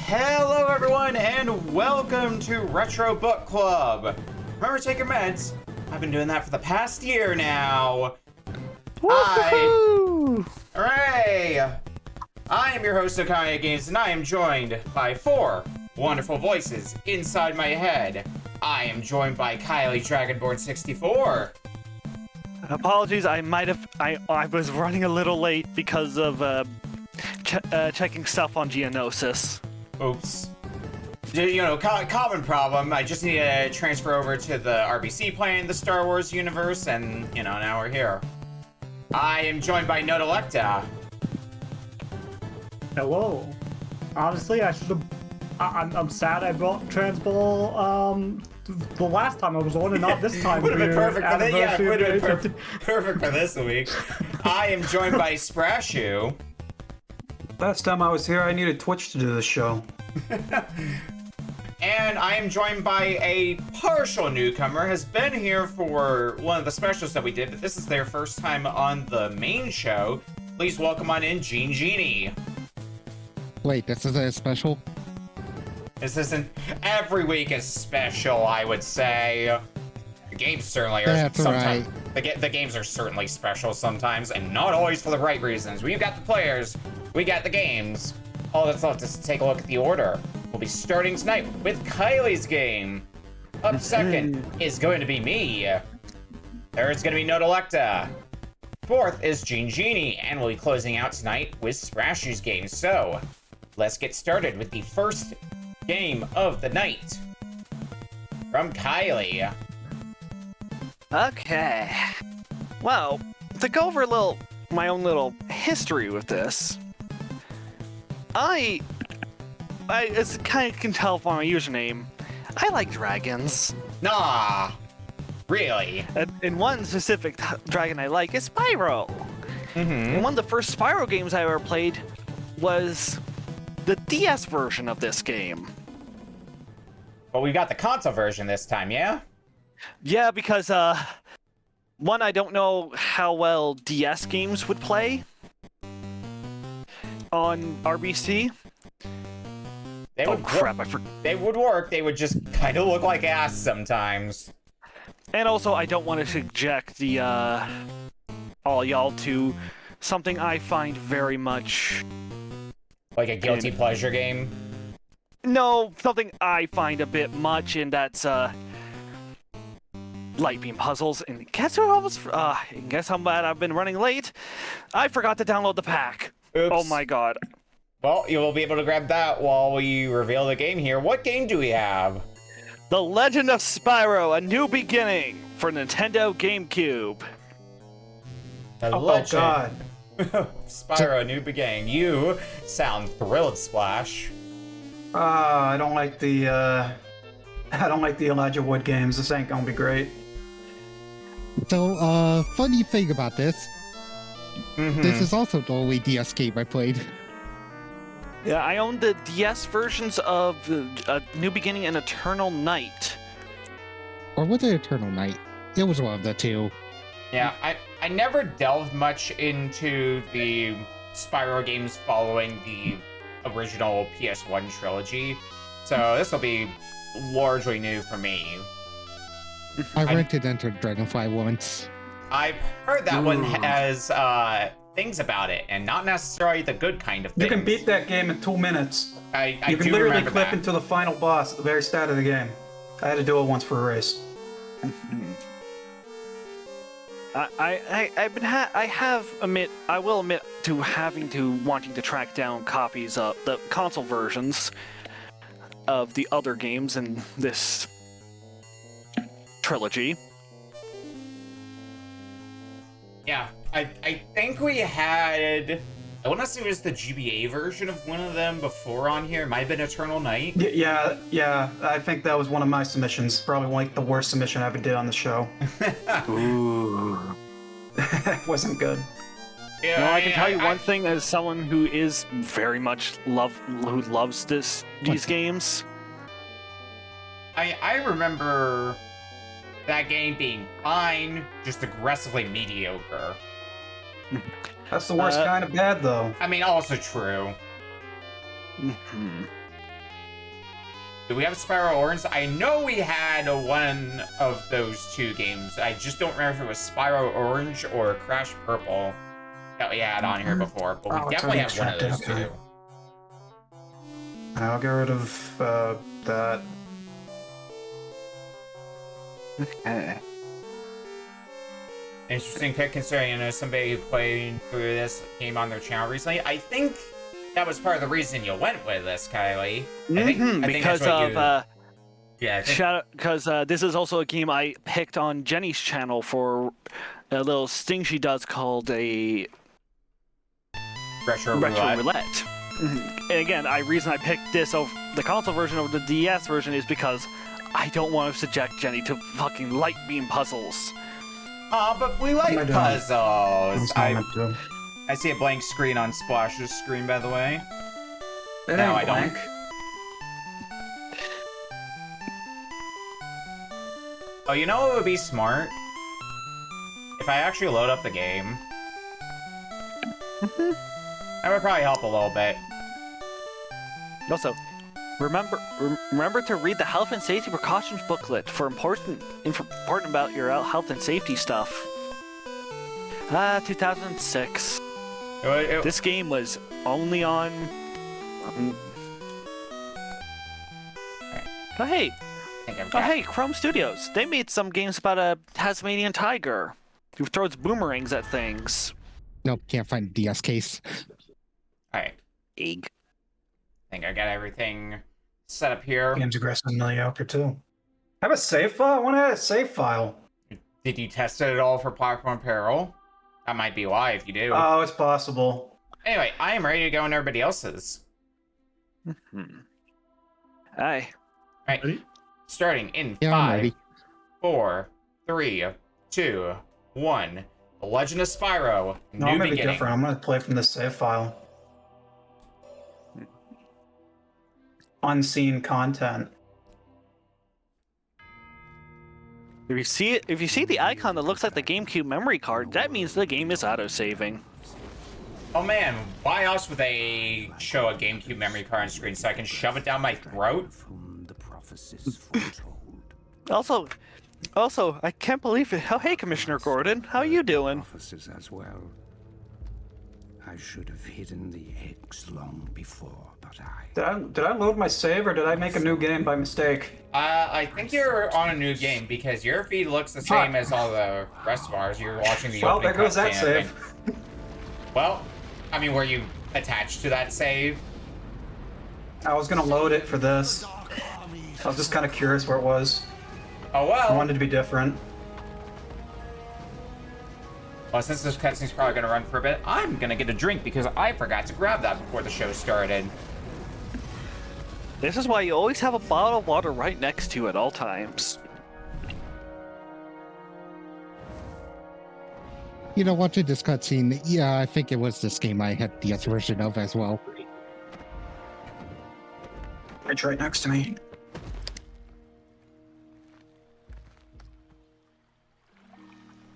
Hello everyone and welcome to Retro Book Club. Remember to take your meds? I've been doing that for the past year now. Woohoo! Hooray! I am your host of GeneJeanie and I am joined by four wonderful voices inside my head. I am joined by Kylie Dragonborn64. Apologies, I was running a little late because of checking stuff on Geonosis. Oops. You know, common problem. I just need to transfer over to the RBC plane, the Star Wars universe, and, you know, now we're here. I am joined by Notolecta. Hello. Honestly, I should have. I'm sad I brought Transball the last time I was on and not this time. Would have been perfect for this. Yeah, would have been perfect for this week. I am joined by Sprasshu. Last time I was here, I needed Twitch to do the show. And I am joined by a partial newcomer, has been here for one of the specials that we did, but this is their first time on the main show. Please welcome on in GeneJeanie. Wait, this is a special? This isn't every week is special, I would say. The games certainly are. That's sometimes right. The games are certainly special sometimes, and not always for the right reasons. We've got the players, we got the games. All that's left is to take a look at the order. We'll be starting tonight with Kylie's game. Up second is going to be me. Third's going to be Notolecta. Fourth is GeneJeanie, and we'll be closing out tonight with Sprasshu's game. So, let's get started with the first game of the night. From Kylie. Okay. Well, to go over my own little history with this, I as you kind of can tell from my username, I like dragons. Nah, really? And one specific dragon I like is Spyro. And one of the first Spyro games I ever played was the DS version of this game. But we got the console version this time, yeah? Yeah, because one, I don't know how well DS games would play on RBC. They would They would work. They would just kind of look like ass sometimes. And also, I don't want to subject the all y'all to something I find very much like a guilty pleasure game. No, something I find a bit much, and that's light beam puzzles. And guess who almost? Guess how bad I've been running late? I forgot to download the pack. Oops. Oh my god. Well, you will be able to grab that while we reveal the game here. What game do we have? The Legend of Spyro: A New Beginning for Nintendo GameCube. Oh god. Spyro: A New Beginning. You sound thrilled, Splash. I don't like the Elijah Wood games. This ain't gonna be great. So, funny thing about this, this is also the only DS game I played. Yeah, I own the DS versions of A New Beginning and Eternal Night. Or was it Eternal Night? It was one of the two. Yeah, I never delved much into the Spyro games following the original PS1 trilogy, so this will be largely new for me. I rented Enter Dragonfly once. I've heard that one has things about it, and not necessarily the good kind of things. You can beat that game in 2 minutes. I you can do literally remember clip that. into the final boss at the very start of the game. I had to do it once for a race. I will admit to wanting to track down copies of the console versions of the other games in this trilogy. Yeah, I think we had, I want to say it was the GBA version of one of them before on here. It might have been Eternal Night. Yeah, I think that was one of my submissions. Probably like the worst submission I ever did on the show. Ooh. Wasn't good. Yeah, Well, I can tell you one thing as someone who is very much who loves these games. I remember that game being fine, just aggressively mediocre. That's the worst kind of bad, though. I mean, also true. Do we have Spyro Orange? I know we had one of those two games. I just don't remember if it was Spyro Orange or Crash Purple that we had on here before, but we Oh, it's definitely already have one of those extracted, two. okay. I'll get rid of that. Okay. Interesting pick considering I know somebody who played through this game on their channel recently. I think that was part of the reason you went with this, Kylie. I think Because that's what of yeah, I think, because this is also a game I picked on Jenny's channel for a little sting she does called a retro retro roulette. roulette. And again, reason I picked this over the console version over the DS version is because I don't want to subject Jenny to fucking light beam puzzles. Oh, but we like I don't. puzzles. That's all I'm doing. I see a blank screen on Splash's screen, by the way. It No, ain't I don't. blank. Oh, you know what would be smart? If I actually load up the game. That would probably help a little bit. Also, remember to read the health and safety precautions booklet for important about your health and safety stuff. 2006. This game was only on. Oh hey, Chrome Studios. They made some games about a Tasmanian tiger who throws boomerangs at things. Nope, can't find the DS case. Alright, Egg. I think I got everything set up here. Game's aggressive mediocre too. Have a save file? I want to add a save file. Did you test it at all for Platform Peril? That might be why, if you do. Oh, it's possible. Anyway, I am ready to go on everybody else's. Aye. Alright, Ready? starting in Yeah, I'm 5, ready. 4, 3, 2, 1. The Legend of Spyro, No, New I'm gonna be Beginning. different. I'm gonna play from the save file. Unseen content. If you see the icon that looks like the GameCube memory card, that means the game is auto-saving. Oh man, why else would they show a GameCube memory card on screen so I can shove it down my throat? Also, I can't believe it. Oh, hey, Commissioner Gordon, how you doing? Officers as well. I should have hidden the eggs long before, but I... Did I load my save or did I make a new game by mistake? I think you're on a new game because your feed looks the same as all the rest of ours. You're watching the Well, opening there goes that cutscene, save. and- Well, I mean, were you attached to that save? I was gonna load it for this. I was just kind of curious where it was. Oh I well. wanted to be different. Well, since this cutscene's probably gonna run for a bit, I'm gonna get a drink because I forgot to grab that before the show started. This is why you always have a bottle of water right next to you at all times. You know, watching this cutscene, yeah, I think it was this game I had DS version of as well. It's right next to me.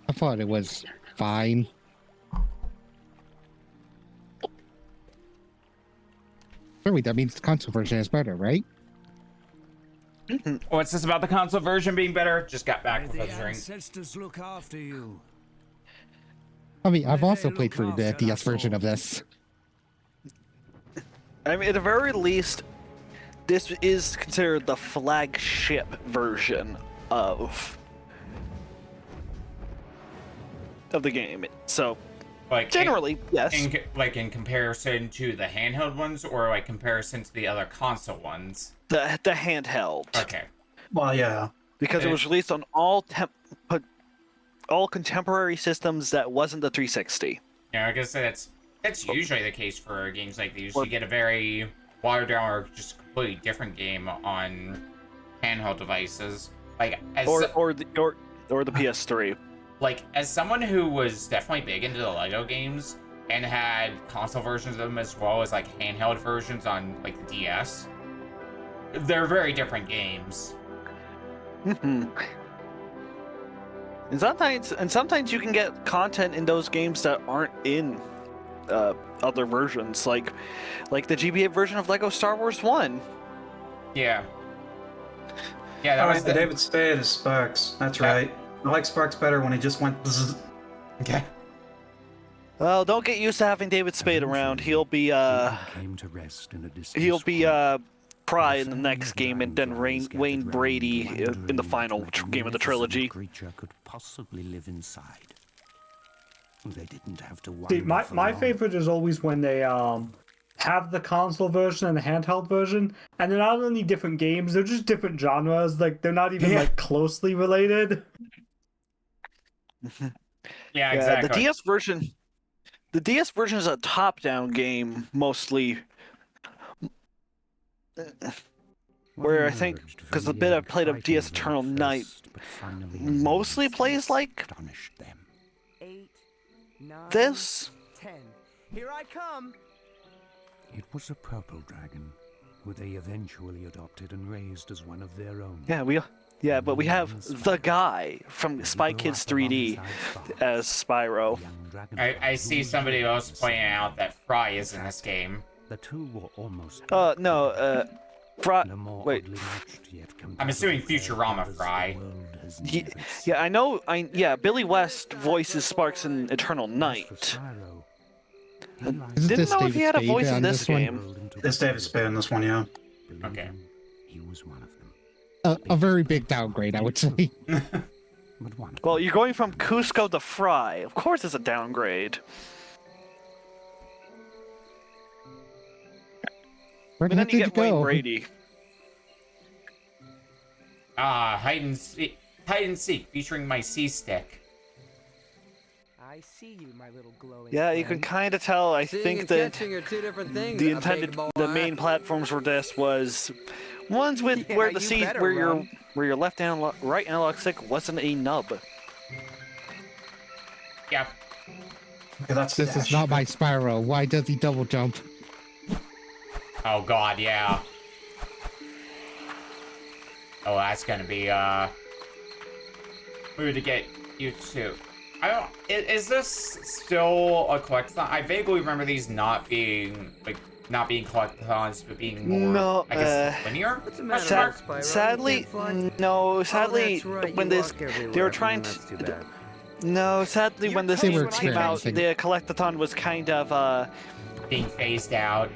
I thought it was fine. Surely that means the console version is better, right? What's this about the console version being better? Just got back with the a drink. ancestors look after you. I mean, I've May also they played look through the after DS us version all. of this. I mean, at the very least, this is considered the flagship version of the game. So, Like generally, yes. in comparison to the handheld ones, or like comparison to the other console ones. The handheld. Okay. Well, yeah. Because it was released on all contemporary systems that wasn't the 360. Yeah, I guess that's usually the case for games like these. Or- You get a very watered down or just completely different game on handheld devices. Like as Or the PS3. like as someone who was definitely big into the Lego games and had console versions of them as well as like handheld versions on like the DS, they're very different games. And sometimes you can get content in those games that aren't in other versions, like the GBA version of Lego Star Wars 1. Yeah. Yeah, that Oh, was right, the David Spade is Sparks. That's Yeah. right. I like Sparks better when he just went bzzz. Okay. Well, don't get used to having David Spade around. He'll be Came to rest in a distant he'll be corner. Pry in the next game, and then Wayne Brady in the final game of the trilogy. Creature could possibly live inside. They didn't have to See, wonder for my long. favorite is always when they have the console version and the handheld version, and they're not only different games, they're just different genres. Like they're not even like closely related. Yeah, exactly. The DS version is a top-down game mostly. Where I think, because the bit I played of DS Eternal Night mostly plays like Astonished them. 8, 9, this. 10. Here I come. It was a purple dragon, who they eventually adopted and raised as one of their own. But we have the guy from Spy Kids 3D as Spyro. I see somebody else pointing out that Fry is in this game. The two were almost. No, Fry. the more Wait. oddly matched yet I'm assuming compatible Futurama pairs Fry. the world has Yeah, never yeah, I know. Billy West voices Sparks in Eternal seen. Night. As for Spyro, he Isn't liked Didn't this know if he had a David voice Spade in on this one? game. world into It's David Spade in this one, yeah. believing Okay. He was one of them. A very big downgrade, I would say. But one. Well, you're going from Cusco to Fry. Of course, it's a downgrade. Where But then did you you get Wayne go? Brady. Hide and seek, featuring my C-stick. I see you, my little glowing. Yeah, you can friend. kind of tell. I Seeing think and that catching are two different things. the a intended, big boy. the main platforms for this was ones with Yeah, where the you C, better where run. your left right analog stick wasn't a nub. Yeah. Okay, that's This is dash. not my Spyro. Why does he double jump? Oh god, yeah. Oh, that's gonna be weird to get used to. I don't. Is this still a collectathon? I vaguely remember these not being collectathons, but being more, No, I guess, linear. What's the matter, Sad- with Spyro? You sadly, can't fly? no. Sadly, oh, that's right. when you this, walk everywhere. they were trying That's too to. bad. No, sadly, when this They were game came out, experimenting. the collectathon was kind of Being phased out.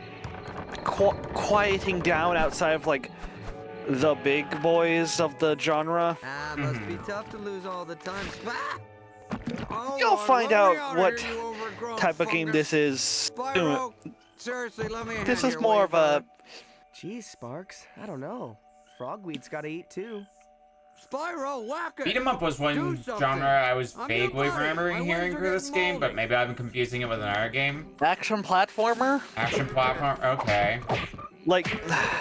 quieting down outside of like the big boys of the genre. Ah, must be tough to lose all the time. Ah! Oh, You'll Lord, find let out me out what here, you overgrown type of game fucker. this is. Spyro, seriously, let me. This hand is here, more of a. Geez, Sparks. I don't know. Frogweed's got to eat too. Spyro, whack it. Beat 'em up was one Do something. genre I was I'm your vaguely buddy. remembering My hearing wings are for this getting game, but moldy. maybe I'm confusing it with another game. Action platformer? Action platform. Okay. Like,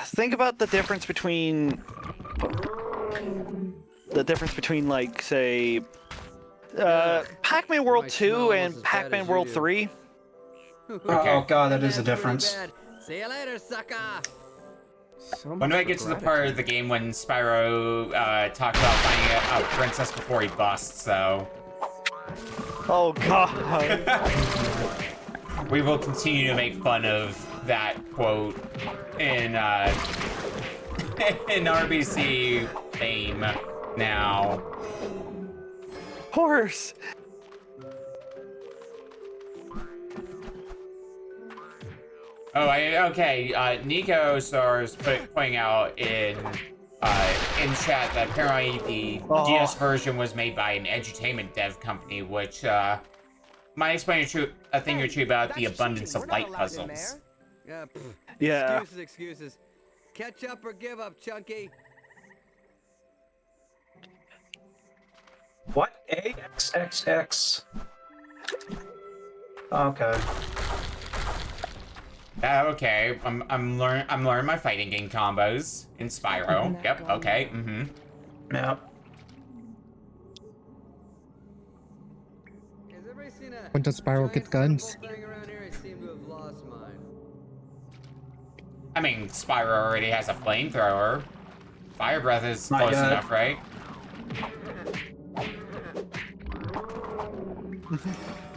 think about the difference between like, say, Pac-Man World My 2 smell and was as bad Pac-Man as you World do. 3. Okay. Oh god, that is That's a difference. pretty bad. See you later, sucker. So When much do I for get to the gratitude. part of the game when Spyro talks about finding a princess before he busts, so Oh god. we will continue to make fun of that quote in in RBC fame now. Horse. Oh, okay. Nico Stars pointing out in chat that apparently the Oh. DS version was made by an edutainment dev company, which might explain a thing or two about the abundance of light puzzles. Yeah, pff, Yeah. excuses. Catch up or give up, Chunky. What? AXXX? Okay. Okay, I'm learning my fighting game combos in Spyro. Yep. Okay. Mm-hmm. Yep. Has everybody seen a When does Spyro get giant guns? circle thing around here? I seem to have lost mine. I mean, Spyro already has a flamethrower. Fire breath is Not close yet. enough, right?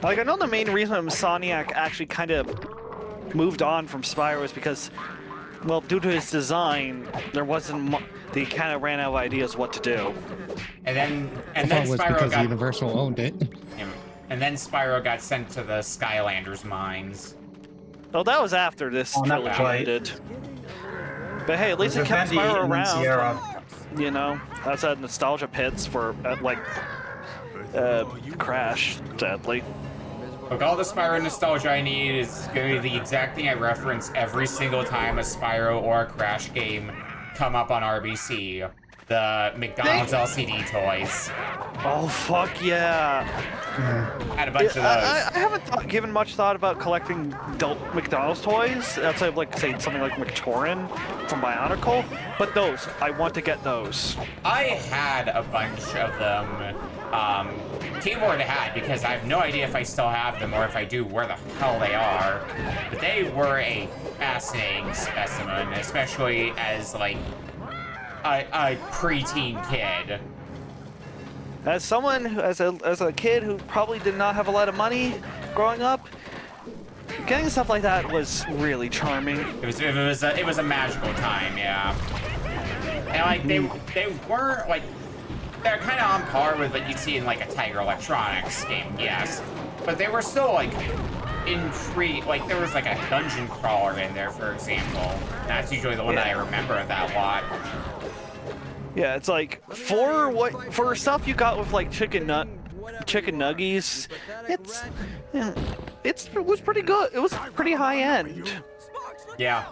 Like, I know the main reason Insomniac actually kind of moved on from Spyro is because well, due to his design, there wasn't. They kind of ran out of ideas what to do. And then I thought it was Spyro because got Universal owned it. and then Spyro got sent to the Skylanders mines. Oh, that was after this Oh, not trilogy quite. ended. But hey, at least it There's kept Vivendi Spyro and then around. Sierra. You know, that's had nostalgia pits for Crash, sadly. Look, all the Spyro nostalgia I need is going to be the exact thing I reference every single time a Spyro or a Crash game come up on RBC. The McDonald's LCD toys. Oh, fuck yeah. Had a bunch of those. I haven't given much thought about collecting McDonald's toys outside of, like, say, something like McTorin from Bionicle, but those, I want to get those. I had a bunch of them. Keyboard had, because I have no idea if I still have them or if I do, where the hell they are. But they were a fascinating specimen, especially as, like, a preteen kid. As someone, as a kid who probably did not have a lot of money growing up, getting stuff like that was really charming. It was a magical time, yeah. And like they weren't like they're kind of on par with what you'd see in like a Tiger Electronics game, yes, but they were still like intrigued. Like there was like a dungeon crawler in there, for example. That's usually the one that I remember that lot. Yeah, it's like for stuff you got with like chicken nuggies, it was pretty good. It was pretty high end. Yeah.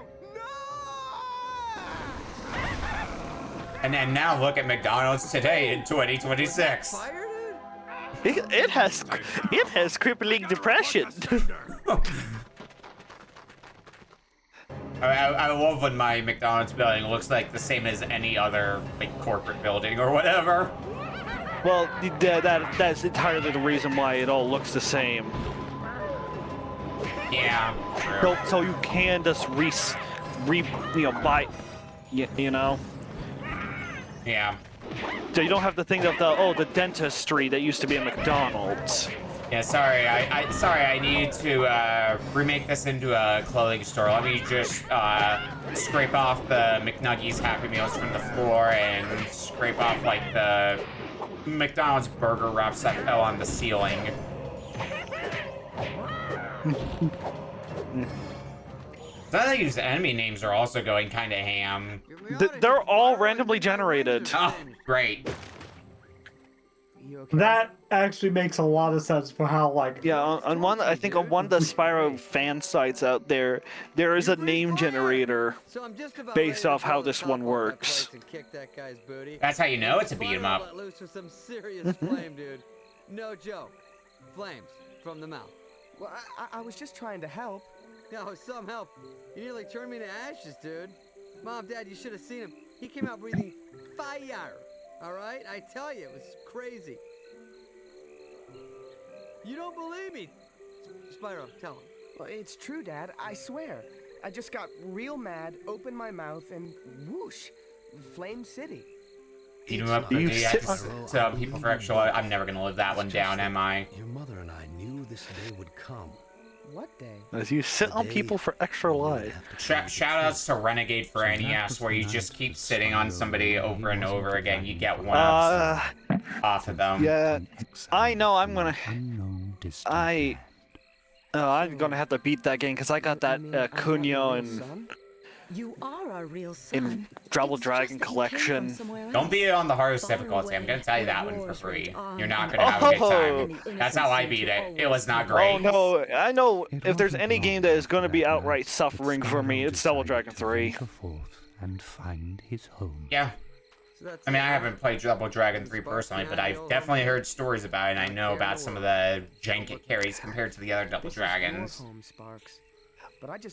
And then now look at McDonald's today in 2026. It has crippling depression. I love when my McDonald's building looks like the same as any other like corporate building or whatever. Well, that's entirely the reason why it all looks the same. Yeah. True. So you can just buy, you know. Yeah. So you don't have to think of the dentistry that used to be a McDonald's. Yeah, sorry. I need to remake this into a clothing store. Let me just scrape off the McNuggies Happy Meals from the floor and scrape off like the McDonald's burger wraps that fell on the ceiling. Some of these enemy names are also going kind of ham. They're all randomly generated. Oh, great. That actually makes a lot of sense for how, like... Yeah, I think on one of the Spyro fan sites out there, there is a name generator based off how this one works. That's how you know it's a beat 'em up. No joke. Flames from the mouth. Well, I was just trying to help. No, some help. You nearly turned me to ashes, dude. Mom, Dad, you should have seen him. He came out breathing fire. All right? I tell you, it was crazy. You don't believe me? Spyro, tell him. Well, it's true, Dad. I swear. I just got real mad, opened my mouth, and whoosh, Flame City. Beat 'em up. People for extra. I'm never gonna live that one down, am I? Your mother and I knew this day would come. What day? As you sit on people for extra life. Shout outs to Renegade for NES, where you just keep sitting on somebody over and over again. You get one off of them. Yeah, I know. I'm gonna have to beat that game because I got that Kunio and You are our real son. in Double Dragon collection. Don't be on the hardest difficulty. I'm gonna tell you that one for free. You're not gonna have a good time. That's how I beat it. It was not great. Oh no, I know if there's any game that is going to be outright suffering for me, it's Double Dragon 3. And find his home. Yeah. I mean, I haven't played Double Dragon 3 personally, but I've definitely heard stories about it, and I know about some of the jank it carries compared to the other Double Dragons.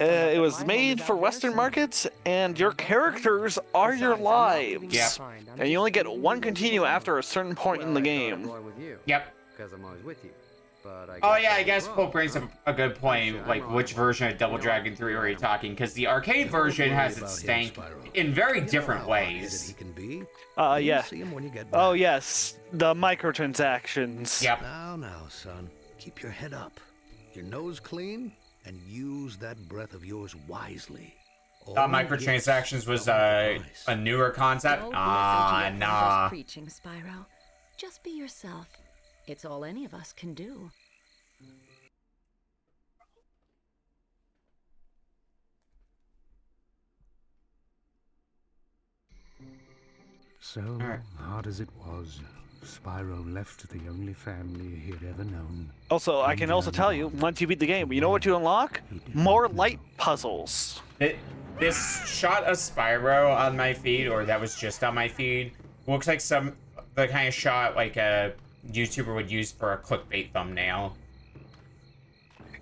It was made for Western markets, and your characters are your lives. Yep. And you only get one continue after a certain point in the game. Yep. Because I'm always with you. Oh yeah, I guess Pope brings up a good point. Like, which version of Double Dragon 3 are you talking? Because the arcade version has its stank in very different ways. Yeah. Oh yes, the microtransactions. Yep. Now, son, keep your head up, your nose clean, and use that breath of yours wisely. Microtransactions was a newer concept. Don't listen to your father's Nah. preaching, Spyro. Just be yourself. It's all any of us can do. So, hard as it was, Spyro left the only family he had ever known. Also, I can also tell you, once you beat the game, you know what you unlock? More light puzzles. This shot of Spyro on my feed, or that was just on my feed, looks like the kind of shot like a YouTuber would use for a clickbait thumbnail.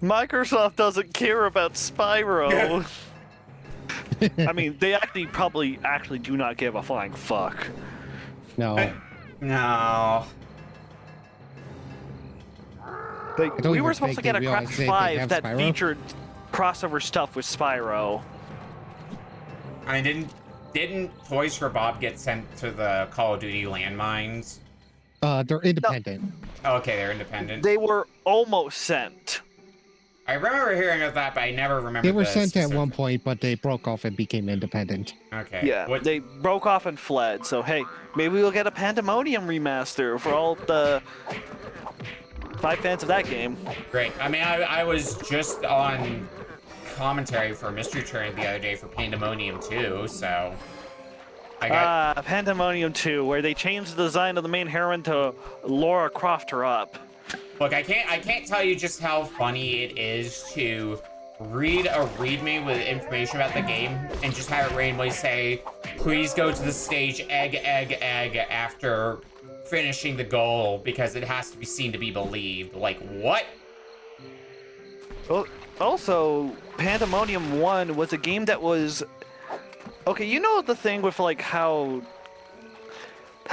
Microsoft doesn't care about Spyro. I mean, they probably do not give a flying fuck. No. No. We were supposed to get a Crack realize they 5 that Spyro. featured crossover stuff with Spyro. I mean, didn't Toys for Bob get sent to the Call of Duty landmines? They're independent. Oh, okay, they're independent. They were almost sent. I remember hearing of that, but I never remember. They were the sent at specific- one point, but they broke off and became independent. Okay. Yeah, What, they broke off and fled. So hey, maybe we'll get a Pandemonium remaster for all the 5 fans of that game. great. I mean, I was just on commentary for Mystery Train the other day for Pandemonium 2, so I got. Pandemonium 2, where they changed the design of the main heroine to Laura Croft her up. Look, I can't tell you just how funny it is to read a readme with information about the game and just have it randomly say, please go to the stage egg after finishing the goal because it has to be seen to be believed. Like, what? Well, also, Pandemonium 1 was a game that was... Okay, you know the thing with like how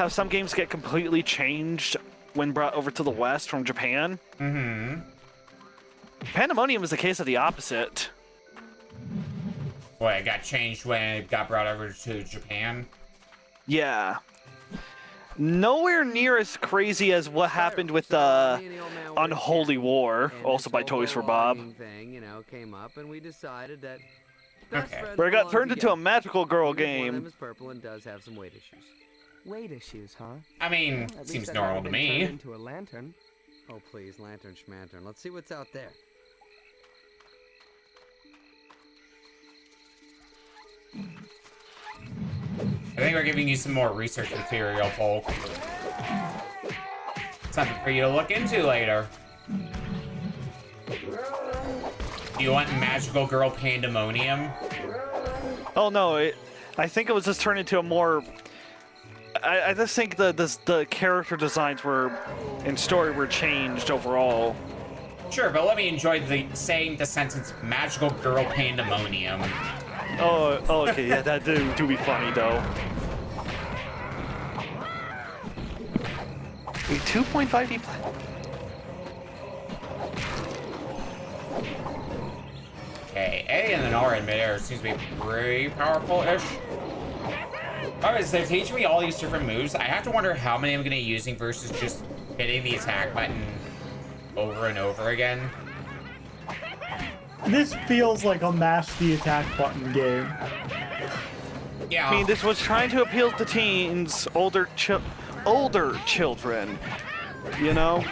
some games get completely changed when brought over to the West from Japan? Mm-hmm. Pandemonium is the case of the opposite. What, it got changed when it got brought over to Japan? Yeah. Nowhere near as crazy as what happened with Unholy War, also by Toys for Bob. Thing, you know, came up and we decided that Okay. Where it got turned into a magical girl game. One of them is purple and does have some weight issues. Weight issues, huh? I mean, At least seems I've normal never to been turned me. Into a lantern. Oh please, lantern schmantern. Let's see what's out there. I think we're giving you some more research material, Polk. Something for you to look into later. Do you want Magical Girl Pandemonium? Oh no, I think it was just turned into a more... I just think the character designs and story were changed overall. Sure, but let me enjoy saying the sentence Magical Girl Pandemonium. Oh, okay, yeah, that do be funny though. Wait, 2.5D play? Okay, A and an R in midair seems to be pretty powerful-ish. Alright, so they're teaching me all these different moves. I have to wonder how many I'm going to be using versus just hitting the attack button over and over again. This feels like a mash the attack button game. Yeah. I mean, this was trying to appeal to teens, older children, you know?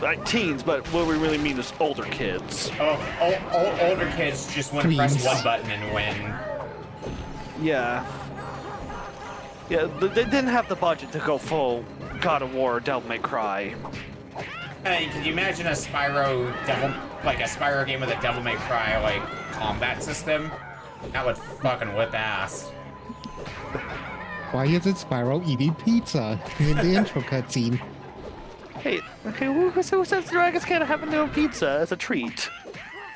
Like teens, but what we really mean is older kids. Oh, older kids just want to press one button and win. Yeah. Yeah, they didn't have the budget to go full God of War, Devil May Cry. Hey, could you imagine a Spyro game with a Devil May Cry like combat system? That would fucking whip ass. Why isn't Spyro eating pizza in the intro cutscene? Hey, who says dragons can't have a new pizza as a treat?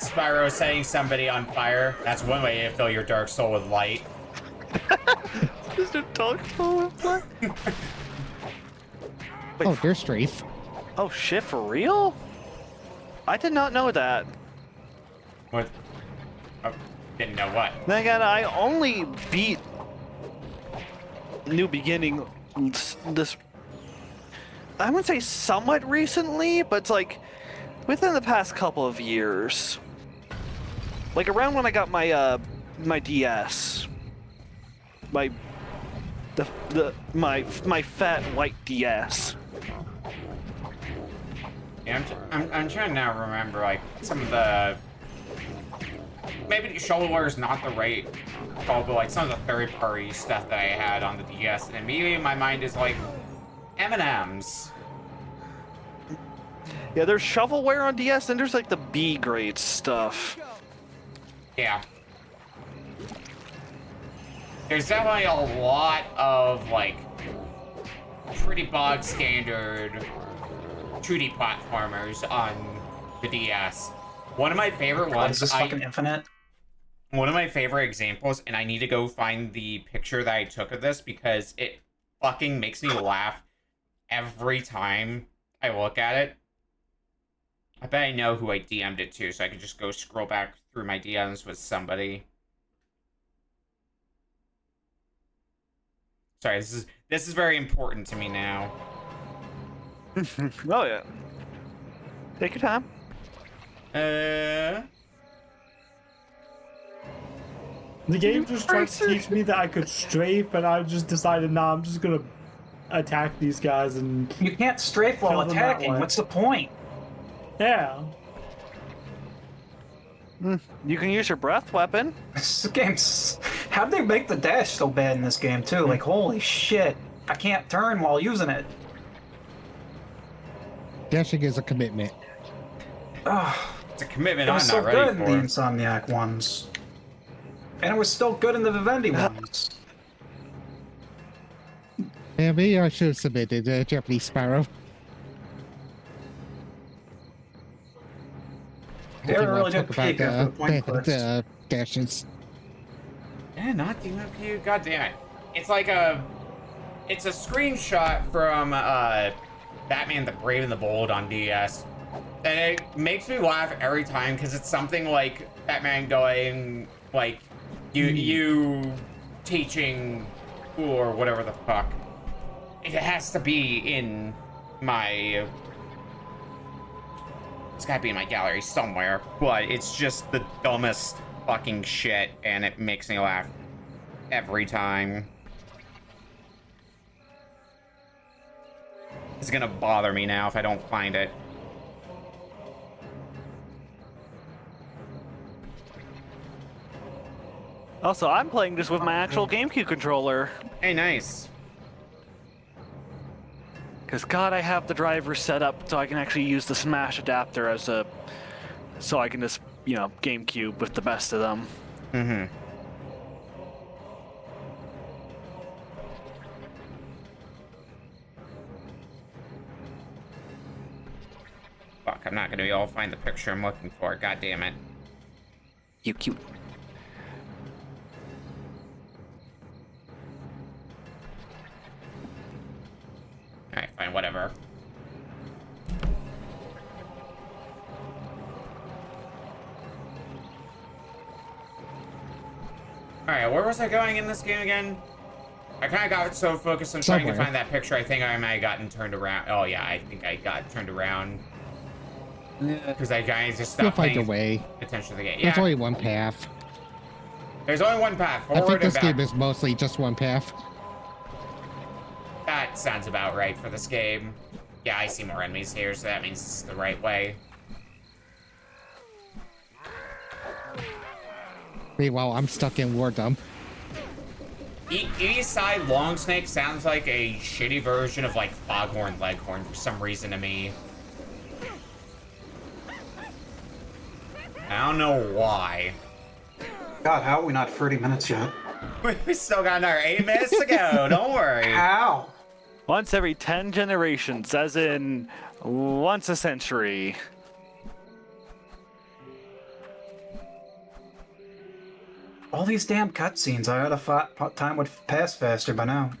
Spyro setting somebody on fire. That's one way to fill your dark soul with light. Mr. Dark Soul with light? Wait, Oh, there's Strafe. oh shit, for real? I did not know that. What? Oh, didn't know what. Then again, I only beat New Beginning this, I wouldn't say somewhat recently, but it's like within the past couple of years. Like around when I got my my DS. My fat white DS. Yeah, I'm trying to now remember like some of the maybe shovelware is not the right call, but like some of the third-party stuff that I had on the DS, and immediately my mind is like M&Ms. Yeah, there's shovelware on DS, and there's like the B grade stuff. Yeah. There's definitely a lot of like pretty bog standard 2D platformers on the DS. One of my favorite What ones. is this fucking Infinite? One of my favorite examples, and I need to go find the picture that I took of this because it fucking makes me laugh every time I look at it. I bet I know who I DM'd it to, so I can just go scroll back through my DMs with somebody. Sorry, this is very important to me now. Oh yeah. Take your time. The game just tried to teach me that I could strafe, and I just decided, nah, I'm just gonna attack these guys and. You can't strafe while kill them that attacking. way. What's the point? Yeah. You can use your breath weapon. This game's... How'd they make the dash so bad in this game, too? Like, holy shit. I can't turn while using it. Dashing is a commitment. Ugh. It's a commitment It I'm was so not ready good in the for. Insomniac ones. And it was still good in the Vivendi ones. Yeah, maybe I should have submitted Japanese Spyro. They Hopefully really we'll did talk peak after the point clicks. dashes. Yeah, not DMQ. God damn it! It's like it's a screenshot from Batman: The Brave and the Bold on DS, and it makes me laugh every time because it's something like Batman going like, you teaching or whatever the fuck. It has to be in my. It's gotta be in my gallery somewhere, but it's just the dumbest fucking shit, and it makes me laugh every time. It's gonna bother me now if I don't find it. Also, I'm playing this with my actual GameCube controller. Hey, nice. Because, God, I have the driver set up so I can actually use the Smash adapter as a... So I can just, you know, GameCube with the best of them. Mm-hmm. Fuck, I'm not gonna be able to find the picture I'm looking for. God damn it. You cute. Alright, fine, whatever. Alright, where was I going in this game again? I kind of got so focused on trying to Somewhere. find that picture, I think I might have gotten turned around. Oh yeah, I think I got turned around. Because I kind of just You'll stopped find your paying way. attention to the game. There's Yeah, only one path. there's only one path, I forward think and this game back. is mostly just one path. That sounds about right for this game. Yeah, I see more enemies here, so that means it's the right way. Meanwhile, I'm stuck in War Dump. East Side Long Snake sounds like a shitty version of like Foghorn Leghorn for some reason to me. I don't know why. God, how are we not 30 minutes yet? We still got another 8 minutes to go, don't worry. How? Once every 10 generations, as in once a century. All these damn cutscenes, I would have thought time would pass faster by now.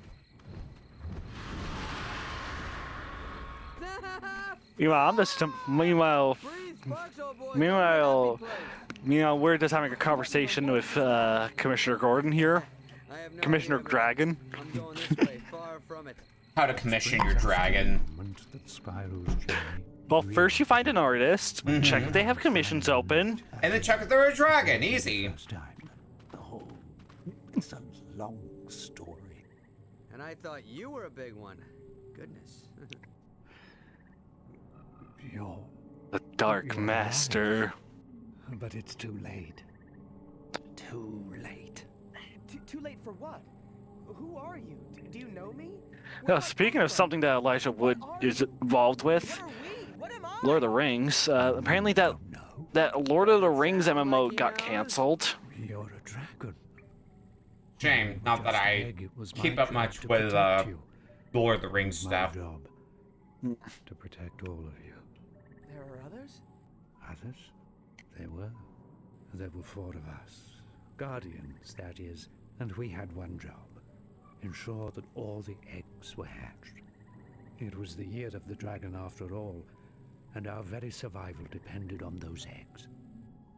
Meanwhile, I'm just meanwhile, we're just having a conversation with Commissioner Gordon here, Commissioner Dragon. I'm going this way, far from it. How to commission your dragon. That Spyro's journey Well, first you find an artist, check if they have commissions open. And then check if they're a dragon, easy. first time, the long story. And I thought you were a big one. Goodness. You're... The Dark You're Master. right. But it's too late. Too late. Too late for what? Who are you? Do you know me? Now, speaking of something that Elijah Wood is involved with, What are we? What am I? Lord of the Rings. Apparently that Lord of the Rings MMO got canceled. You're a dragon. Shame, not that I keep up much with Lord of the Rings stuff. My job to protect all of you. There are others? Others? There were. There were 4 of us. Guardians, that is. And we had one job. Ensure that all the eggs were hatched. It was the year of the dragon after all, and our very survival depended on those eggs.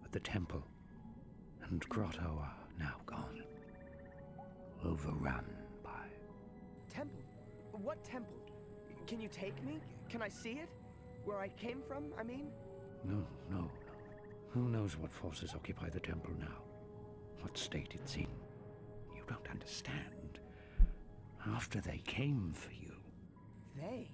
But the temple and grotto are now gone. Overrun by... Temple? What temple? Can you take me? Can I see it? Where I came from, I mean? No. Who knows what forces occupy the temple now? What state it's in? You don't understand. After they came for you... They?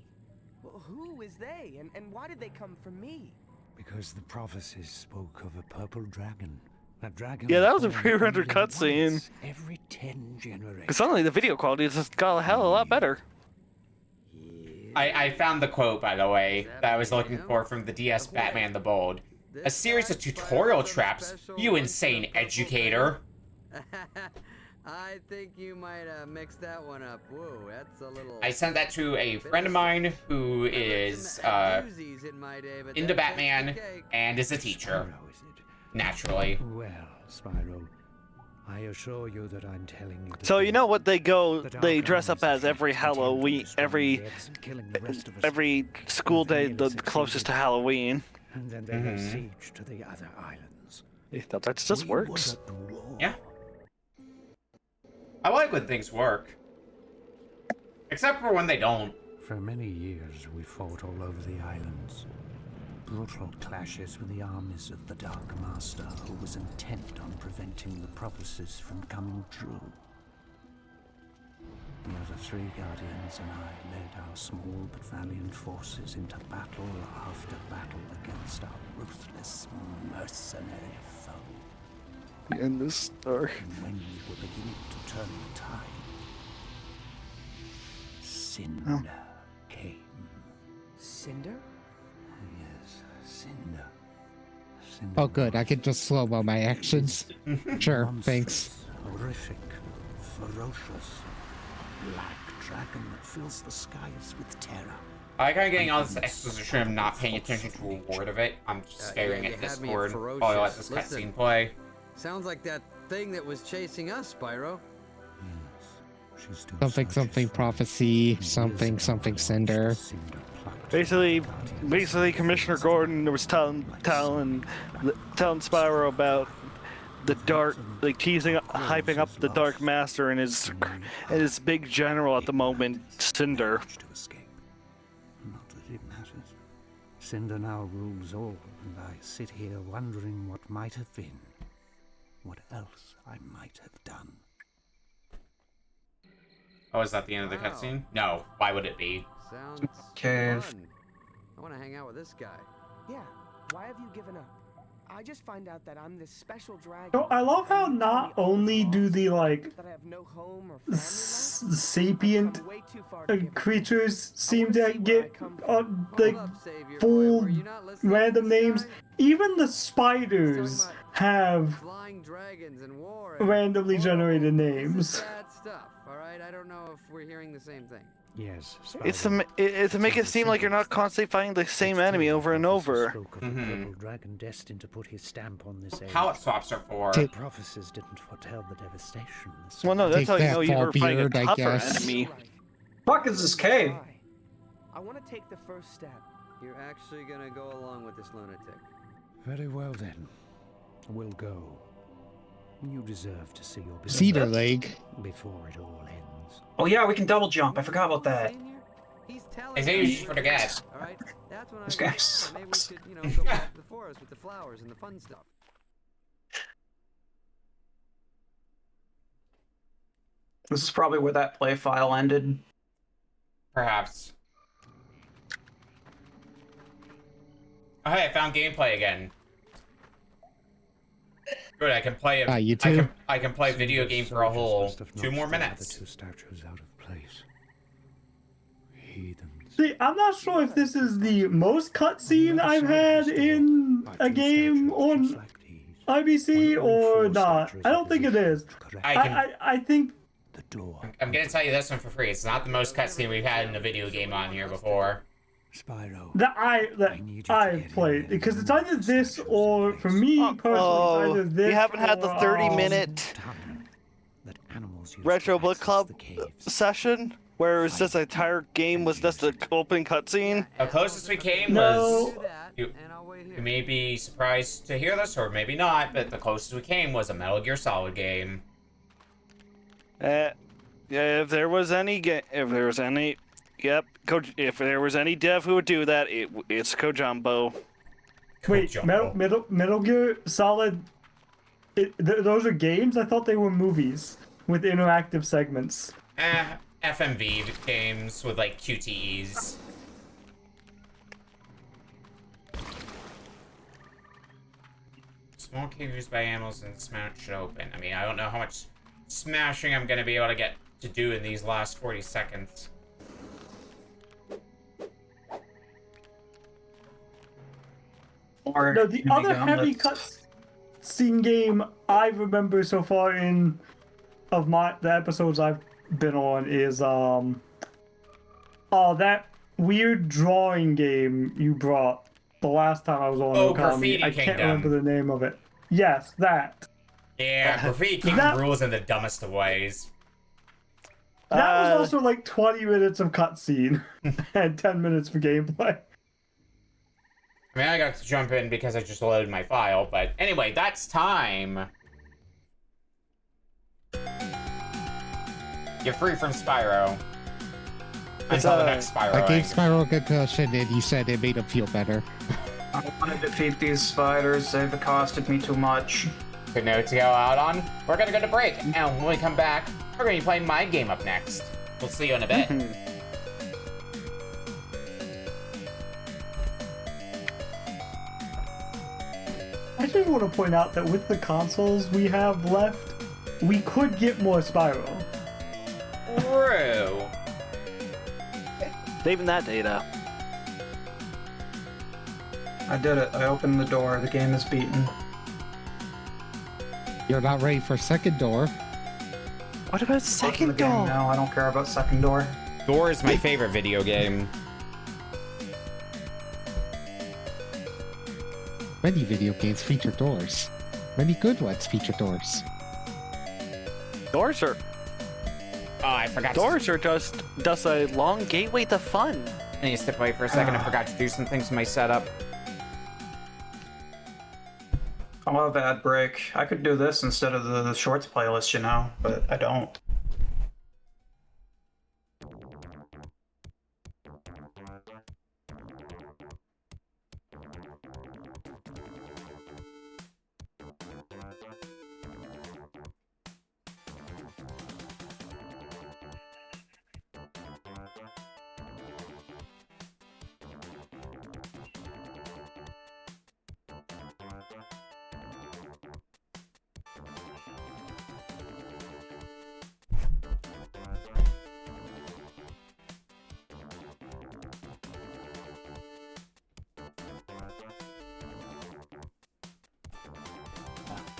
Well, who is they? And why did they come for me? Because the prophecies spoke of a purple dragon. A dragon... Yeah, that was a born pre-rendered only cutscene. once Every 10 generations. Because suddenly the video quality has just got a hell of a lot better. I found the quote, by the way, that I was looking for from the DS Batman the Bold. A series of tutorial traps, you insane educator. I think you might mix that one up. Whoa, that's a little... I sent that to a friend of mine who is into Batman and is a teacher. Spyro, is it? Naturally. Well, Spyro, I assure you that I'm telling you... So you know what they they dress up as every Halloween, every school day, the closest to Halloween. And then they lay siege to the other islands. That just works. Yeah. I like when things work. Except for when they don't. For many years, we fought all over the islands. Brutal clashes with the armies of the Dark Master, who was intent on preventing the prophecies from coming true. The other 3 Guardians and I led our small but valiant forces into battle after battle against our ruthless, mercenary foe. In this story. And when we were beginning to turn the tide, Cinder came. Cinder? Yes, Cinder. Oh, good. I can just slow-mo my actions. Sure, thanks. Horrific, ferocious, black dragon that fills the skies with terror. I like kind of getting all this exposition of not paying attention to a word of it. I'm just staring at Discord while I let this cutscene play. Sounds like that thing that was chasing us, Spyro. Yes, she's still Something prophecy, something cinder. Basically, Commissioner Gordon was telling Spyro about the dark, like hyping up the Dark Master and his big general at the moment, Cinder. To escape. Not that it matters. Cinder now rules all, and I sit here wondering what might have been. What else I might have done. Oh, is that the end of the cutscene? No. Why would it be? Sounds Cave. fun. I want to hang out with this guy. Yeah. Why have you given up? I just find out that I'm this special dragon. So I love how not only do the like that I have no home or family life. sapient I've come way too far to give up. creatures seem to I get come from. like Hold up, Savior boy. full Were you not listening random to this names. guy? Even the spiders have Flying dragons and war. And randomly generated This is names. bad stuff. All right, I don't know if we're hearing the same thing. Yes, It's to make it seem like you're not constantly fighting the same enemy over and over. Purple dragon destined to put his stamp on this age. Palette swaps are for. The prophecies didn't foretell the devastation. Well, no, that's Take how you that, know you're fighting a Fallbeard, I tougher guess. enemy. Fuck is this cave? I want to take the first step. You're actually gonna go along with this lunatic. Very well then. We'll go. You deserve to see your Cedar beloved leg. before it all ends. Oh yeah, we can double jump. I forgot about that. Senior, he's telling I say us you should we're forget. All right, that's when I This was guy thinking maybe we sucks. should, go back to the forest with the flowers and the fun stuff. This is probably where that play file ended. Perhaps. Oh, hey, I found gameplay again. Good, I can play it. You too? I can play video game for a whole 2 more The minutes. two statues out of place. Heathens. See, I'm not sure if this is the most cutscene I've had in a game on IBC or not. I don't think it is. I think The door. I'm gonna tell you this one for free. It's not the most cutscene we've had in a video game on here before. Spyro. that I've played, because it's either this or, for me personally, it's either this. We haven't had the or, 30-minute That animals use retro to book access club the caves. session where it was just the entire game was just an open cutscene. The closest we came No. was... Do that, You- and I'll wait You here. may be surprised to hear this, or maybe not, but the closest we came was a Metal Gear Solid game. Yeah, if there was any, yep, if there was any dev who would do that, it's Kojambo. Wait, Jumbo. Metal Gear Solid. Those are games? I thought they were movies with interactive segments. FMV games with, like, QTEs. Small cave used by animals and smash open. I mean, I don't know how much smashing I'm gonna be able to get to do in these last 40 seconds. Or No, the enemy other heavy gauntlets. cutscene game I remember so far of the episodes I've been on is that weird drawing game you brought the last time I was on. Oh, Okami. Graffiti I can't Kingdom. remember the name of it. Yes, that. Yeah, Graffiti King That- rules in the dumbest of ways. That was also like 20 minutes of cutscene and 10 minutes for gameplay. I mean, I got to jump in because I just loaded my file, but anyway, that's time. You're free from Spyro. Until the next Spyro. I gave egg. Spyro a concussion and he said it made him feel better. I want to defeat these spiders. They've accosted me too much. Good note to go out on. We're gonna go to break, and when we come back, we're gonna be playing my game up next. We'll see you in a bit. I just want to point out that with the consoles we have left, we could get more Spyro. True. Saving that data. I did it. I opened the door. The game is beaten. You're not ready for second door. What about Open the second game door? now. I don't care about second door. Door is my favorite video game. Many video games feature doors. Many good ones feature doors. Doors are Oh, I forgot. doors are just a long gateway to fun. I need to step away for a second. I forgot to do some things to my setup. I'll have ad break. I could do this instead of the shorts playlist, you know, but I don't.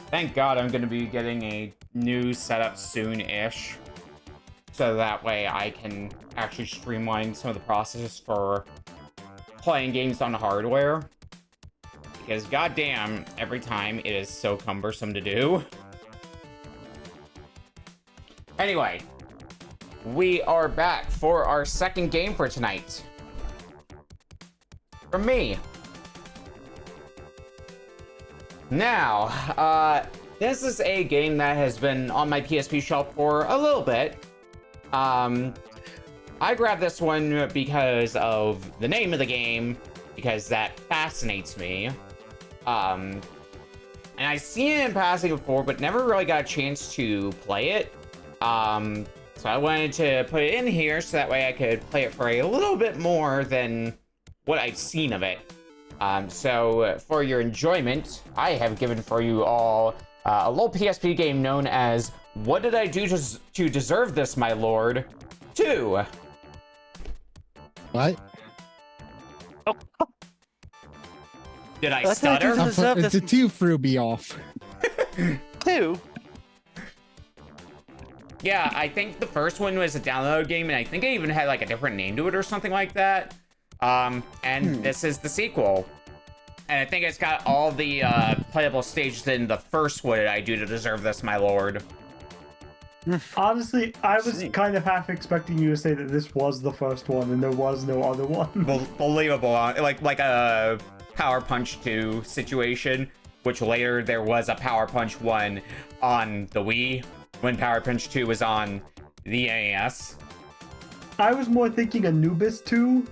Thank God I'm going to be getting a new setup soon-ish. So that way I can actually streamline some of the processes for playing games on hardware. Because goddamn, every time it is so cumbersome to do. Anyway, we are back for our second game for tonight. From me. Now, this is a game that has been on my PSP shelf for a little bit. I grabbed this one because of the name of the game, because that fascinates me. And I've seen it in passing before, but never really got a chance to play it. So I wanted to put it in here so that way I could play it for a little bit more than what I've seen of it. So for your enjoyment, I have given for you all a little PSP game known as What Did I Do to Deserve This, My Lord? 2. What? Did I That's stutter? not Deserve The this- 2 threw me off. 2? Yeah, I think the first one was a download game, and I think it even had like a different name to it or something like that. And this is the sequel. And I think it's got all the playable stages in the first What Did I Do to Deserve This, My Lord? Honestly, I was kind of half expecting you to say that this was the first one and there was no other one. Believable, like a Power Punch 2 situation, which later there was a Power Punch 1 on the Wii when Power Punch 2 was on the NES. I was more thinking Anubis 2.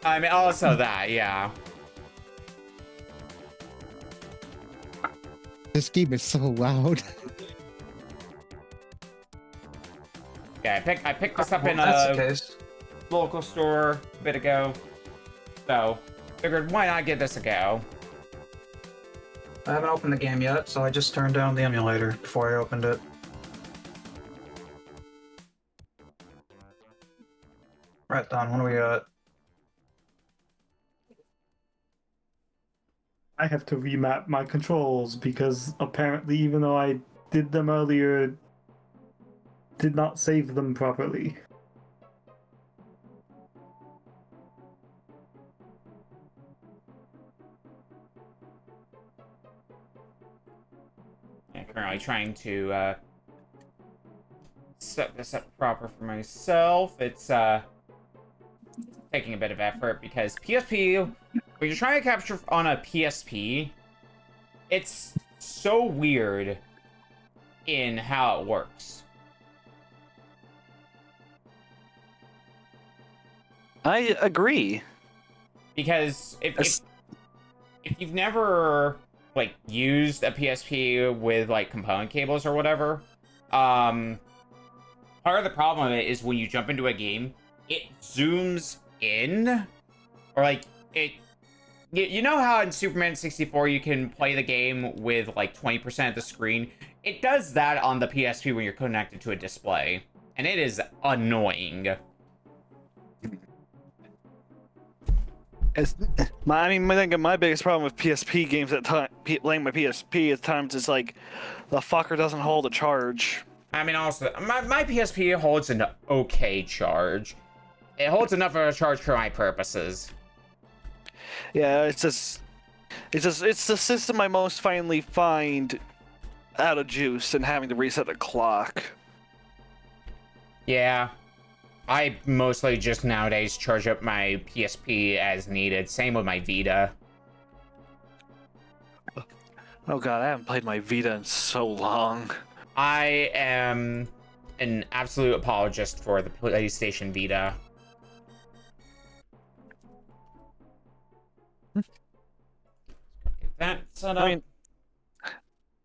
I mean, also that, yeah. This game is so loud. Yeah, I picked this up in That's the a case. local store a bit ago. So, figured why not give this a go? I haven't opened the game yet, so I just turned down the emulator before I opened it. Right, Don, what do we got? I have to remap my controls because apparently, even though I did them earlier, did not save them properly. Yeah, currently trying to set this up proper for myself. It's taking a bit of effort because PSP, when you're trying to capture on a PSP, it's so weird in how it works. I agree. Because if you've never like used a PSP with like component cables or whatever, part of the problem of it is when you jump into a game, it zooms in, or like it. You know how in Superman 64 you can play the game with like 20% of the screen? It does that on the PSP when you're connected to a display, and it is annoying. My biggest problem with PSP games at time playing my PSP at times is like the fucker doesn't hold a charge. I mean, also my PSP holds an okay charge. It holds enough of a charge for my purposes. Yeah, it's the system I most finally find out of juice and having to reset the clock. Yeah. I mostly just nowadays charge up my PSP as needed. Same with my Vita. Oh god, I haven't played my Vita in so long. I am an absolute apologist for the PlayStation Vita. Get that set up.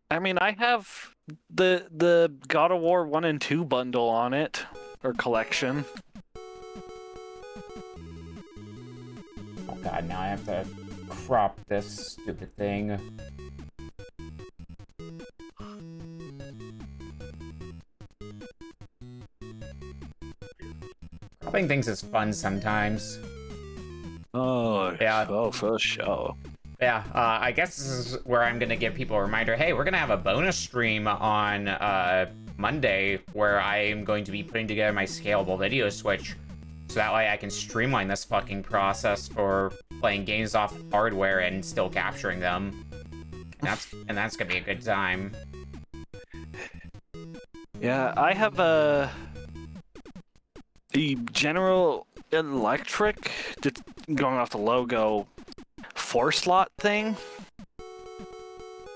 I mean, I have the God of War 1 and 2 bundle on it, or collection. Oh god, now I have to crop this stupid thing. Cropping things is fun sometimes. Oh, yeah. Oh, for sure. Yeah, I guess this is where I'm gonna give people a reminder. Hey, we're gonna have a bonus stream on Monday where I am going to be putting together my scalable video switch, so that way I can streamline this fucking process for playing games off hardware and still capturing them. And that's gonna be a good time. Yeah, I have the General Electric, just going off the logo, 4-slot thing.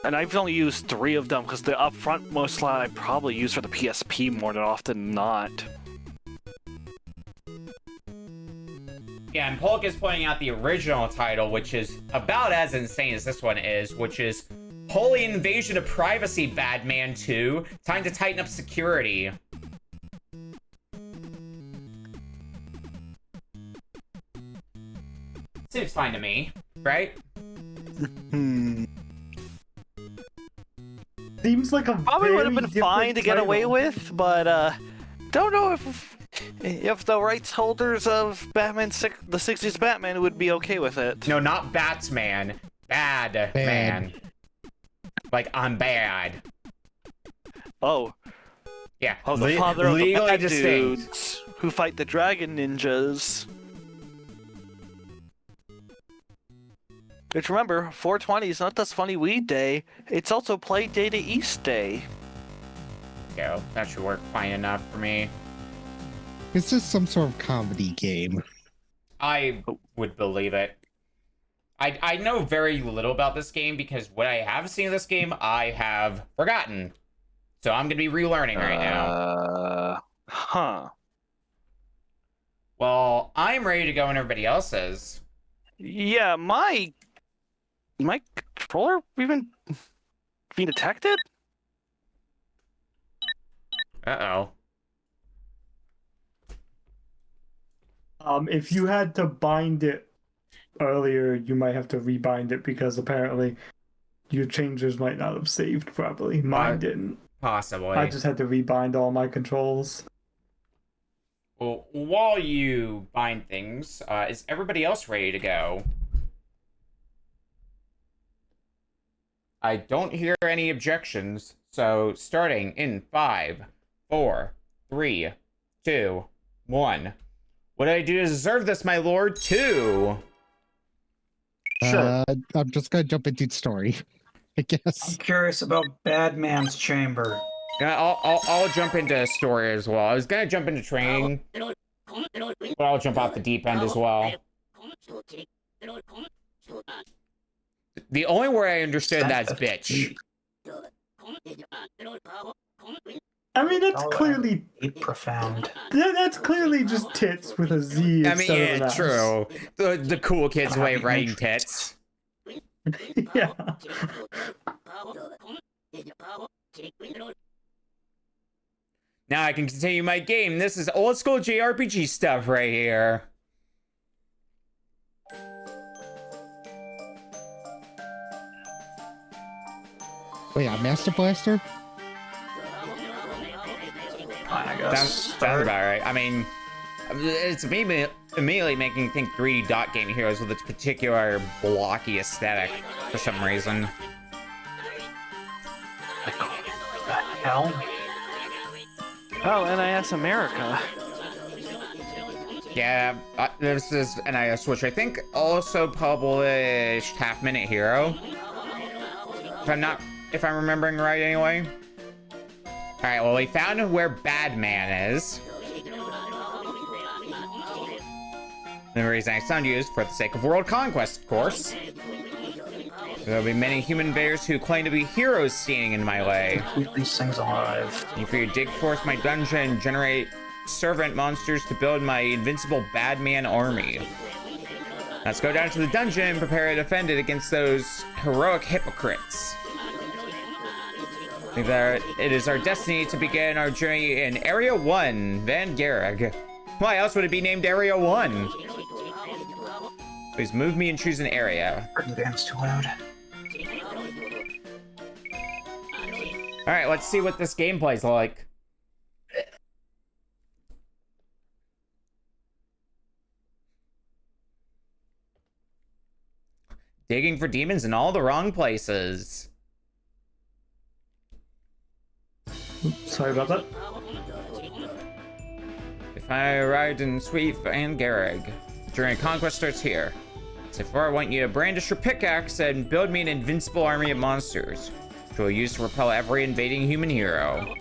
And I've only used 3 of them because the upfrontmost slot I probably use for the PSP more than often not. Yeah, and Polk is pointing out the original title, which is about as insane as this one is, which is Holy Invasion of Privacy, Bad Man 2. Time to tighten up security. Seems fine to me, right? Seems like a Probably would have very been fine to different get away title. with, but don't know if the rights holders of Batman the 60s Batman would be okay with it. No, not Batsman. Bad man. Like, I'm bad. Oh. Yeah. Oh, the father of the legally bad distinct. dudes who fight the dragon ninjas. Which remember, 420 is not just Funny Weed Day, it's also Play Day to East Day. Go. That should work fine enough for me. It's just some sort of comedy game. I would believe it. I know very little about this game because what I have seen of this game, I have forgotten. So I'm going to be relearning right now. Huh. Well, I'm ready to go when everybody else is. Yeah, my controller even being detected? Uh-oh. If you had to bind it earlier, you might have to rebind it because apparently your changes might not have saved properly. Mine didn't. Possibly. I just had to rebind all my controls. Well, while you bind things, is everybody else ready to go? I don't hear any objections, so starting in 5, 4, 3, 2, 1. What do I do to deserve this, my lord? 2. Sure. I'm just gonna jump into the story, I guess. I'm curious about Badman's Chamber. Yeah, I'll jump into story as well. I was gonna jump into training, but I'll jump off the deep end as well. The only word I understood that's bitch. I mean, that's clearly profound. That's clearly just tits with a Z. I mean, instead of an yeah, S. true. The cool kids way of writing tits. Yeah. Now I can continue my game. This is old school JRPG stuff right here. Wait, yeah, Master Blaster? I guess. Sounds about right. I mean, it's immediately making me think 3D dot game heroes with its particular blocky aesthetic for some reason. Hell? Oh, NIS America. Yeah, this is NIS, which I think also published Half Minute Hero. If I'm remembering right anyway. Alright, well, we found where Badman is. The reason I summoned you is for the sake of world conquest, of course. There'll be many human invaders who claim to be heroes standing in my way. Keep these things alive. You figure dig forth my dungeon and generate servant monsters to build my invincible Badman army. Let's go down to the dungeon and prepare to defend it against those heroic hypocrites. It is our destiny to begin our journey in Area 1, Van Garrig. Why else would it be named Area 1? Please move me and choose an area. The game's too loud. Alright, let's see what this gameplay's like. Digging for demons in all the wrong places. Sorry about that. If I arrived in sweet Van Garrig, journey conquest starts here. So far, I want you to brandish your pickaxe and build me an invincible army of monsters, which we'll use to repel every invading human hero.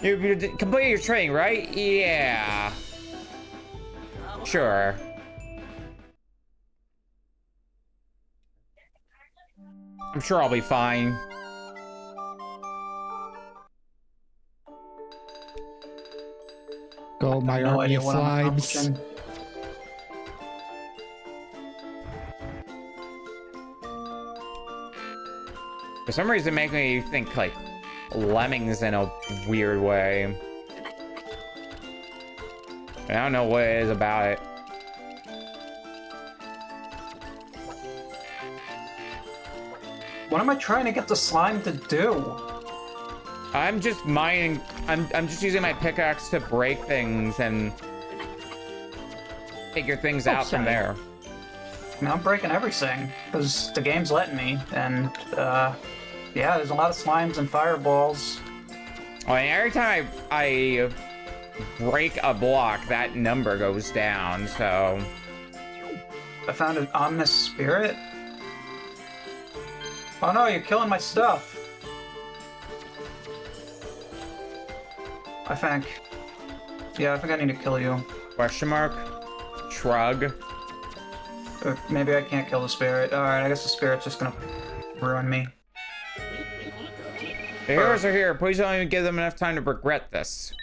You completed your training, right? Yeah. Sure. I'm sure I'll be fine. Go, my No army idea of what I'm slimes. accomplishing. For some reason, it makes me think like lemmings in a weird way. I don't know what it is about it. What am I trying to get the slime to do? I'm just mining. I'm just using my pickaxe to break things and figure things out from there. I mean, I'm breaking everything because the game's letting me, and yeah, there's a lot of slimes and fireballs. Oh, and every time I break a block, that number goes down. So I found an ominous spirit. Oh no, you're killing my stuff. I think. Yeah, I think I need to kill you. Question mark? Shrug. Maybe I can't kill the spirit. Alright, I guess the spirit's just gonna ruin me. The heroes are here. Please don't even give them enough time to regret this.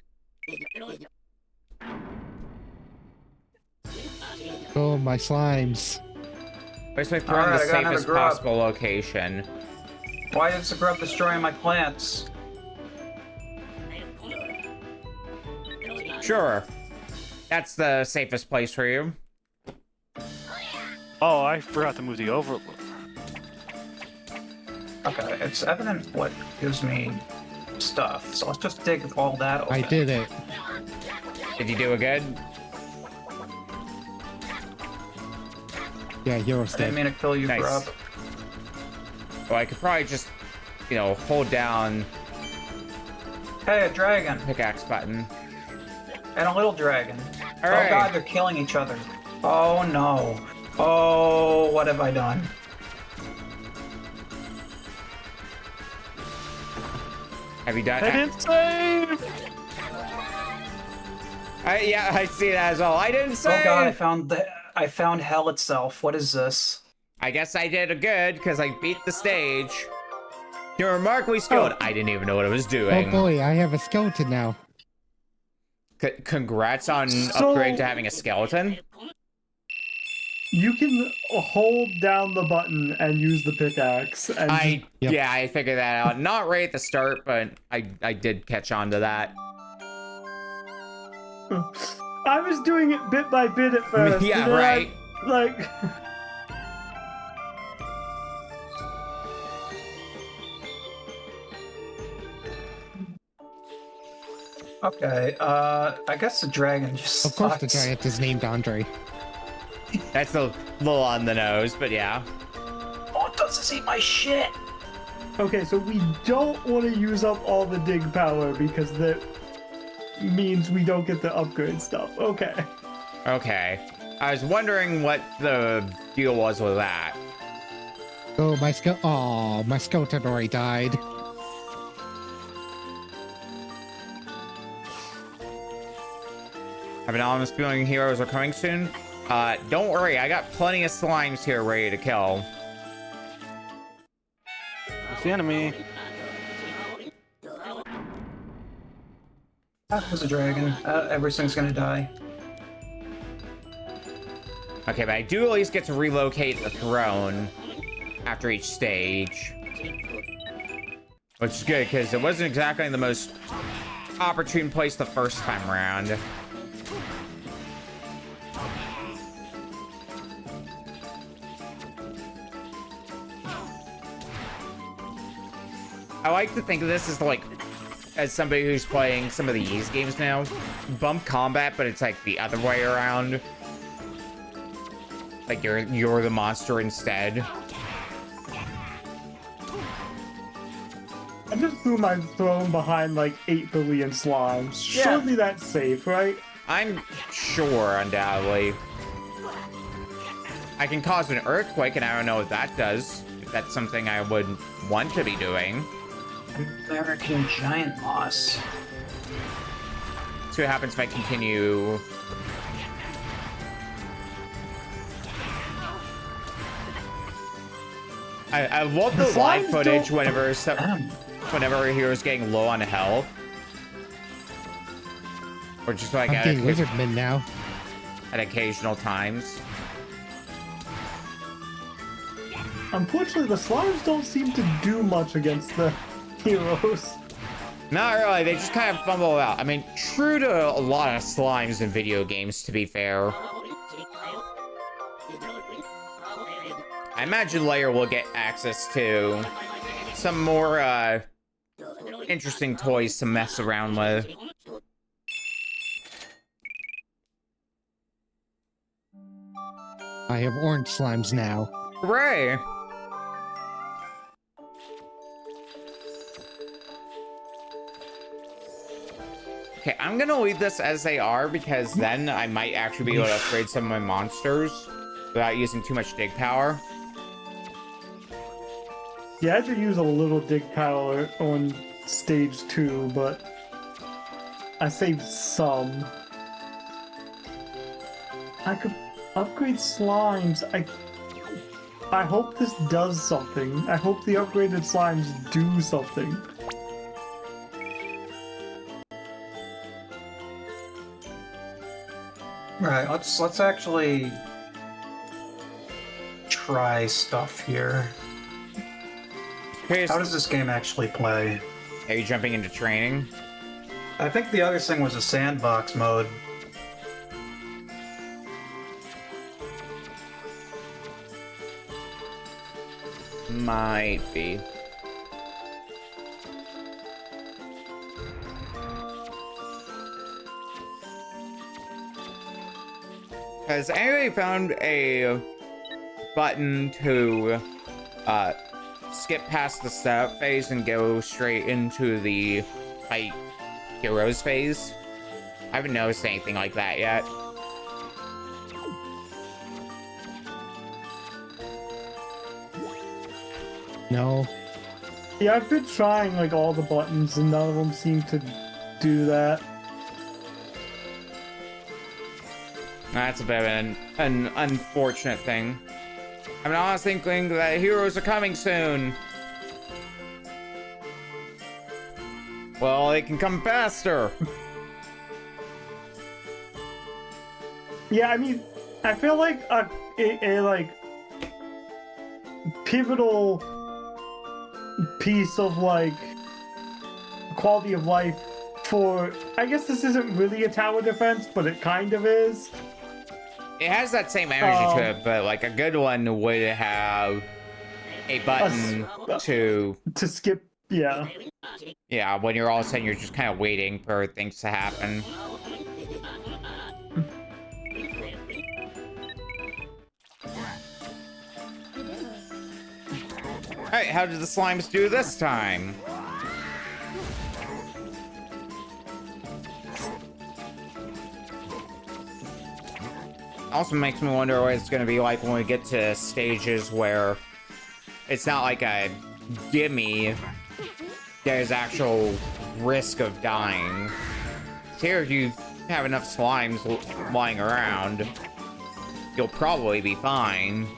Oh, my slimes. Basically throw in the safest possible location. Why is the grub destroying my plants? Sure. That's the safest place for you. Oh, I forgot to move the overload. Okay, it's evident what gives me stuff, so let's just dig all that open. I did it. Did you do it good? Yeah, hero I step. didn't mean to kill you, Nice. grub. Well, I could probably just, you know, hold down Hey, a dragon. pickaxe button. And a little dragon. All right. Oh god, they're killing each other. Oh no. Oh, what have I done? Have you done? I didn't save! Yeah, I see that as well. I didn't say. Oh god, I found hell itself. What is this? I guess I did a good because I beat the stage. You're remarkably skilled. I didn't even know what I was Oh doing. boy, I have a skeleton now. Congrats on So- upgrade to having a skeleton. You can hold down the button and use the pickaxe. And Yep. Yeah, I figured that out. Not right at the start, but I did catch on to that. I was doing it bit by bit at first. Yeah, and then right. Like. Okay, I guess the dragon just Of course, the sucks. giant is named Andre. That's a little on the nose, but yeah. Oh, it doesn't see my shit! Okay, so we don't want to use up all the dig power because that means we don't get to upgrade stuff. Okay. Okay. I was wondering what the deal was with that. Oh, my skeleton already died. Have an ominous feeling heroes are coming soon? Don't worry, I got plenty of slimes here ready to kill. It's the enemy. That was a dragon. Everything's gonna die. Okay, but I do at least get to relocate the throne after each stage. Which is good, because it wasn't exactly the most opportune place the first time around. I like to think of this as like, as somebody who's playing some of these games now, bump combat, but it's like the other way around. Like you're the monster instead. I just threw my throne behind like 8 billion slimes. Surely that's safe, right? I'm sure, undoubtedly. I can cause an earthquake, and I don't know what that does. If that's something I would want to be doing. American giant moss. See what happens if I continue. I love the live slimes footage don't- whenever a hero's getting low on health. Or just like I'm at, getting Lizardman now. at occasional times. Unfortunately, the slimes don't seem to do much against the heroes. Not really, they just kind of fumble out. I mean, true to a lot of slimes in video games, to be fair. I imagine later we'll get access to some more interesting toys to mess around with. I have orange slimes now. Hooray! Okay, I'm gonna leave this as they are because then I might actually be able to upgrade some of my monsters without using too much dig power. Yeah, I had to use a little dig power on stage 2, but I saved some. I could upgrade slimes. I hope this does something. I hope the upgraded slimes do something. Right, let's actually try stuff here. How does this game actually play? Are you jumping into training? I think the other thing was a sandbox mode. Might be. Has anybody found a button to skip past the setup phase and go straight into the fight heroes phase? I haven't noticed anything like that yet. No. Yeah, I've been trying like all the buttons and none of them seem to do that. That's a bit of an unfortunate thing. I mean, I was thinking that heroes are coming soon. Well, they can come faster. Yeah, I mean, I feel like a like pivotal piece of like quality of life for, I guess this isn't really a tower defense, but it kind of is. It has that same energy to it, but like a good one would have a button to skip. Yeah. Yeah, when you're all of a sudden you're just kind of waiting for things to happen. Alright, how did the slimes do this time? Also makes me wonder what it's gonna be like when we get to stages where it's not like a gimme, there's actual risk of dying. So here, if you have enough slimes lying around, you'll probably be fine.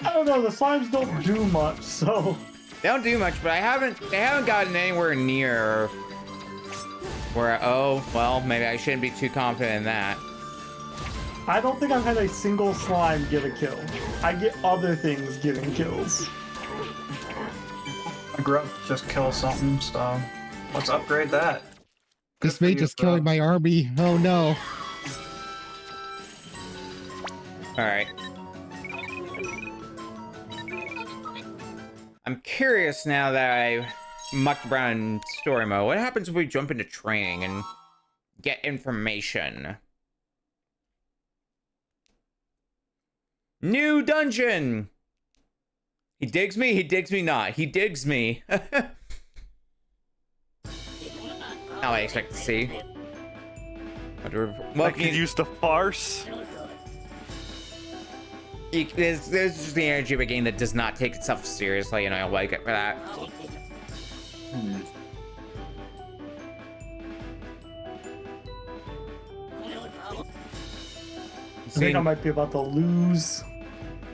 I don't know, the slimes don't do much, so... They don't do much, but they haven't gotten anywhere near where, oh, well, maybe I shouldn't be too confident in that. I don't think I've had a single slime get a kill. I get other things getting kills. My grub just killed something, so let's upgrade that. This mage is killing my army. Oh no. Alright. I'm curious now that I've mucked around in story mode. What happens if we jump into training and get information? New dungeon! He digs me, he digs me not. He digs me. How I expect to see. Like he used to farce. There's just the energy of a game that does not take itself seriously, and I don't like it for that. I think I might be about to lose.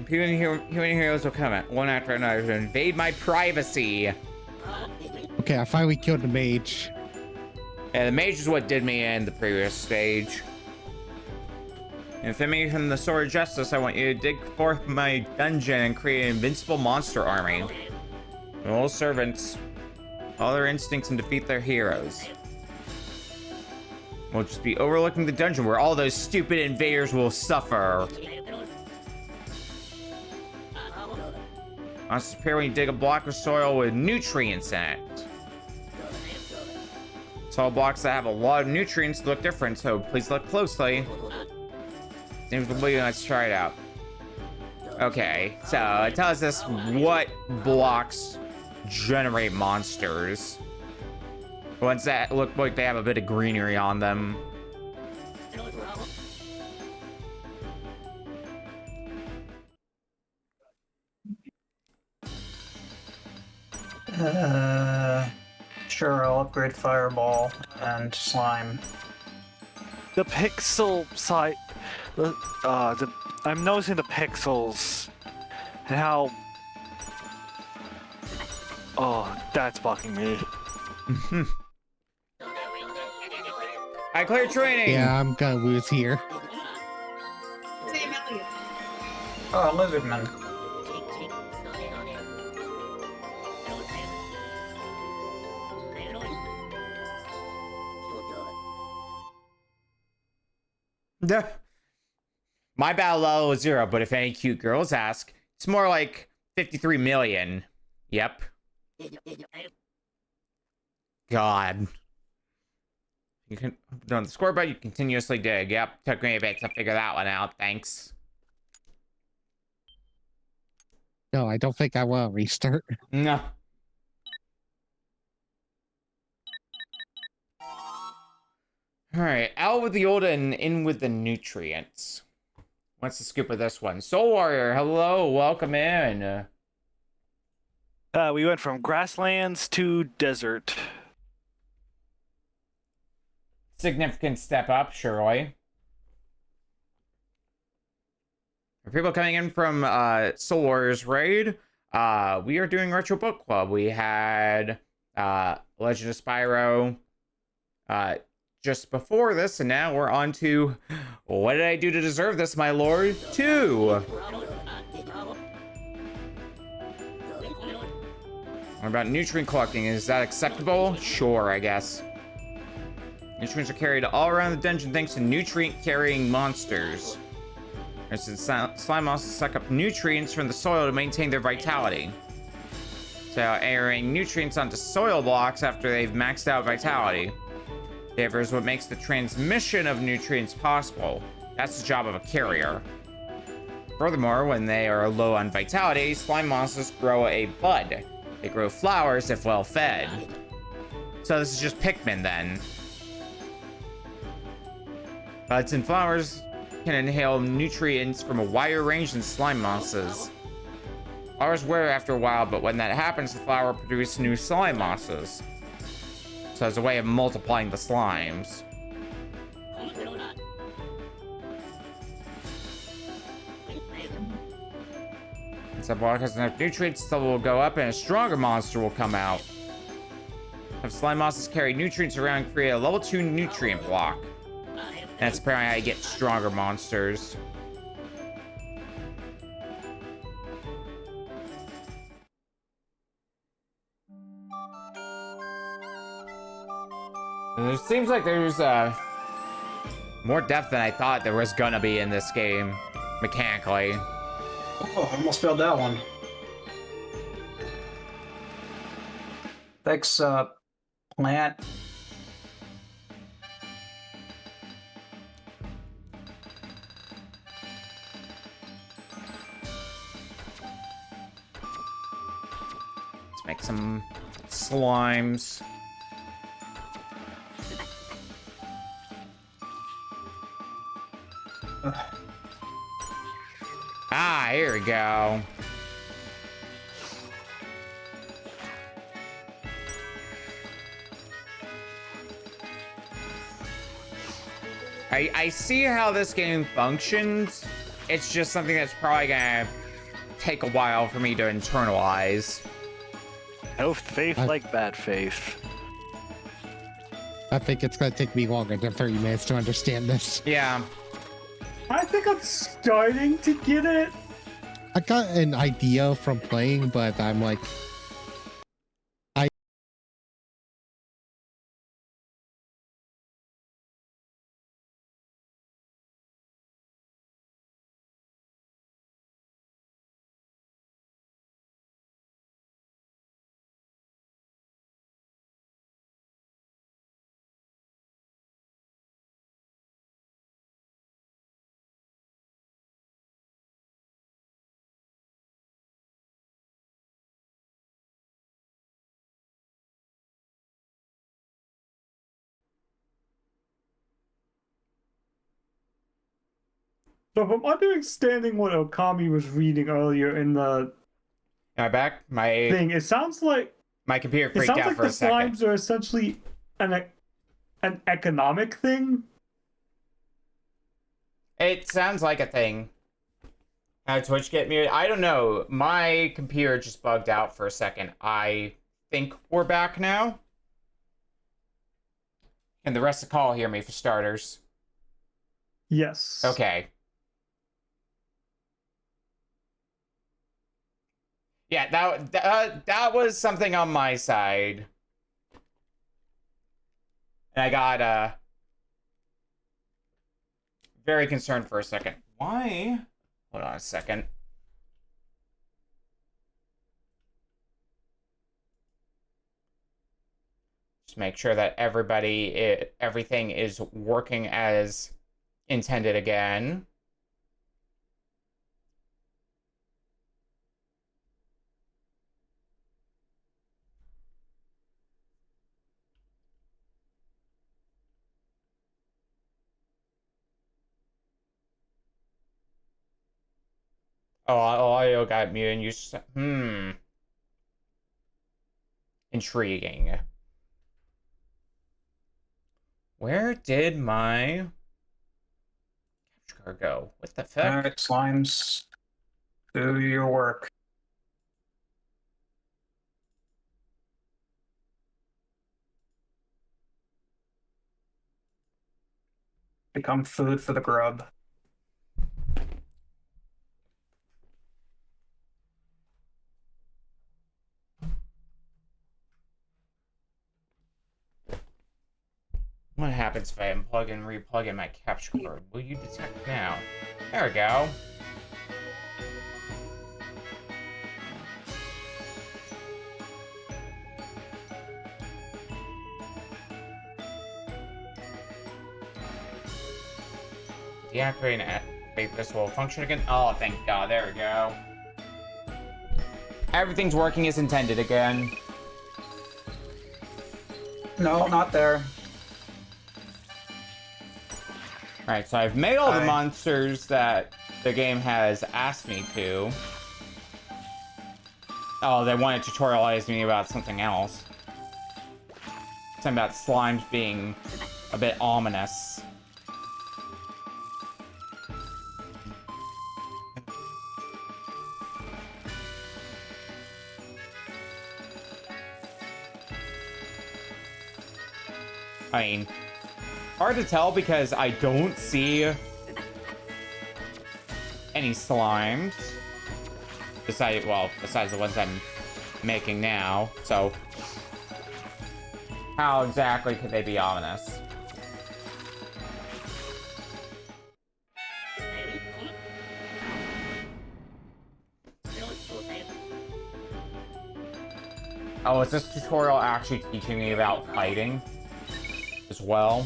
Human heroes will come at one after another to invade my privacy. Okay, I finally killed the mage. Yeah, the mage is what did me in the previous stage. Infamy from the Sword of Justice, I want you to dig forth my dungeon and create an invincible monster army. All servants, all their instincts, and defeat their heroes. We'll just be overlooking the dungeon where all those stupid invaders will suffer. Monsters appear when you dig a block of soil with nutrients in it. Soil blocks that have a lot of nutrients look different, so please look closely. Let's try it out. Okay, so it tells us what blocks generate monsters. Ones that look like they have a bit of greenery on them. Sure, I'll upgrade Fireball and Slime. The pixel side, I'm noticing the pixels and how. Oh, that's bugging me. I cleared training. Yeah, I'm gonna lose here. Oh, Lizardman. My battle level is 0, but if any cute girls ask, it's more like 53 million. Yep. God. You can on the scoreboard, you continuously dig. Yep, took me a bit to figure that one out. Thanks. No, I don't think I will restart. No. Alright, out with the old and in with the nutrients. What's the scoop of this one? Soul Warrior, hello, welcome in. We went from grasslands to desert. Significant step up, surely. For people coming in from Soul Warriors raid, we are doing Retro Book Club. We had Legend of Spyro just before this, and now we're on to What Did I Do to Deserve This, My Lord 2. What about nutrient collecting? Is that acceptable? Sure, I guess. Nutrients are carried all around the dungeon thanks to nutrient-carrying monsters. Slime monsters suck up nutrients from the soil to maintain their vitality. So airing nutrients onto soil blocks after they've maxed out vitality. Therefore is what makes the transmission of nutrients possible. That's the job of a carrier. Furthermore, when they are low on vitality, slime monsters grow a bud. They grow flowers if well fed. So this is just Pikmin then. Buds and flowers can inhale nutrients from a wider range than slime monsters. Flowers wear after a while, but when that happens, the flower produces new slime monsters. So as a way of multiplying the slimes. Once a block has enough nutrients, the level will go up and a stronger monster will come out. If slime monsters carry nutrients around and create a level 2 nutrient block. That's apparently how you get stronger monsters. It seems like there's more depth than I thought there was gonna be in this game, mechanically. Oh, I almost failed that one. Thanks, Plant. Let's make some slimes. Ah, here we go. I see how this game functions. It's just something that's probably gonna take a while for me to internalize. No faith like bad faith. I think it's gonna take me longer than 30 minutes to understand this. Yeah. I think I'm starting to get it. I got an idea from playing, but I'm like, So from understanding what Okami was reading earlier in the Am I back? thing, it sounds like My computer it freaked sounds out like for the a second. slimes are essentially an economic thing. It sounds like a thing. How Twitch get muted? I don't know. My computer just bugged out for a second. I think we're back now. And the rest of the call hear me for starters. Yes. Okay. Yeah, that was something on my side. And I got very concerned for a second. Why? Hold on a second. Just make sure that everything is working as intended again. Oh, audio got muted and you intriguing. Where did my capture card go? What the fuck? Alright, slimes. Do your work. Become food for the grub. What happens if I unplug and replug in my capture card? Will you detect now? There we go. Deactivate and activate this will function again. Oh, thank God. There we go. Everything's working as intended again. No, not there. Alright, so I've made all the monsters that the game has asked me to. Oh, they want to tutorialize me about something else. Something about slimes being a bit ominous. I mean, hard to tell because I don't see any slimes. Besides the ones I'm making now. So, how exactly could they be ominous? Oh, is this tutorial actually teaching me about fighting as well?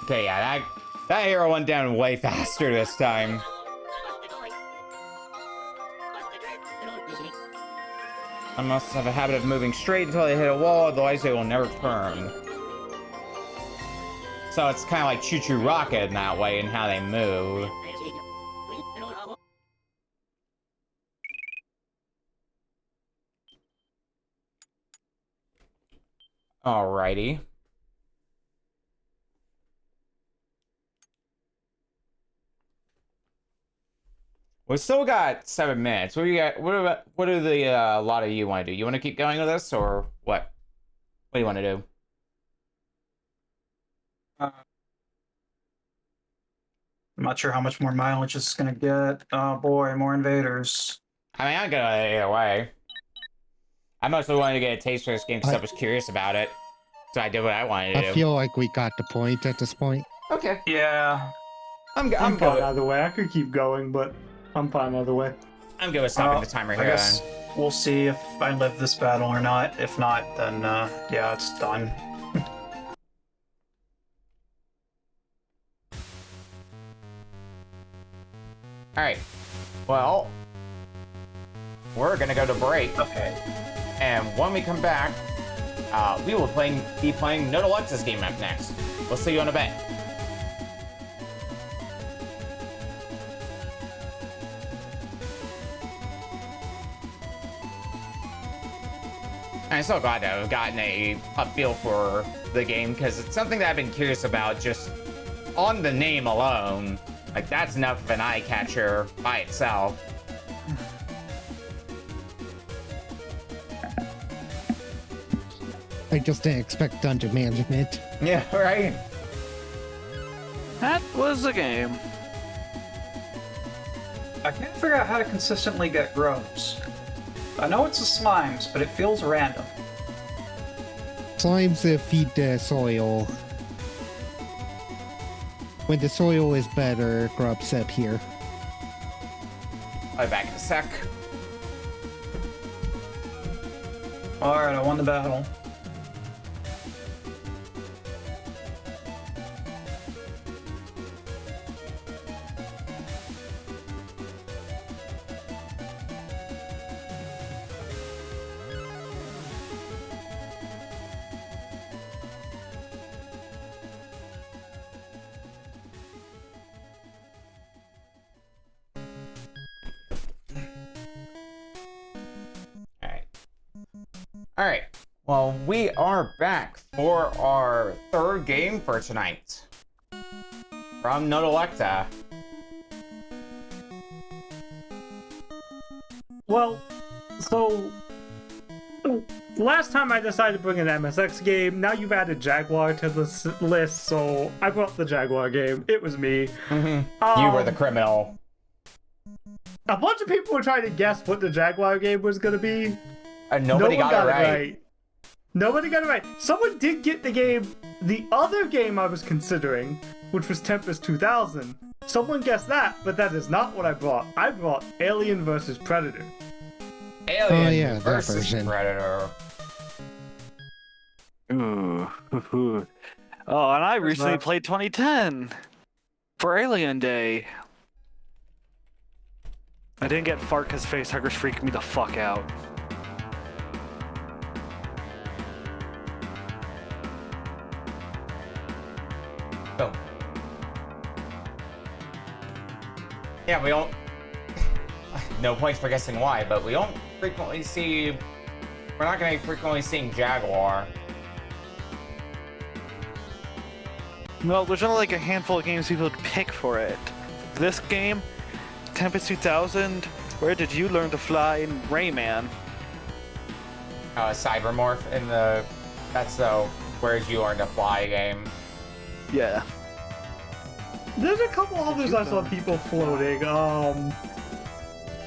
Okay, yeah, that arrow went down way faster this time. I must have a habit of moving straight until they hit a wall, otherwise they will never turn. So it's kind of like Choo-Choo Rocket in that way in how they move. Alrighty. We still got 7 minutes. What do you got? What do the lot of you want to do? You want to keep going with this, or what? What do you want to do? I'm not sure how much more mileage it's gonna get. Oh boy, more invaders. I mean, I'm gonna either way. I mostly wanted to get a taste for this game because I was curious about it. So I did what I wanted to do. I feel like we got the point at this point. Okay. Yeah. I'm fine either way. I could keep going, but I'm fine either way. I'm good with stopping the timer here. I guess we'll see if I live this battle or not. If not, then yeah, it's done. Alright. Well, we're gonna go to break. Okay. And when we come back, we will be playing Notolecta's game up next. We'll see you in a bit. I'm so glad to have gotten a feel for the game, because it's something that I've been curious about just on the name alone. Like, that's enough of an eye catcher by itself. I just didn't expect dungeon management. Yeah, right? That was the game. I can't figure out how to consistently get grubs. I know it's the slimes, but it feels random. Slimes feed the soil. When the soil is better, grubs appear. I'll be back in a sec. Alright, I won the battle. Alright, well, we are back for our third game for tonight. From Notolecta. Well, so last time I decided to bring an MSX game. Now you've added Jaguar to the list, so I brought the Jaguar game. It was me. You were the criminal. A bunch of people were trying to guess what the Jaguar game was going to be. Nobody got it right. Nobody got it right. Someone did get the other game I was considering, which was Tempest 2000. Someone guessed that, but that is not what I brought. I brought Alien vs. Predator. Alien versus Predator. Ooh. Oh, and I recently played 2010 for Alien Day. I didn't get fart because facehuggers freaked me the fuck out. Oh. Yeah, we don't... No points for guessing why, but we don't frequently see... We're not going to be frequently seeing Jaguar. No, there's only like a handful of games people would pick for it. This game, Tempest 2000, Where Did You Learn to Fly, in Rayman. Cybermorph in the... That's the Where Did You Learn to Fly game. Yeah. There's a couple others I saw people floating.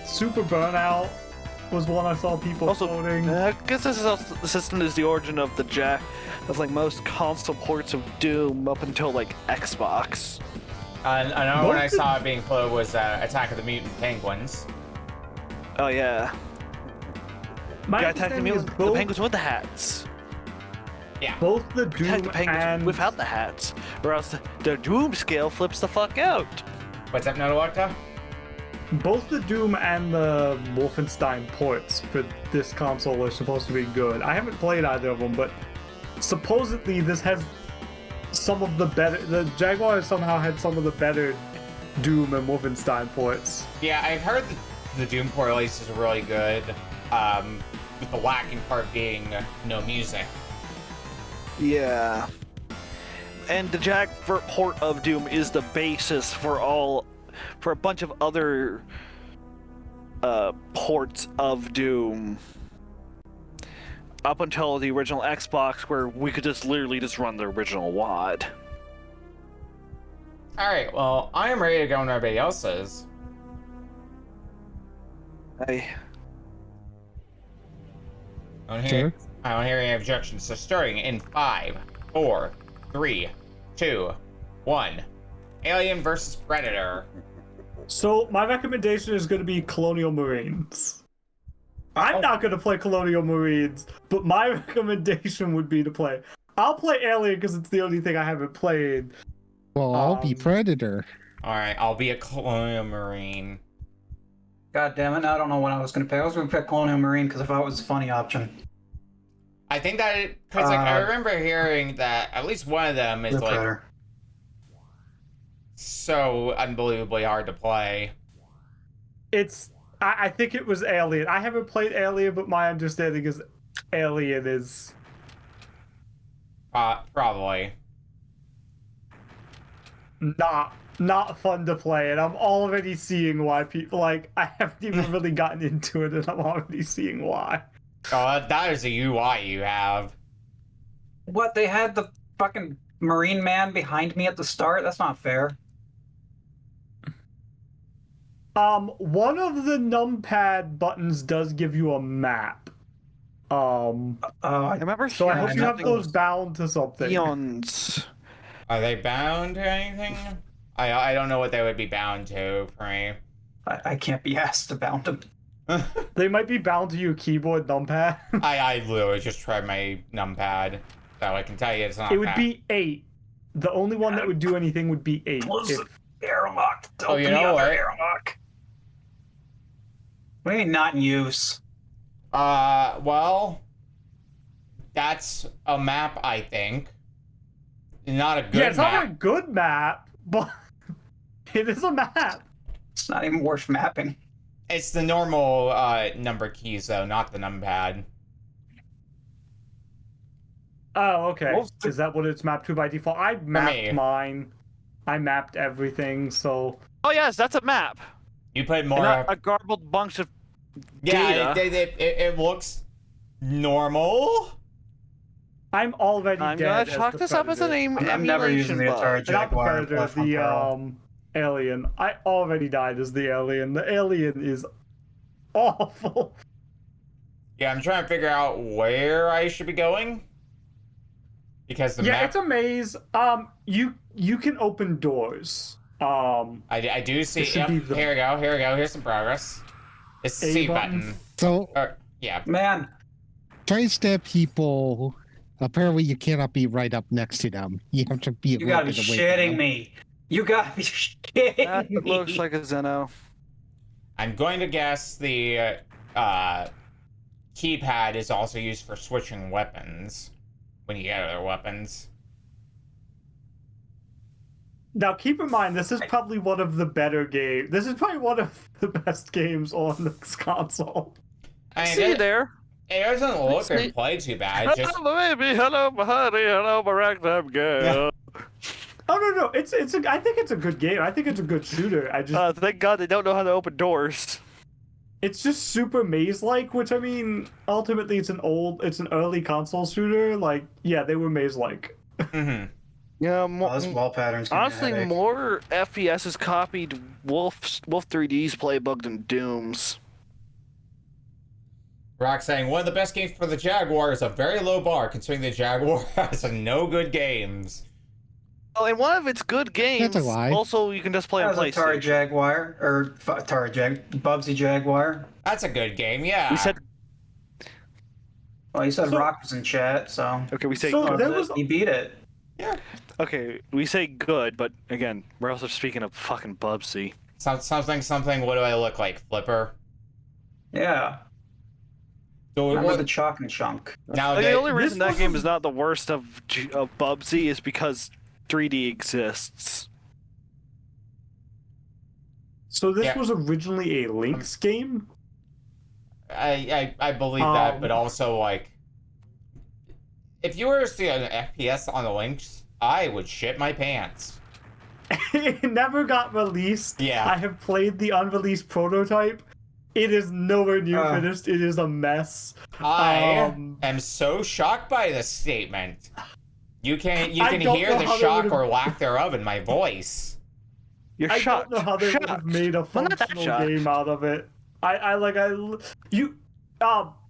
Super Burnout was one I saw people floating. I guess this system is the origin of like most console ports of Doom up until like Xbox. Another one I saw it being floated was Attack of the Mutant Penguins. Oh yeah. My Attack the Penguins with the hats. Yeah. Both the Doom the Penguins and without the hats, or else the Doom scale flips the fuck out. What's up, Notolecta? both the Doom and the Wolfenstein ports for this console are supposed to be good. I haven't played either of them, but supposedly this has some of the better. The Jaguar somehow had some of the better Doom and Wolfenstein ports. Yeah, I've heard the Doom port release is really good, with the lacking part being no music. Yeah. And the Jaguar port of Doom is the basis for a bunch of other ports of Doom. Up until the original Xbox, where we could just literally just run the original WAD. Alright, well, I am ready to go when everybody else is. Hey. I don't hear any objections. So starting in 5, 4, 3, 2, 1. Alien versus Predator. So my recommendation is going to be Colonial Marines. I'm not going to play Colonial Marines, but my recommendation would be to play. I'll play Alien because it's the only thing I haven't played. Well, I'll be Predator. Alright, I'll be a Colonial Marine. God damn it! Now I don't know what I was gonna pick. I was gonna pick Colonial Marine because I thought it was a funny option. I think that because like I remember hearing that at least one of them is like Predator. so unbelievably hard to play. I think it was Alien. I haven't played Alien, but my understanding is Alien is Probably. not fun to play, and I'm already seeing why people like. I haven't even really gotten into it, and I'm already seeing why. Oh, that is a UI you have. What, they had the fucking Marine man behind me at the start? That's not fair. One of the numpad buttons does give you a map. I remember. So I hope you have something those bound to something. Eons. Are they bound to anything? I don't know what they would be bound to, for me. I can't be asked to bound them. They might be bound to your keyboard numpad. I literally just tried my numpad, so I can tell you it's not. It would be 8. The only one that would do anything would be 8. Close the airlock. Oh, you know what? Airlock. What do you mean not in use? Well, that's a map, I think. Not a good map. Yeah, it's not a good map, but it is a map. It's not even worth mapping. It's the normal number keys, though, not the numpad. Oh, okay. Is that what it's mapped to by default? I mapped mine. I mapped everything, so... Oh yes, that's a map. You put more... Not a garbled bunch of data. Yeah, it looks normal. I'm already I'm dead. gonna chalk this up as an I'm never using the Atari Jaguar. Not the Predator, the Alien. I already died as the Alien. The Alien is awful. Yeah, I'm trying to figure out where I should be going. Because the map... it's a maze. You can open doors. I do see... Yep, here we go. Here's some progress. It's the C button. So... yeah. Man. Try to stab people. Apparently, you cannot be right up next to them. You have to be. You gotta be shitting me. You gotta be shitting me. That looks like a Zeno. I'm going to guess the keypad is also used for switching weapons when you get other weapons. Now, keep in mind, this is probably one of the better games. This is probably one of the best games on this console. I mean, See there. It doesn't look or play too bad. Just... Hello, baby. Hello, my honey. Hello, my ragtime girl. Yeah. Oh no! I think it's a good game. I think it's a good shooter. Thank God they don't know how to open doors. It's just super maze-like, which I mean, ultimately it's an early console shooter. Like, yeah, they were maze-like. Mm-hmm. Yeah, those wall patterns. Honestly, more FPSs copied Wolf 3D's playbook than Doom's. Rock saying, one of the best games for the Jaguar is a very low bar, considering the Jaguar has no good games. Oh, and one of its good games, That's a lie. also you can just play on PlayStation. Atari Jaguar, or Bubsy Jaguar. That's a good game, yeah. We said... Well, you said Rock was in chat, so... Okay, we say good. He beat it. Yeah. Okay, we say good, but again, we're also speaking of fucking Bubsy. Something, what do I look like? Flipper? Yeah. So remember the Chalk and Chunk. Now, the only reason that game is not the worst of Bubsy is because 3D exists. So this was originally a Lynx game? I believe that, but also, like... If you were to see an FPS on the Lynx, I would shit my pants. It never got released. Yeah. I have played the unreleased prototype. It is nowhere near finished. It is a mess. I am so shocked by this statement. You can hear the shock or lack thereof in my voice. You're I shocked. don't know how they would have made a functional game out of it.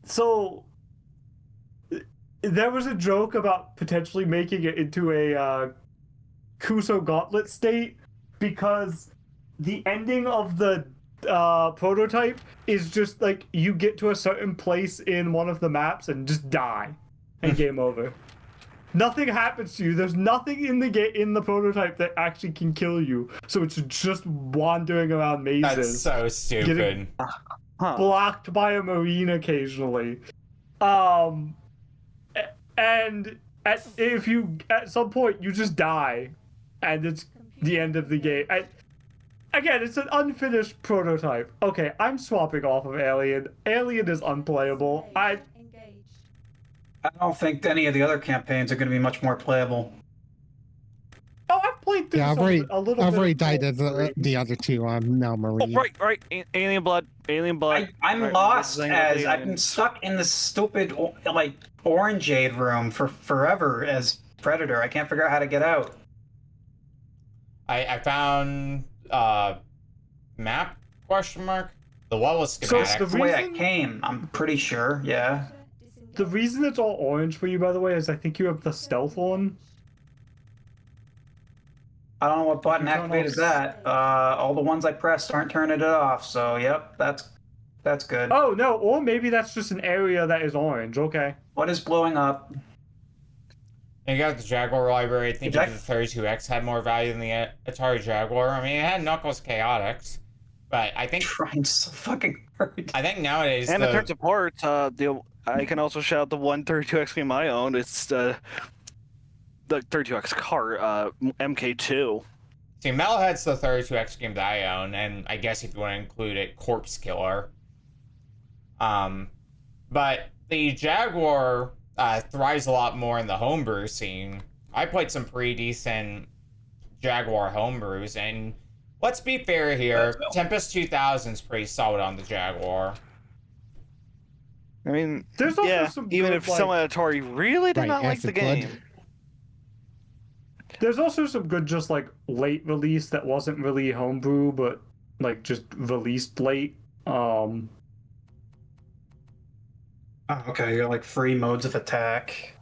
So there was a joke about potentially making it into a Kuso Gauntlet state because the ending of the prototype is just like you get to a certain place in one of the maps and just die and game over. Nothing happens to you. There's nothing in the prototype that actually can kill you. So it's just wandering around mazes. That's so stupid. Getting blocked by a marine occasionally. And if you at some point you just die, and it's the end of the game. Again, it's an unfinished prototype. Okay, I'm swapping off of Alien. Alien is unplayable. I don't think any of the other campaigns are going to be much more playable. Oh, I've played through I've already died as the other two. I'm now Marine. Oh, right. Alien Blood. I'm Right, lost as I've Alien. been stuck in this stupid orangeade room for forever as Predator. I can't figure out how to get out. I found map question mark the level schematic. So that's the way I came. I'm pretty sure. Yeah. The reason it's all orange for you, by the way, is I think you have the stealth on. I don't know what button activated that. All the ones I pressed aren't turning it off. So yep, that's good. Oh no, or maybe that's just an area that is orange. Okay. What is blowing up? And you got the Jaguar library. I think the 32X had more value than the Atari Jaguar. I mean, it had Knuckles Chaotix, but I think trying so fucking hard. I think nowadays And in terms of ports, I can also shout the one 32X game I owned. It's the 32X car, MK2. See, Metalhead's the 32X game that I own, and I guess if you want to include it, Corpse Killer. But the Jaguar thrives a lot more in the homebrew scene. I played some pretty decent Jaguar homebrews, and let's be fair here, Tempest 2000's pretty solid on the Jaguar. I mean, there's also yeah, some even good, if someone at Atari really did not like the game. There's also some good just like late release that wasn't really homebrew, but like just released late. Oh, okay, you're like free modes of attack.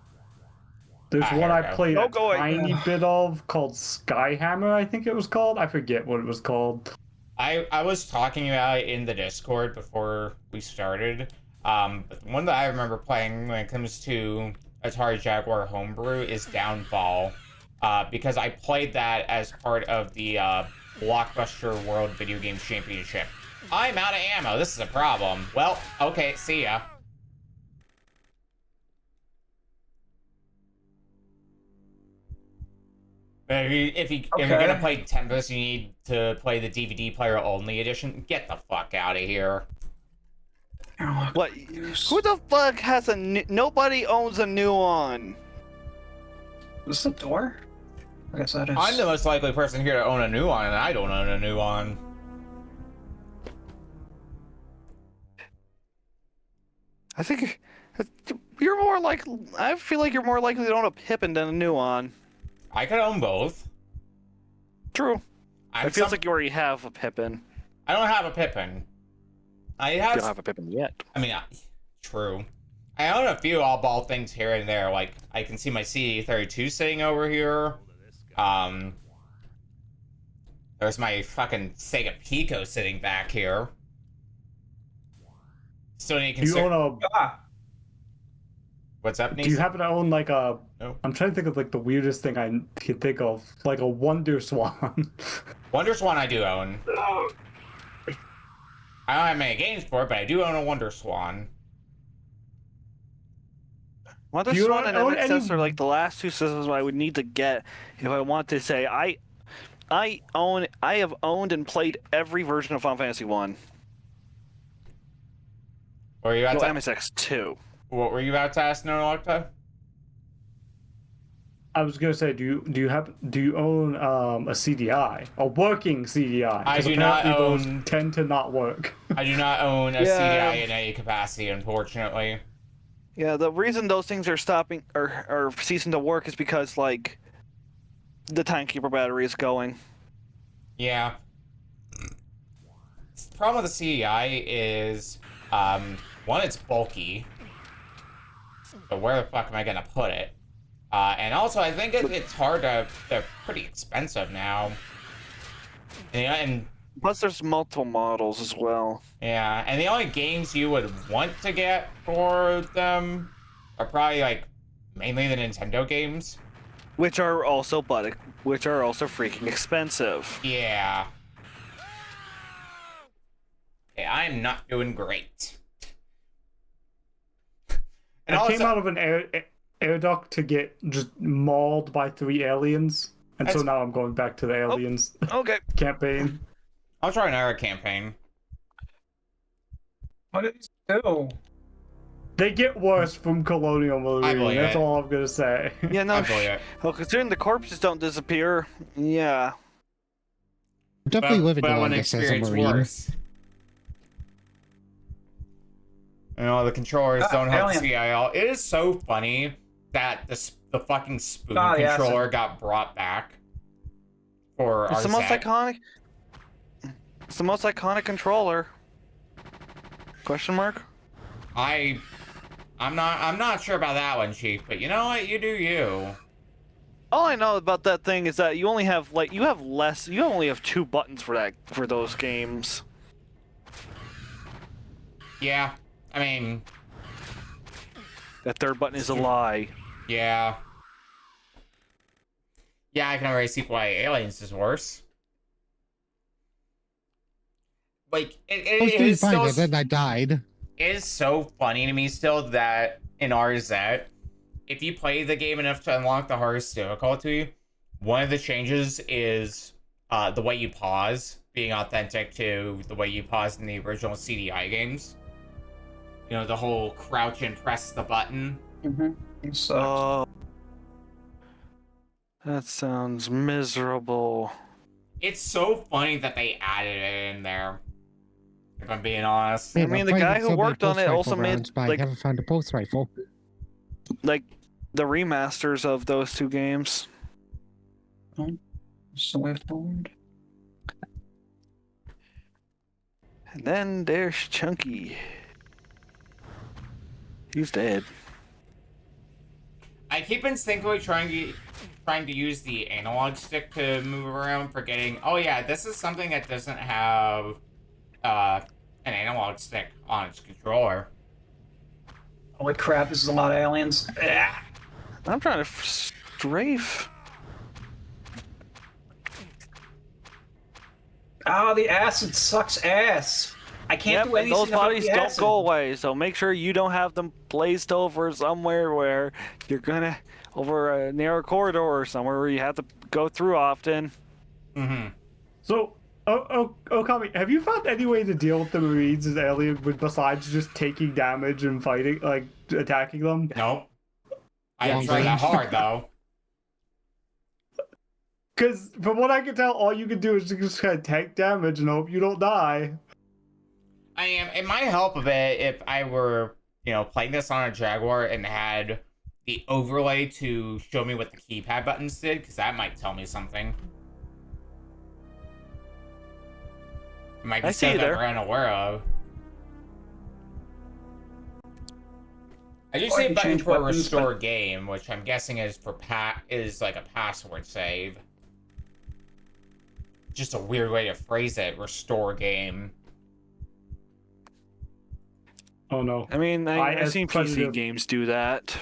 There's one I played a go tiny bit of called Skyhammer, I think it was called. I forget what it was called. I was talking about it in the Discord before we started. But the one that I remember playing when it comes to Atari Jaguar homebrew is Downfall. Because I played that as part of the Blockbuster World Video Games Championship. I'm out of ammo. This is a problem. Well, okay, see ya. If you're gonna play Tempest, you need to play the DVD player only edition. Get the fuck out of here. What? Who the fuck has a nobody owns a new one? Is this a door? I guess that is. I'm the most likely person here to own a new one, and I don't own a new one. I think you're more like. I feel like you're more likely to own a Pippin than a new one. I could own both. True. It feels like you already have a Pippin. I don't have a Pippin. You don't have a Pippin yet. I mean, true. I own a few oddball things here and there. Like, I can see my CD32 sitting over here. There's my fucking Sega Pico sitting back here. Still need to consider... You own a... What's up, Nisa? Do you happen to own like a... No. I'm trying to think of like the weirdest thing I can think of. Like a Wonder Swan. Wonder Swan I do own. I don't have many games for it, but I do own a Wonder Swan. Wonder Swan and MXS are like the last two systems I would need to get if I want to say I have owned and played every version of Final Fantasy 1. What were you about to... MSX 2. What were you about to ask, Notolecta? I was gonna say, do you own a CDI, a working CDI? I do not own. Those tend to not work. I do not own a CDI in any capacity, unfortunately. Yeah, the reason those things are stopping or ceasing to work is because like the timekeeper battery is going. Yeah. The problem with the CDI is, one, it's bulky. But where the fuck am I gonna put it? And also, I think it's hard to... They're pretty expensive now. And plus, there's multiple models as well. Yeah, and the only games you would want to get for them are probably, like, Mainly the Nintendo games. which are also freaking expensive. Yeah. Okay, I'm not doing great. And I came also, out of an air duct to get just mauled by 3 aliens, and so That's- now I'm going back to the aliens Okay. campaign. I'll try an error campaign. What did these do? They get worse from Colonial Marine. believe That's it. all I'm gonna say. Yeah, no. I believe it. Well, considering the corpses don't disappear, yeah. Definitely living but the I want to longest as a experience Marine. worse. You know, the controllers don't help alien. CIL. It is so funny that the fucking spoon Oh, yeah, controller got brought back for It's our the most set. iconic. It's the most iconic controller. Question mark? I'm not sure about that one, Chief, but you know what? You do you. All I know about that thing is that you only have you only have 2 buttons for those games. Yeah. I mean, That third button is a lie. yeah. Yeah, I can already see why Aliens is worse. Like, I was it doing is fine, still... and then I died. It is so funny to me still that in RZ, if you play the game enough to unlock the hardest difficulty, one of the changes is the way you pause being authentic to the way you pause in the original CDI games. You know, the whole crouch and press the button. Mm-hmm. So, Oh, that sounds miserable. It's so funny that they added it in there, if I'm being honest. I mean, the guy who worked on it also made, I like- haven't found a pulse rifle. Like the remasters of those 2 games. so we've told. And then there's Chunky. He's dead. I keep instinctively trying to use the analog stick to move around, forgetting, oh yeah, this is something that doesn't have an analog stick on its controller. Holy crap, this is a lot of aliens. Ah. I'm trying to strafe. Oh, the acid sucks ass. I can't Yep, do and anything those about bodies the don't acid. go away, so make sure you don't have them placed over somewhere where you're gonna over a narrow corridor or somewhere where you have to go through often. Mm-hmm. So, Okami, have you found any way to deal with the Marines as alien besides just taking damage and fighting, like attacking them? Nope. I Long haven't tried that range. hard, though. Because from what I can tell, all you can do is just kind of tank damage and hope you don't die. It might help a bit if I were, you know, playing this on a Jaguar and had the overlay to show me what the keypad buttons did, because that might tell me something. It might be I see stuff you there. that we're unaware of. I do Or see you a button change for weapons, restore game, which I'm guessing is for is like a password save. Just a weird way to phrase it, restore game. Oh no. I mean, I've as seen Predator- PC games do that.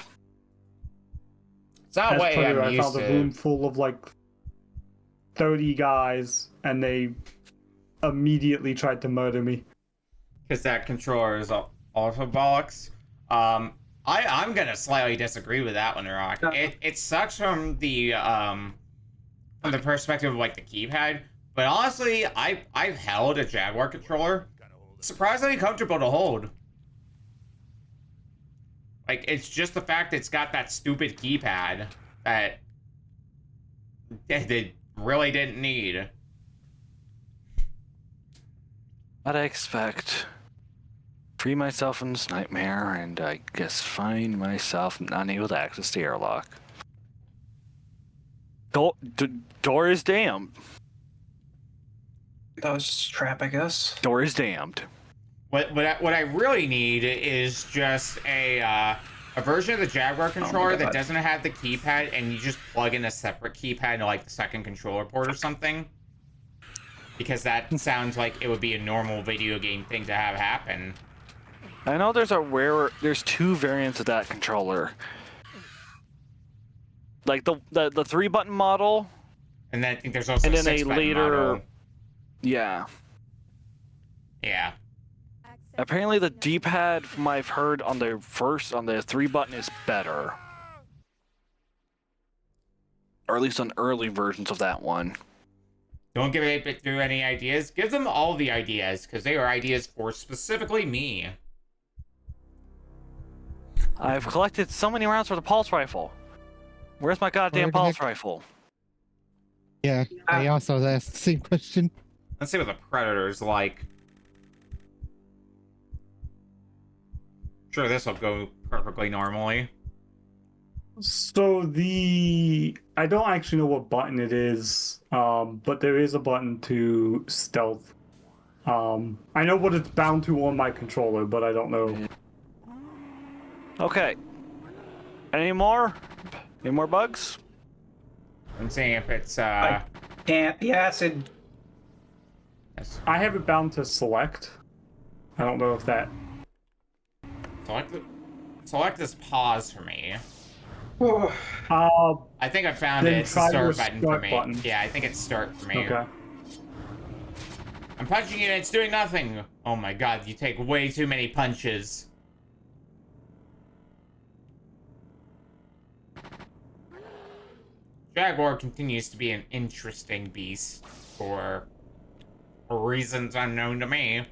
It's not a As way Predator, I'm I used found a to. room full of like 30 guys, and they immediately tried to murder me. Because that controller is also bollocks. I'm gonna slightly disagree with that one, Rock. It sucks from the perspective of like the keypad, but honestly, I've held a Jaguar controller. Surprisingly comfortable to hold. Like, it's just the fact it's got that stupid keypad that they really didn't need. What I expect. Free myself from this nightmare, and I guess find myself unable to access the airlock. Door is damned. That was just a trap, I guess. Door is damned. What I really need is just a version of the Jaguar controller that God. doesn't have the keypad, and you just plug in a separate keypad to like the second controller port or something. Because that sounds like it would be a normal video game thing to have happen. I know there's 2 variants of that controller. Like the 3-button model, And then I think there's also and a then a 6-button later. model. Yeah. Yeah. Apparently, the D-pad, from what I've heard on the 3-button, is better. Or at least on early versions of that one. Don't give 8-bit through any ideas. Give them all the ideas, because they are ideas for specifically me. I've collected so many rounds for the pulse rifle. Where's my goddamn Where the pulse heck- rifle? Yeah, I also asked the same question. Let's see what the Predator's like. Sure, this will go perfectly normally. So I don't actually know what button it is, but there is a button to stealth. I know what it's bound to on my controller, but I don't know. Okay. Any more? Any more bugs? I'm seeing if it's Yeah, the acid. yes. I have it bound to select. I don't know if that. Select this pause for me. I think I found then it. It's the try start your button for start me. button. Yeah, I think it's start for me. Okay. I'm punching it and it's doing nothing. Oh my god, you take way too many punches. Jaguar continues to be an interesting beast for reasons unknown to me.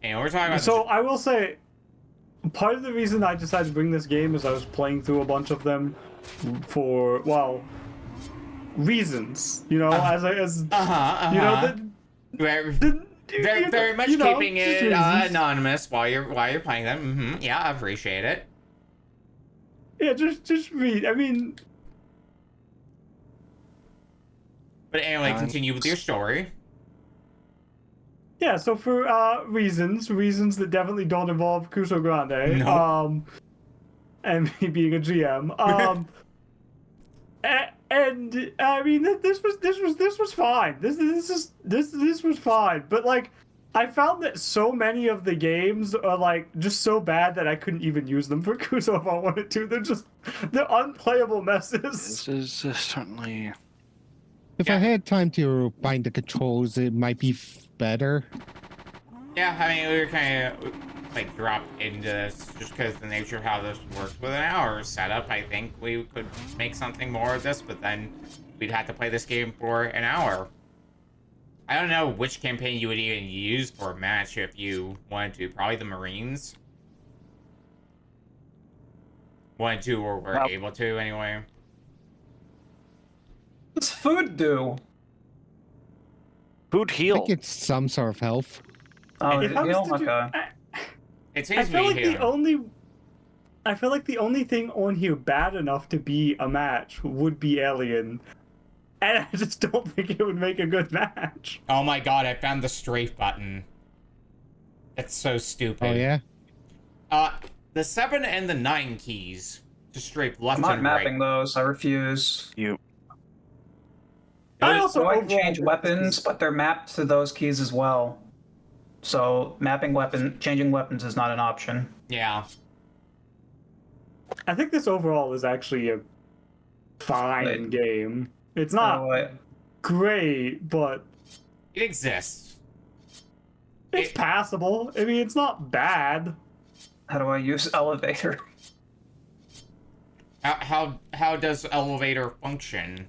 And we're talking about So I will say, part of the reason I decided to bring this game is I was playing through a bunch of them for, well, reasons. You know, as you know, very much you know, keeping just it reasons. anonymous while you're playing them. Yeah, I appreciate it. Yeah, just read. I mean, But anyway, continue with your story. yeah. So for reasons that definitely don't involve Cuso Grande, Nope. and me being a GM, and I mean this was fine. This was fine. But like, I found that so many of the games are like just so bad that I couldn't even use them for Cuso if I wanted to. They're unplayable messes. This is certainly. If I had time to bind the controls, it might be better. Yeah, I mean, we were kind of like dropped into this just because the nature of how this works with an hour setup. I think we could make something more of this, but then we'd have to play this game for an hour. I don't know which campaign you would even use for a match if you wanted to. Probably the Marines. Wanted to, or were able to, anyway. What's food do? Food I heal. think it's some sort of health. Oh, If I was to do- okay. It I seems to feel be like healing. I feel like the only thing on here bad enough to be a match would be Alien. And I just don't think it would make a good match. Oh my god, I found the strafe button. That's so stupid. Oh yeah? The 7 and the 9 keys to strafe left I'm not and mapping right. those. I refuse. I also So I can overall- change weapons, but they're mapped to those keys as well. So changing weapons is not an option. Yeah. I think this overall is actually a fine game. It's not great, but It exists. it's passable. I mean, it's not bad. How do I use elevator? How does elevator function?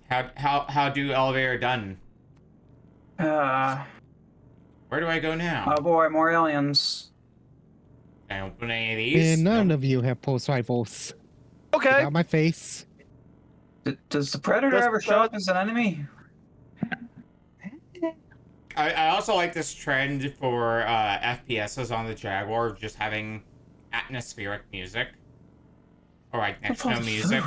How do elevator done? Where do I go now? Oh boy, more aliens. Can I open any of these? And none of you have pulse rifles. Okay. Get out my face. Does the Predator ever show up as an enemy? I also like this trend for FPSs on the Jaguar of just having atmospheric music. Or like next no music.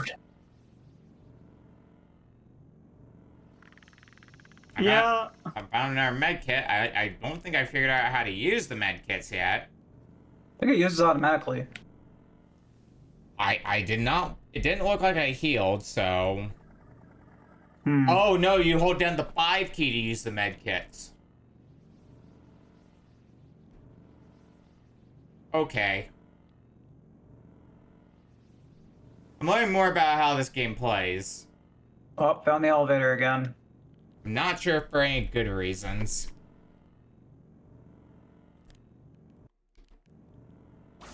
Yeah. I found another med kit. I don't think I figured out how to use the med kits yet. I think it uses automatically. I did not. It didn't look like I healed, so. Hmm. Oh no, you hold down the 5 key to use the med kits. okay. I'm learning more about how this game plays. Oh, found the elevator again. I'm not sure for any good reasons.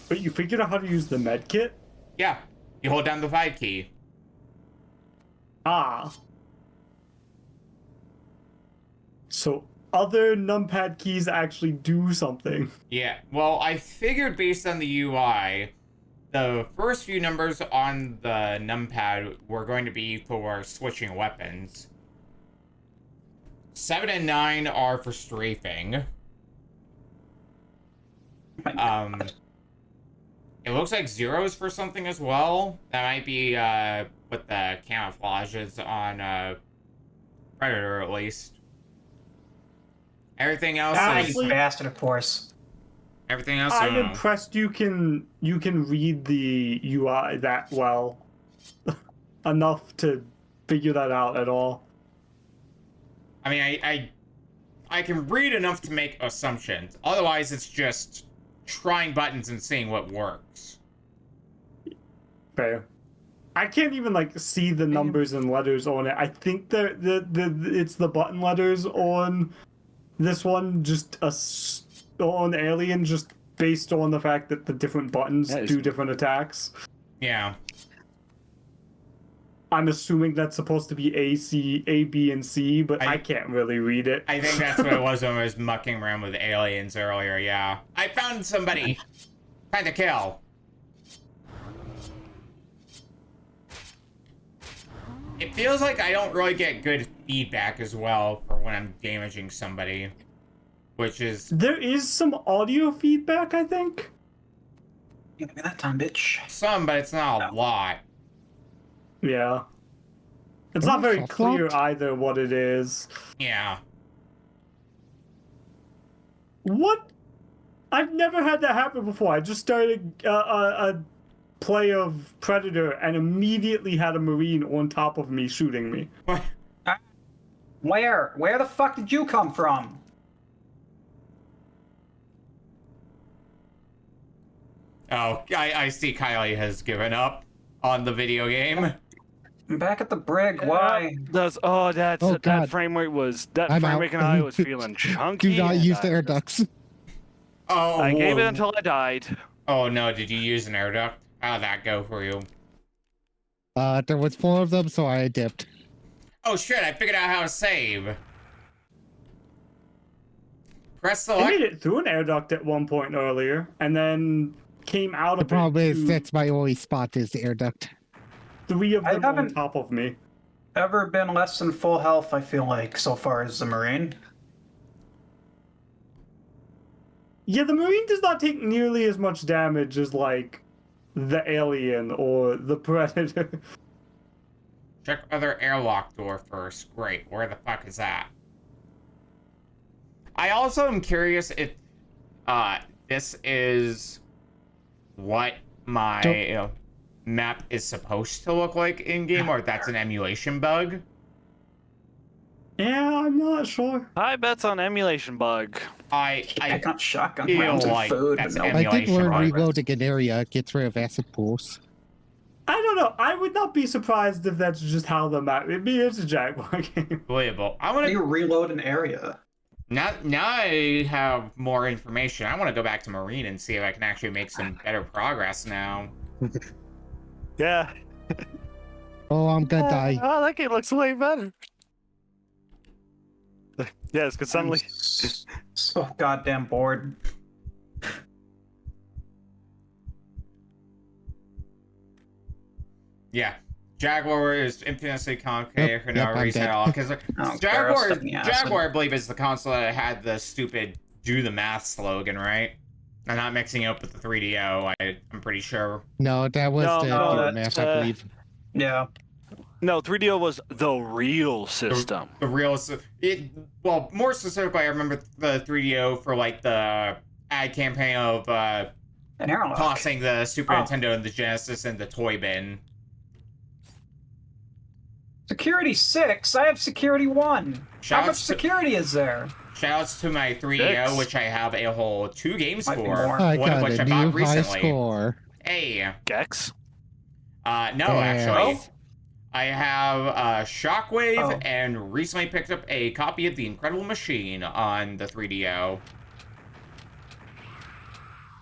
But you figured out how to use the med kit? Yeah, you hold down the 5 key. Ah. So other numpad keys actually do something. Yeah, well, I figured based on the UI, the first few numbers on the numpad were going to be for switching weapons. 7 and 9 are for strafing. It looks like 0 is for something as well. That might be what the camouflage is on Predator, at least. Everything else is... Bastard, of course. Everything else, I'm impressed you can read the UI that well. Enough to figure that out at all. I mean, I can read enough to make assumptions. Otherwise, it's just trying buttons and seeing what works. Fair. I can't even like see the numbers and letters on it. I think it's the button letters on this one, just on Alien, just based on the fact that the different buttons do different attacks. Yeah. I'm assuming that's supposed to be A, B, and C, but I can't really read it. I think that's what it was when I was mucking around with aliens earlier, yeah. I found somebody! Time to kill! It feels like I don't really get good feedback as well for when I'm damaging somebody. Which is... There is some audio feedback, I think? Give me that time, bitch. Some, but it's not a lot. Yeah. It's not very clear either what it is. Yeah. What? I've never had that happen before. I just started a play of Predator and immediately had a Marine on top of me shooting me. Where? Where the fuck did you come from? Oh, I see Kylie has given up on the video game. I'm back at the brig. Why? That frame rate was... That I'm frame out. rate and I was feeling chunky. Do not use the air ducts. Oh, I gave it until I died. Oh no, did you use an air duct? How'd that go for you? There was 4 of them, so I dipped. Oh shit, I figured out how to save. Press I select. made it through an air duct at one point earlier, and then came out The of problem it is that's my only spot is the air duct. 3 of them on haven't- top of me. Ever been less than full health, I feel like, so far as a Marine. Yeah, the Marine does not take nearly as much damage as, like, the Alien or the Predator. Check other airlock door first. Great, where the fuck is that? I also am curious if this is what my map is supposed to look like in-game, or if that's an emulation bug. Yeah, I'm not sure. I bet's on emulation bug. I got shotgun feel rounds and like food, that's but no. I think emulation we're bug. reloading an area gets rid of acid pools. I don't know. I would not be surprised if that's just how the map... It's a Jaguar game. Believable. I want You to... reload an area. Now I have more information. I want to go back to Marine and see if I can actually make some better progress now. Yeah. Oh, I'm gonna die. Oh, that game looks way better. Yes, because suddenly... So goddamn bored. Yeah. Jaguar is infamously complicated for no I'm reason dead. at all. Because Oh, Jaguar, Barrow's stuck in the acid. Jaguar, I believe, is the console that had the stupid "do the math" slogan, right? I'm not mixing it up with the 3DO. I'm pretty sure. No, that was the no, math, that's, I believe. Yeah. No, 3DO was the real system. The real, well, more specifically, I remember the 3DO for like the ad campaign of An airlock. tossing the Super Oh. Nintendo and the Genesis in the toy bin. Security 6? I have security 1. How Shout much to- security is there? Shoutouts to my 3DO, Six. which I have a whole 2 games Might be for. more. I One of got which a I new bought high recently. score. Hey. Gex. No, Damn. actually. I have Shockwave Oh. and recently picked up a copy of The Incredible Machine on the 3DO.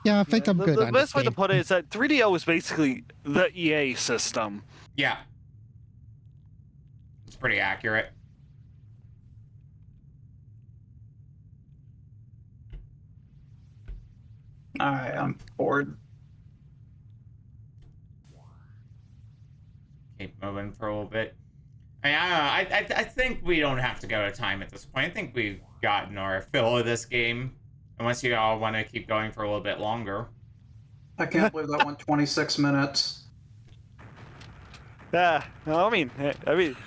Yeah, I think I'm good The on best this way to game. put it is that 3DO is basically the EA system. Yeah. It's pretty accurate. Alright, I'm bored. Keep moving for a little bit. I mean, I don't know. I think we don't have to go to time at this point. I think we've gotten our fill of this game. Unless you all want to keep going for a little bit longer. I can't believe that went 26 minutes. Yeah, no, I mean,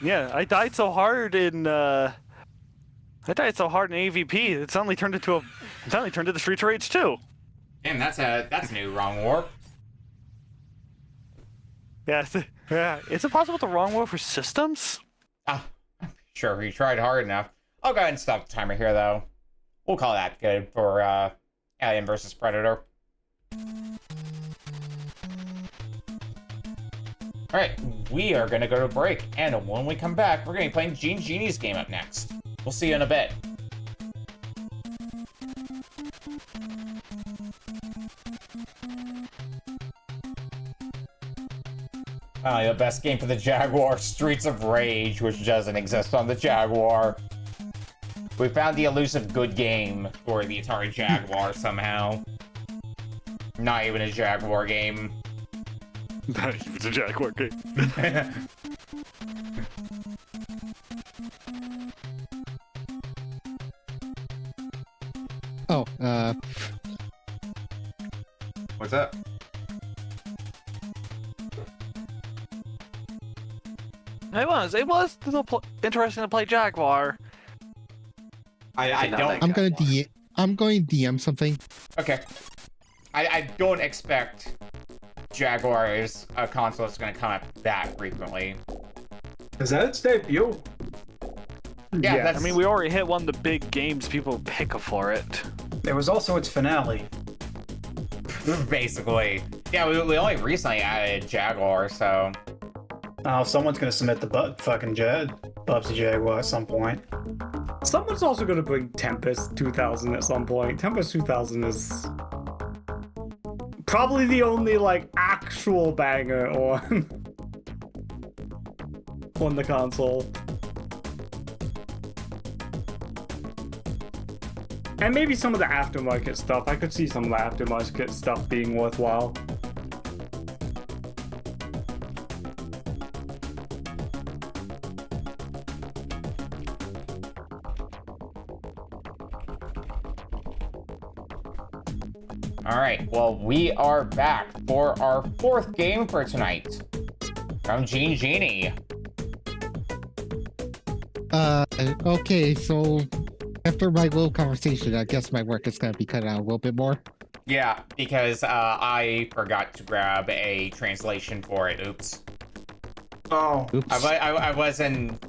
yeah, I died so hard in AVP. It suddenly turned into Streets of Rage 2. Damn, that's a new wrong warp. Yeah, yeah. Is it possible to wrong war for systems? Sure, you tried hard enough. I'll go ahead and stop the timer here, though. We'll call that good for Alien vs. Predator. Alright, we are gonna go to break, and when we come back, we're gonna be playing GeneJeanie's game up next. We'll see you in a bit. The best game for the Jaguar, Streets of Rage, which doesn't exist on the Jaguar. We found the elusive good game for the Atari Jaguar somehow. Not even a Jaguar game. Not even a Jaguar game. Oh, What's up? It was a little interesting to play Jaguar. I don't... I'm going to DM something. Okay. I don't expect Jaguar is a console that's going to come up that frequently. Is that its debut? Yeah, Yeah, that's... I mean, we already hit one of the big games people pick for it. It was also its finale. basically. Yeah, we only recently added Jaguar, so... Oh, someone's gonna submit the Bubsy Jaguar at some point. Someone's also going to bring Tempest 2000 at some point. Tempest 2000 is probably the only like actual banger on on the console. And maybe some of the aftermarket stuff. I could see some of the aftermarket stuff being worthwhile. Alright, well, we are back for our 4th game for tonight. From GeneJeanie. Okay, so after my little conversation, I guess my work is gonna be cut out a little bit more. Yeah, because I forgot to grab a translation for it. Oops. Oh. Oops. I wasn't...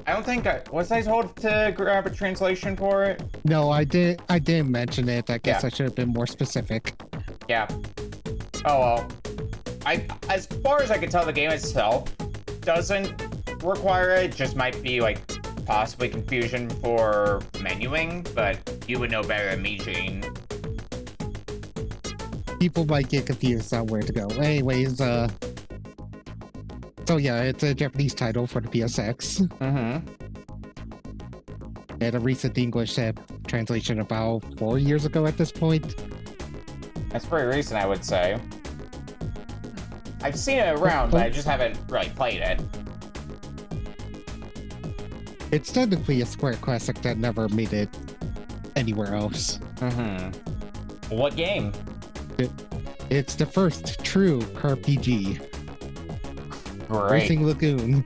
I don't think was I told to grab a translation for it? No, I didn't mention it. I guess Yeah. I should have been more specific. Yeah. Oh well. As far as I can tell, the game itself doesn't require it. It just might be like possibly confusion for menuing, but you would know better than me, Gene. People might get confused on where to go. Anyways, so yeah, it's a Japanese title for the PSX. Mm-hmm. And a recent English translation about 4 years ago at this point. That's pretty recent, I would say. I've seen it around, but I just haven't really played it. It's technically a Square classic that never made it anywhere else. Mm-hmm. What game? It's the first true RPG. Great. Racing Lagoon.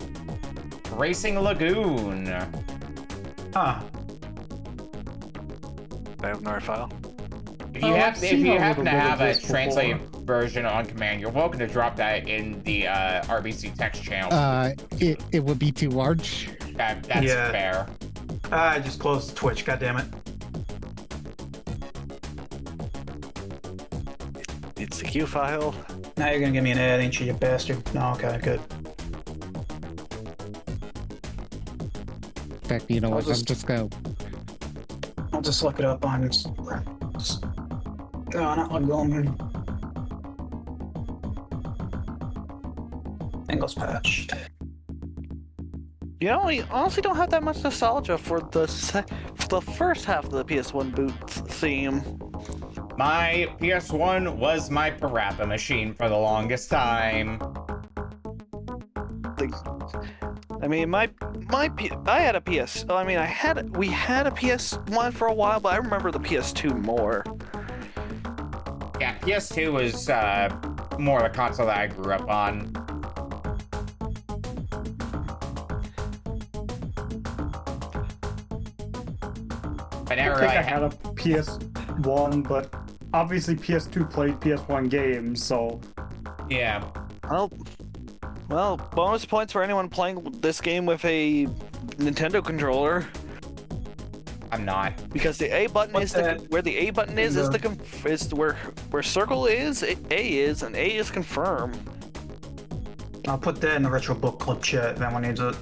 Racing Lagoon. Huh. I have no file. If you, I've seen a happen to little bit of have a this before. translated version on command, you're welcome to drop that in the RBC text channel. It would be too large. That's Yeah. fair. I just closed Twitch, goddammit. LCQ file. Now you're gonna give me an ad, ain't you, you bastard? No, okay, good. In fact, you know what? I'm just go. I'll just look it up on. No, not Lagoon. English patch. You know, I honestly don't have that much nostalgia for the first half of the PS1 boot theme. My PS1 was my parappa machine for the longest time. I mean, I had a PS. I mean, we had a PS1 for a while, but I remember the PS2 more. Yeah, PS2 was more the console that I grew up on. I never I think really I had a PS1, but obviously PS2 played PS1 games, so... Yeah. Well, bonus points for anyone playing this game with a Nintendo controller. I'm not. Because the A button where the A button is where circle is, A is, and A is confirm. I'll put that in the retro book club chat if anyone needs it.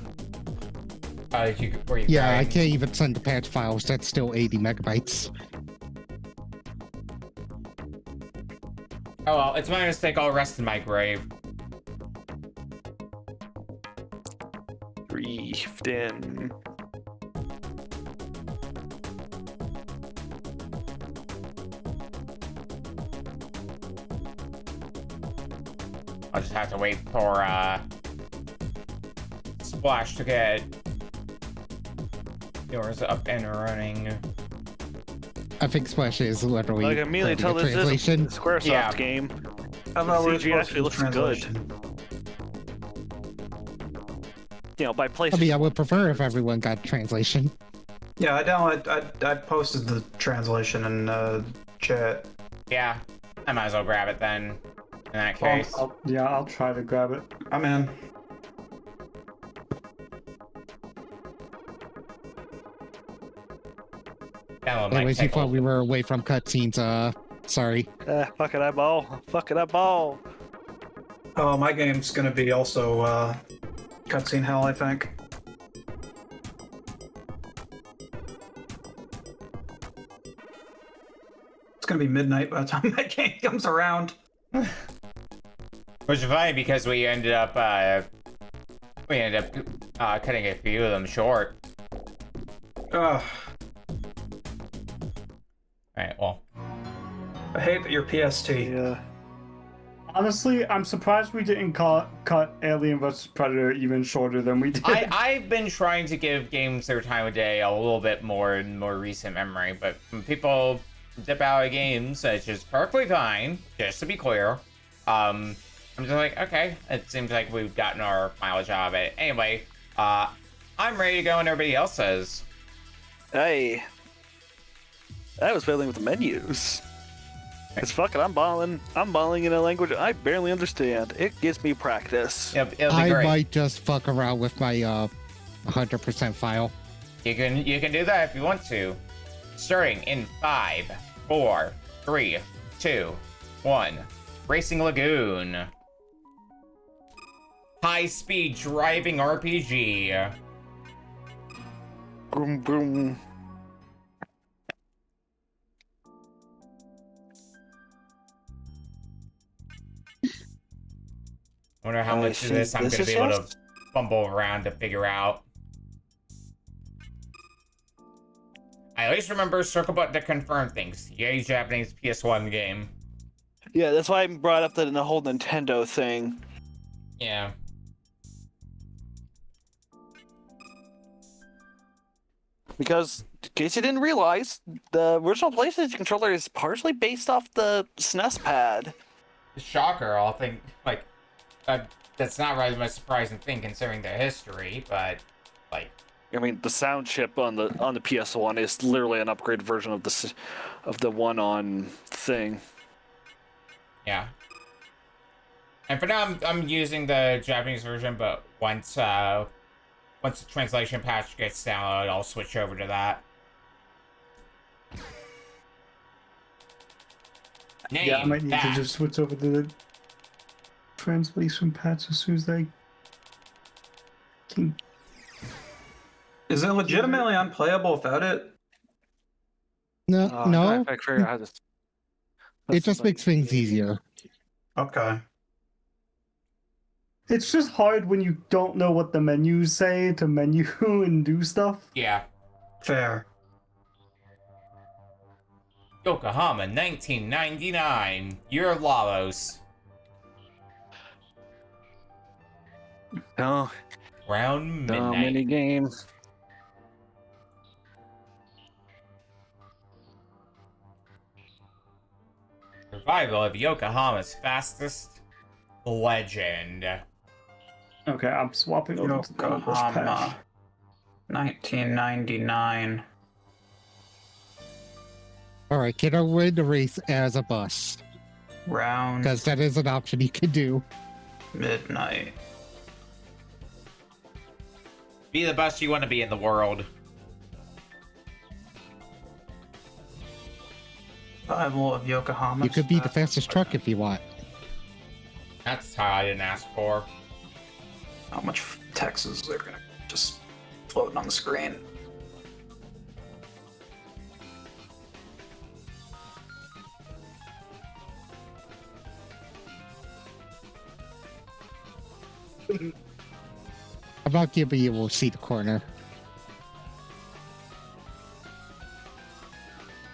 Yeah, I can't even send the patch files. That's still 80 megabytes. Oh well, it's my mistake. I'll rest in my grave. Breathed in. I'll just have to wait for Splash to get yours up and running. I think Splash is literally Like, immediately tell this is a Squaresoft game. How about CG actually looks good. You know, by place. I mean, I would prefer if everyone got translation. Yeah, I posted the translation in chat. Yeah, I might as well grab it then. In that case. I'll try to grab it. I'm in. Anyways, you thought we were away from cutscenes, sorry. Fuck it, eyeball. Fuck it, eyeball. Oh, my game's gonna be also cutscene hell, I think. It's gonna be midnight by the time that game comes around. Which is funny because we ended up cutting a few of them short. Ugh. Alright, well. I hate that you're PST. Yeah. Honestly, I'm surprised we didn't cut Alien vs. Predator even shorter than we did. I've been trying to give games their time of day a little bit more in more recent memory, but when people dip out of games, it's just perfectly fine, just to be clear. I'm just like, okay, it seems like we've gotten our mileage out of it. Anyway, I'm ready to go and everybody else is. Hey. I was fiddling with the menus. It's fucking, I'm balling in a language I barely understand. It gives me practice. It'll be I great. might just fuck around with my 100% file. You can do that if you want to. Starting in 5, 4, 3, 2, 1. Racing Lagoon. High-speed driving RPG. Boom, boom. I wonder how much of this I'm going to be able to fumble around to figure out. I always remember circle button to confirm things. Yay, Japanese PS1 game. Yeah, that's why I brought up the whole Nintendo thing. Yeah. Because, in case you didn't realize, the original PlayStation controller is partially based off the SNES pad. Shocker, I'll think, like, that's not really the most surprising thing considering their history, but, like... I mean, the sound chip on the PS1 is literally an upgraded version of the one on thing. Yeah. And for now, I'm using the Japanese version, but once the translation patch gets downloaded, I'll switch over to that. Name Yeah, I might need that. to just switch over to the translation patch as soon as I can. Is it legitimately unplayable without it? No, I'm trying no, to figure out how to. it just makes things easier. Okay. It's just hard when you don't know what the menus say to menu and do stuff. Yeah. Fair. Yokohama, 1999. Year of Lavos. No, Round no midnight. mini games. Survival of Yokohama's fastest legend. Okay, I'm swapping over to the English patch. Yokohama, 1999. All right, can I win the race as a bus? Round Because that is an option you can do. midnight. Be the best you want to be in the world. Survival of Yokohama. You could be the fastest truck if you want. That's how I didn't ask for. How much text is there gonna just floating on the screen? I'm not giving you a see the corner.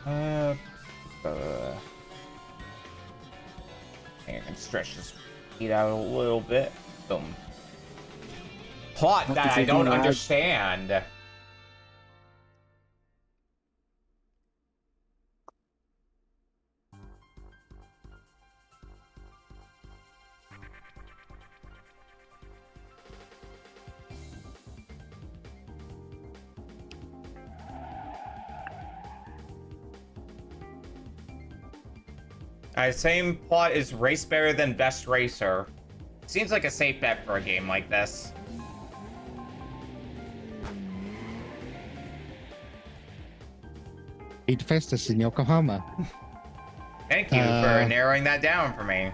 I can stretch this feet out a little bit. Boom. Plot that I don't understand. Same plot is race better than best racer. Seems like a safe bet for a game like this. Be the fastest in Yokohama. Thank you for narrowing that down for me.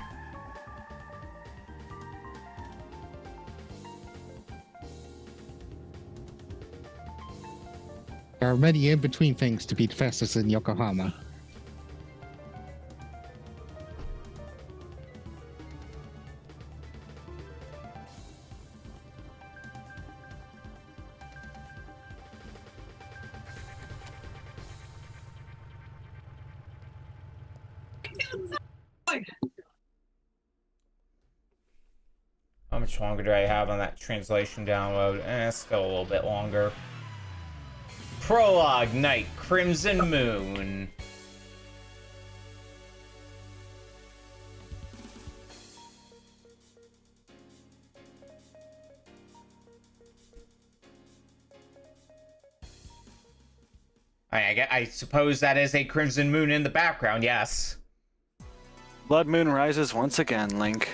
There are many in-between things to be the fastest in Yokohama. How much longer do I have on that translation download? Still a little bit longer. Prologue Night, Crimson Moon. I suppose that is a Crimson Moon in the background, yes. Blood Moon rises once again, Link.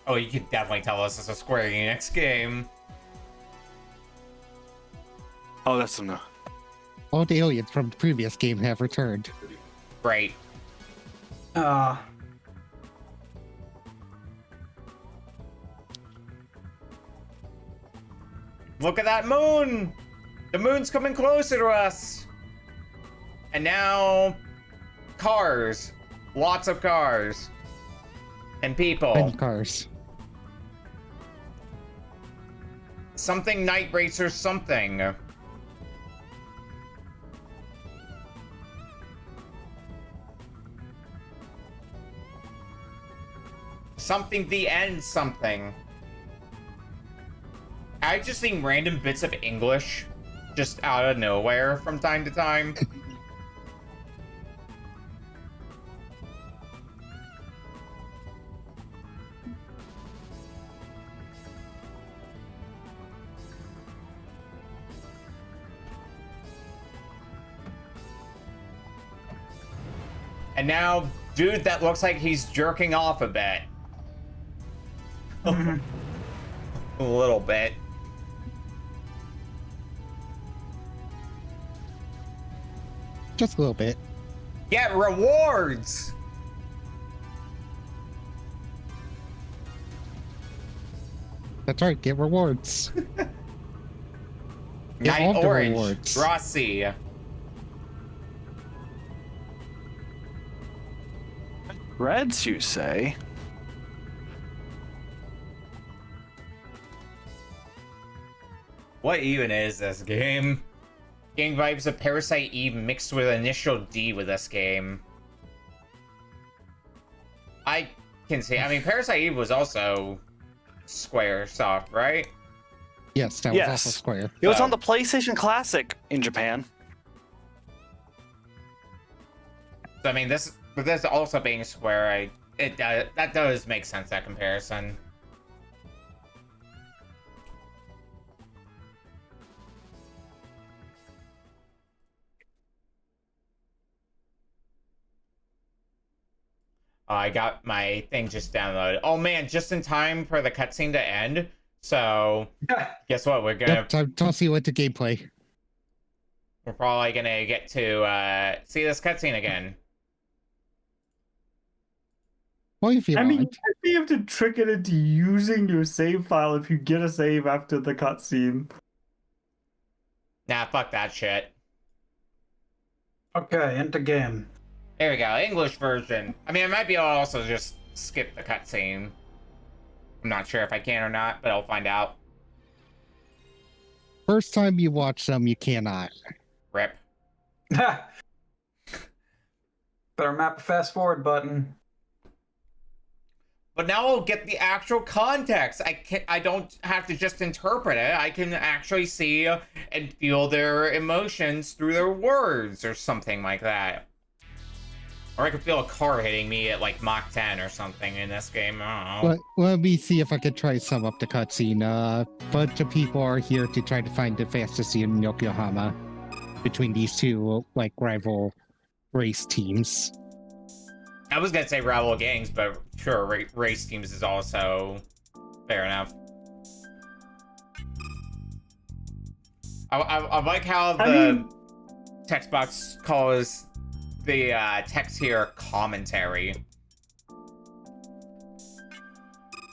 Oh, you could definitely tell us it's a Square Enix game. Oh, that's no. All the aliens from the previous game have returned. Great. Look at that moon! The moon's coming closer to us! And now... cars. Lots of cars. And people. Many cars. Something Night Racer something. Something the end something. I just sing random bits of English just out of nowhere from time to time. And now, dude that looks like he's jerking off a bit. A little bit. Just a little bit. Get rewards! That's right, get rewards. Get Night all the Orange, rewards. Rossi. Reds, you say? What even is this game? Gang vibes of Parasite Eve mixed with Initial D with this game. I can see. I mean, Parasite Eve was also Squaresoft, right? Yes, that was also Square. It was So- on the PlayStation Classic in Japan. So I mean, with this also being Square, that does make sense, that comparison. I got my thing just downloaded. Oh man, just in time for the cutscene to end. So guess what? We're gonna Yep, don't see what the gameplay. we're probably gonna get to see this cutscene again. Well, if you I mean, want. you have to trick it into using your save file if you get a save after the cutscene. Nah, fuck that shit. Okay, into game. There we go, English version. I mean, I might be able to also just skip the cutscene. I'm not sure if I can or not, but I'll find out. First time you watch them, you cannot. Rip. Better map a fast forward button. But now I'll get the actual context. I don't have to just interpret it. I can actually see and feel their emotions through their words or something like that. Or I could feel a car hitting me at like Mach 10 or something in this game. I don't know. Let me see if I can try to sum up the cutscene. Bunch of people are here to try to find the fastest in Yokohama between these two like rival race teams. I was gonna say rival gangs, but sure, race teams is also fair enough. I like how the text box calls the text here commentary.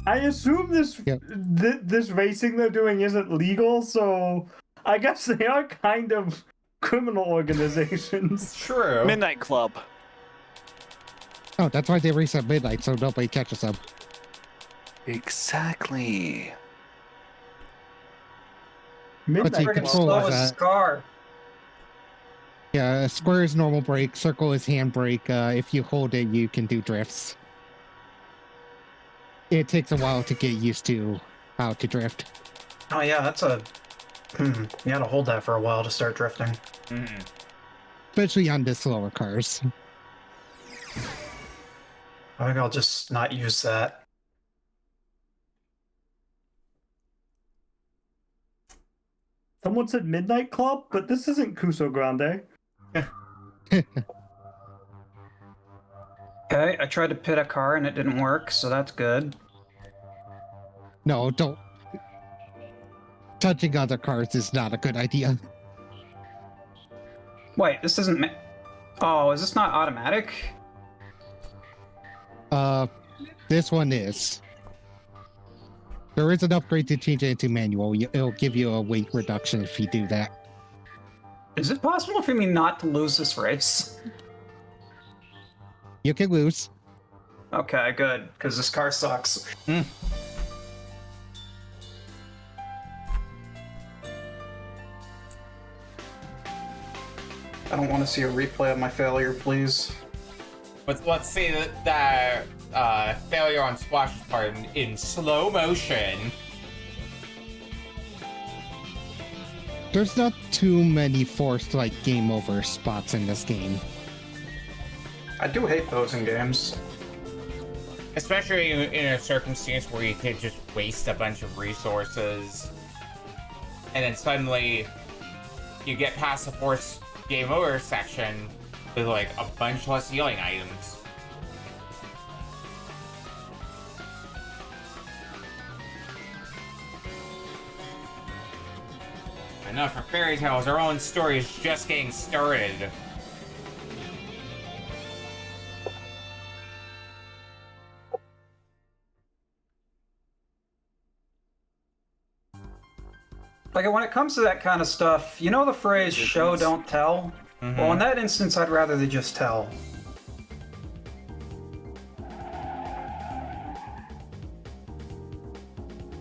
I assume this Yep. this racing they're doing isn't legal, so I guess they are kind of criminal organizations. True. Midnight Club. Oh, that's why they race at midnight, so nobody catches them. Exactly. Midnight they Club. control Slow is as that. his car. Yeah, square is normal brake, circle is handbrake. If you hold it, you can do drifts. It takes a while to get used to how to drift. Oh yeah, that's a... You gotta hold that for a while to start drifting. Mm-hmm. Especially on the slower cars. I think I'll just not use that. Someone said Midnight Club, but this isn't Cuso Grande. Okay, I tried to pit a car and it didn't work, so that's good. No, don't. Touching other cars is not a good idea. Wait, this isn't... Oh, is this not automatic? This one is. There is an upgrade to change it into manual. It'll give you a weight reduction if you do that. Is it possible for me not to lose this race? You can lose. Okay, good, because this car sucks. I don't want to see a replay of my failure, please. Let's see the failure on Splash's part in slow motion. There's not too many forced like game over spots in this game. I do hate those in games. Especially in a circumstance where you could just waste a bunch of resources. And then suddenly you get past the forced game over section with like a bunch less healing items. Enough for fairy tales, our own story is just getting started. Like, when it comes to that kind of stuff, you know the phrase "show don't tell." Well, in that instance, I'd rather they just tell.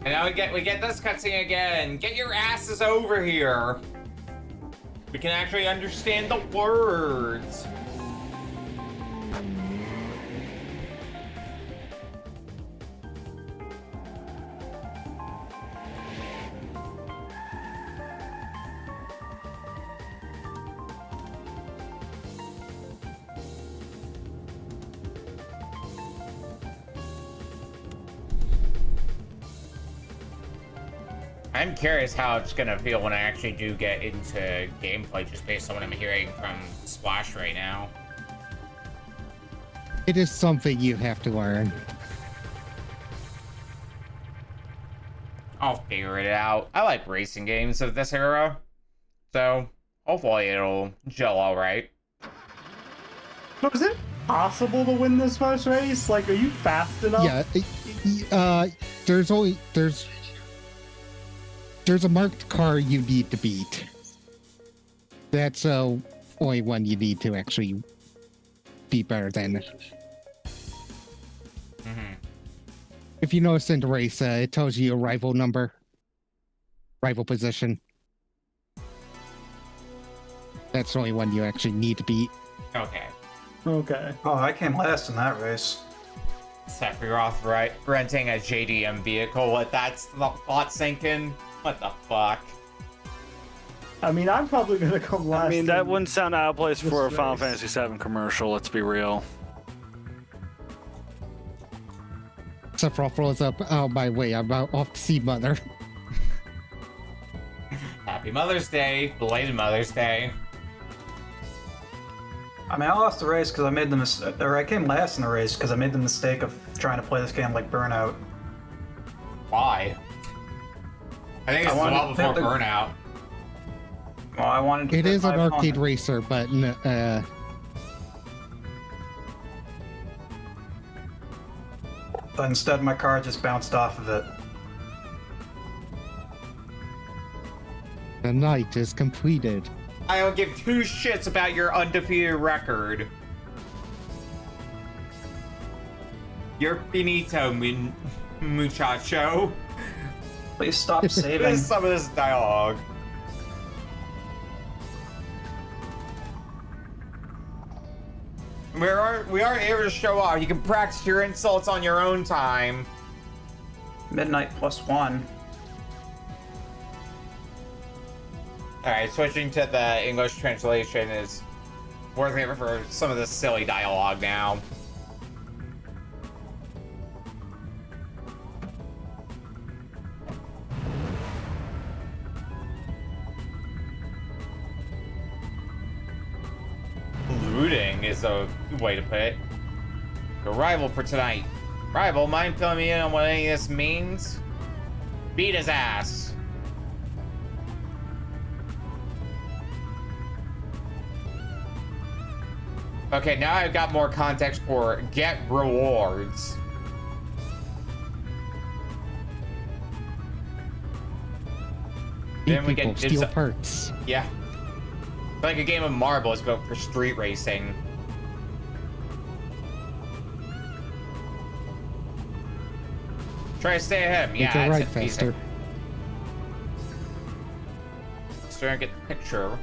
And now we get this cutscene again. Get your asses over here. We can actually understand the words. I'm curious how it's gonna feel when I actually do get into gameplay, just based on what I'm hearing from Splash right now. It is something you have to learn. I'll figure it out. I like racing games of this era, so hopefully it'll gel all right. So is it possible to win this first race? Like, are you fast enough? Yeah, there's a marked car you need to beat. That's only one you need to actually be better than. If you notice in the race, it tells you your rival number, rival position. That's the only one you actually need to beat. Okay. Okay. Oh, I came last in that race. Sephiroth renting a JDM vehicle. What? That's the thought sinking. What the fuck? I mean, I'm probably gonna come last. I mean, that in wouldn't sound out of place this for a Final race. Fantasy VII commercial, let's be real. Sephiroth rolls up, oh, my way, I'm off to see Mother. Happy Mother's Day. Belated Mother's Day. I mean, I lost the race because I made the mistake, or I came last in the race because I made the mistake of trying to play this game like Burnout. Why? I think it's well before Burnout. Well, I wanted to It hit is my an arcade opponent. racer, but But instead, my car just bounced off of it. the night is completed. I don't give two shits about your undefeated record. You're finito, muchacho. Please stop saving. There's some of this dialogue. We aren't able to show off. You can practice your insults on your own time. Midnight +1. Alright, switching to the English translation is worth it for some of this silly dialogue now. Looting is a way to put it. Your rival for tonight. Rival, mind filling me in on what any of this means? Beat his ass. Okay, now I've got more context for get rewards. Then we People get steal parts. yeah. Like a game of marbles built for street racing. Try to stay ahead. You Yeah, can that's ride it. faster. So I get the picture.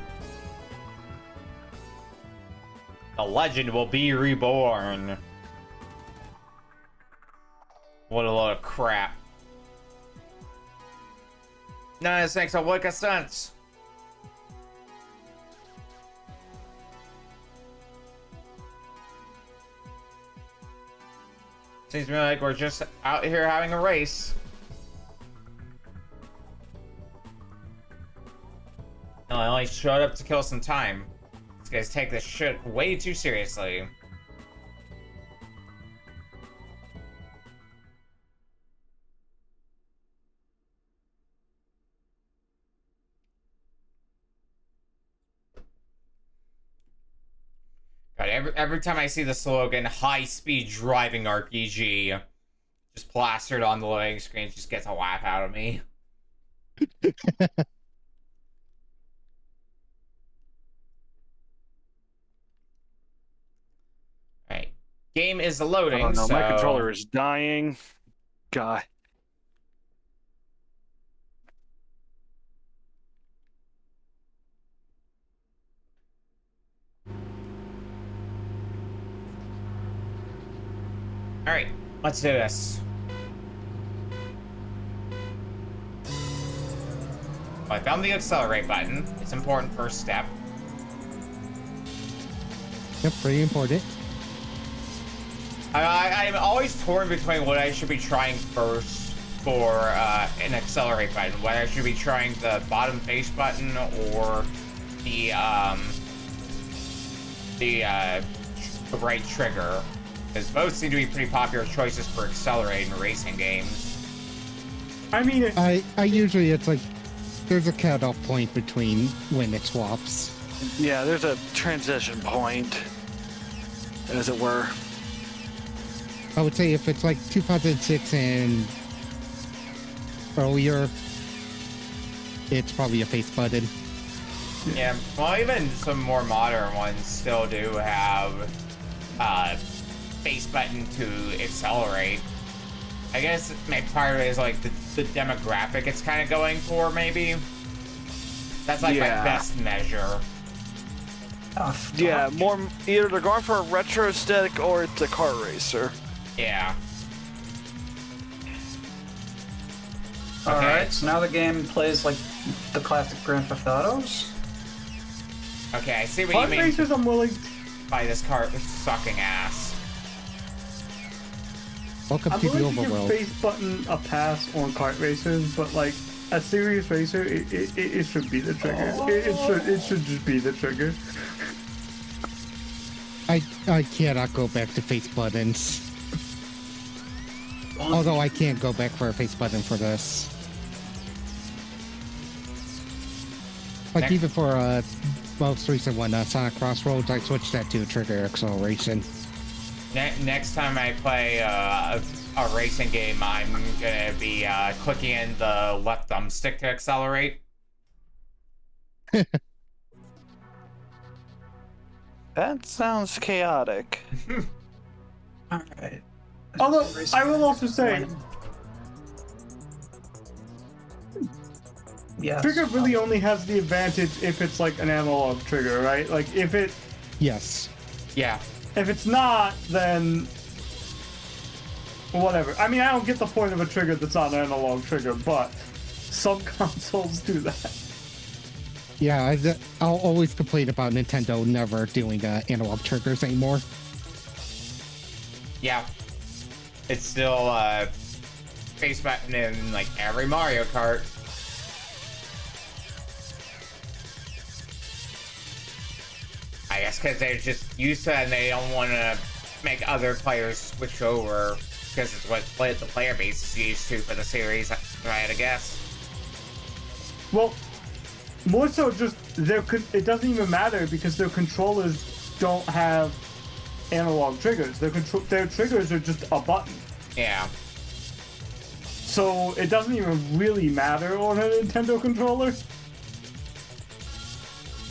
The legend will be reborn. What a load of crap. None of this makes a lick of sense. Seems to me like we're just out here having a race. No, I only showed up to kill some time. These guys take this shit way too seriously. God, every time I see the slogan "high-speed driving RPG" just plastered on the loading screen, it just gets a laugh out of me. Game is I loading, don't know, so... my controller is dying. God. Alright, let's do this. Well, I found the accelerate button. It's an important first step. Yep, pretty important. I'm always torn between what I should be trying first for an accelerate button. Whether I should be trying the bottom face button or the right trigger. Because both seem to be pretty popular choices for accelerating racing games. I mean, I usually, it's like, there's a cutoff point between when it swaps. Yeah, there's a transition point, as it were. I would say if it's like 2006 and earlier, it's probably a face button. Yeah, well, even some more modern ones still do have face button to accelerate. I guess maybe part of it is like the demographic it's kind of going for, maybe. That's like my best measure. Oh, Yeah, more either they're going for a retro aesthetic or it's a car racer. Yeah. Alright, so now the game plays like the classic Grand Theft Autos. Okay, I see what Pod you mean racers, I'm willing. by this car sucking ass. Welcome I'm to the willing to give overworld. face button a pass on kart racers, but like a serious racer, it should be the trigger. It should just be the trigger. I cannot go back to face buttons. Although I can't go back for a face button for this. Like Next. even for most recent one, Sonic Crossroads, I switched that to a trigger acceleration. Next time I play a racing game, I'm gonna be clicking in the left thumbstick to accelerate. That sounds chaotic. Alright. Although I will also say, yes. trigger really only has the advantage if it's like an analog trigger, right? Like if Yes. Yeah. it's not, then whatever. I mean, I don't get the point of a trigger that's not an analog trigger, but some consoles do that. Yeah, I'll always complain about Nintendo never doing analog triggers anymore. Yeah. It's still face button in like every Mario Kart. I guess because they're just used to it and they don't want to make other players switch over because it's what the player base is used to for the series, if I had to guess. Well, more so just it doesn't even matter because their controllers don't have analog triggers. Their triggers are just a button. Yeah. So it doesn't even really matter on a Nintendo controller.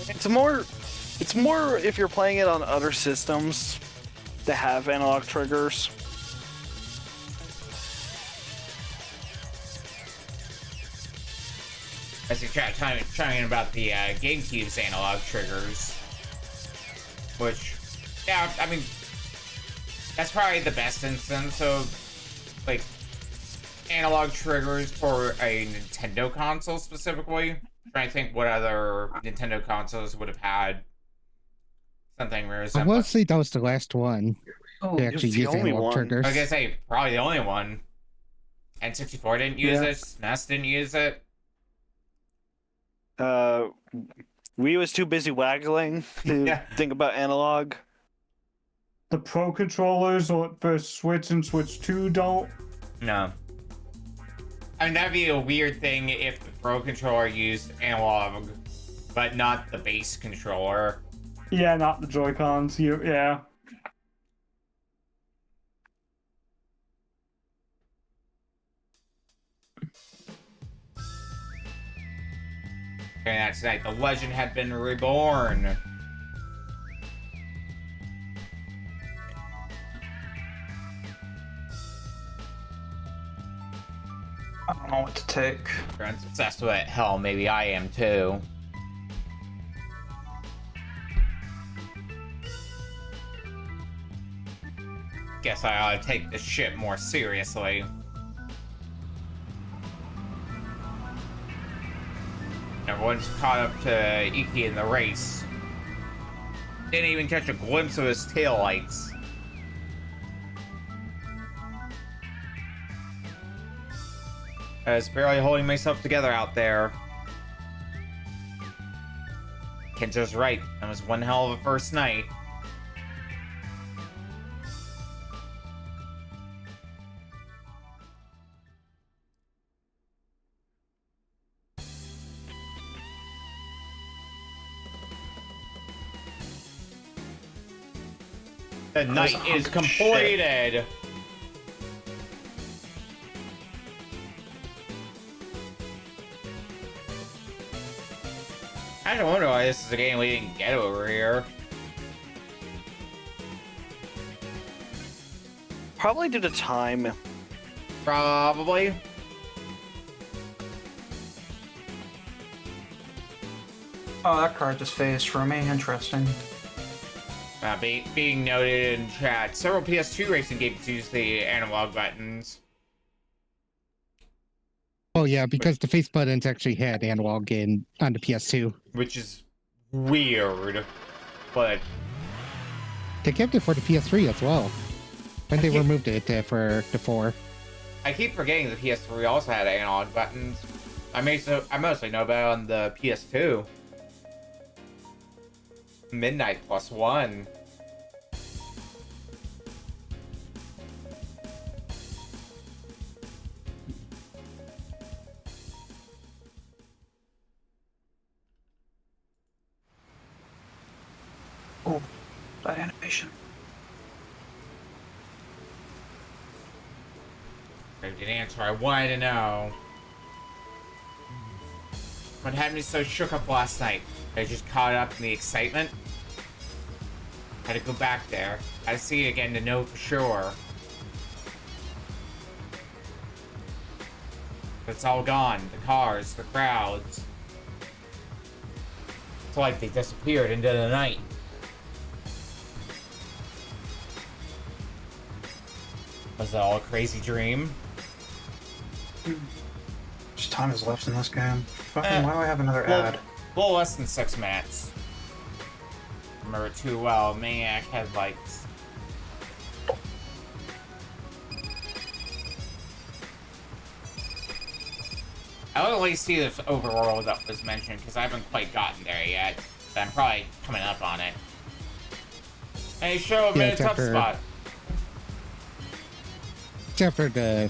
It's more if you're playing it on other systems that have analog triggers. As you're trying about the GameCube's analog triggers, which, yeah, I mean, that's probably the best instance of, like, analog triggers for a Nintendo console specifically. I'm trying to think what other Nintendo consoles would have had something I resembling. will say that was the last one Oh, to actually it's the use only analog one. triggers. I was gonna say, probably the only one. N64 didn't use it, SNES didn't use it. We was too busy waggling to Yeah. think about analog. The Pro controllers for Switch and Switch 2 don't. No. I mean, that'd be a weird thing if the Pro controller used analog, but not the base controller. Yeah, not the Joy-Cons. Yeah. And that's tonight, the legend had been reborn. I don't know what to take. Everyone's obsessed with it. Hell, maybe I am too. Guess I ought to take this shit more seriously. Everyone's caught up to Iki in the race. Didn't even catch a glimpse of his taillights. I was barely holding myself together out there. Kenzo's right. That was one hell of a first night. The night is completed. I don't wonder why this is a game we didn't get over here. Probably due to time. Probably. Oh, that card just phased for me. Interesting. Being noted in chat, several PS2 racing games use the analog buttons. Oh yeah, because the face buttons actually had analog on the PS2. Which is weird, but They kept it for the PS3 as well. And they removed it for the 4. I keep forgetting the PS3 also had analog buttons. I mostly know about it on the PS2. Midnight +1. Oh, that animation. I did answer. I wanted to know. What had me so shook up last night? I just caught up in the excitement. Had to go back there. Had to see it again to know for sure. But it's all gone. The cars, the crowds. It's like they disappeared into the night. Was it all a crazy dream? Just time is left in this game. Fucking, why do I have another ad? A little less than 6 minutes. Remember it too well. Maniac headlights. I would at least see this overworld that was mentioned because I haven't quite gotten there yet. But I'm probably coming up on it. Hey, show me a tough spot. It's after the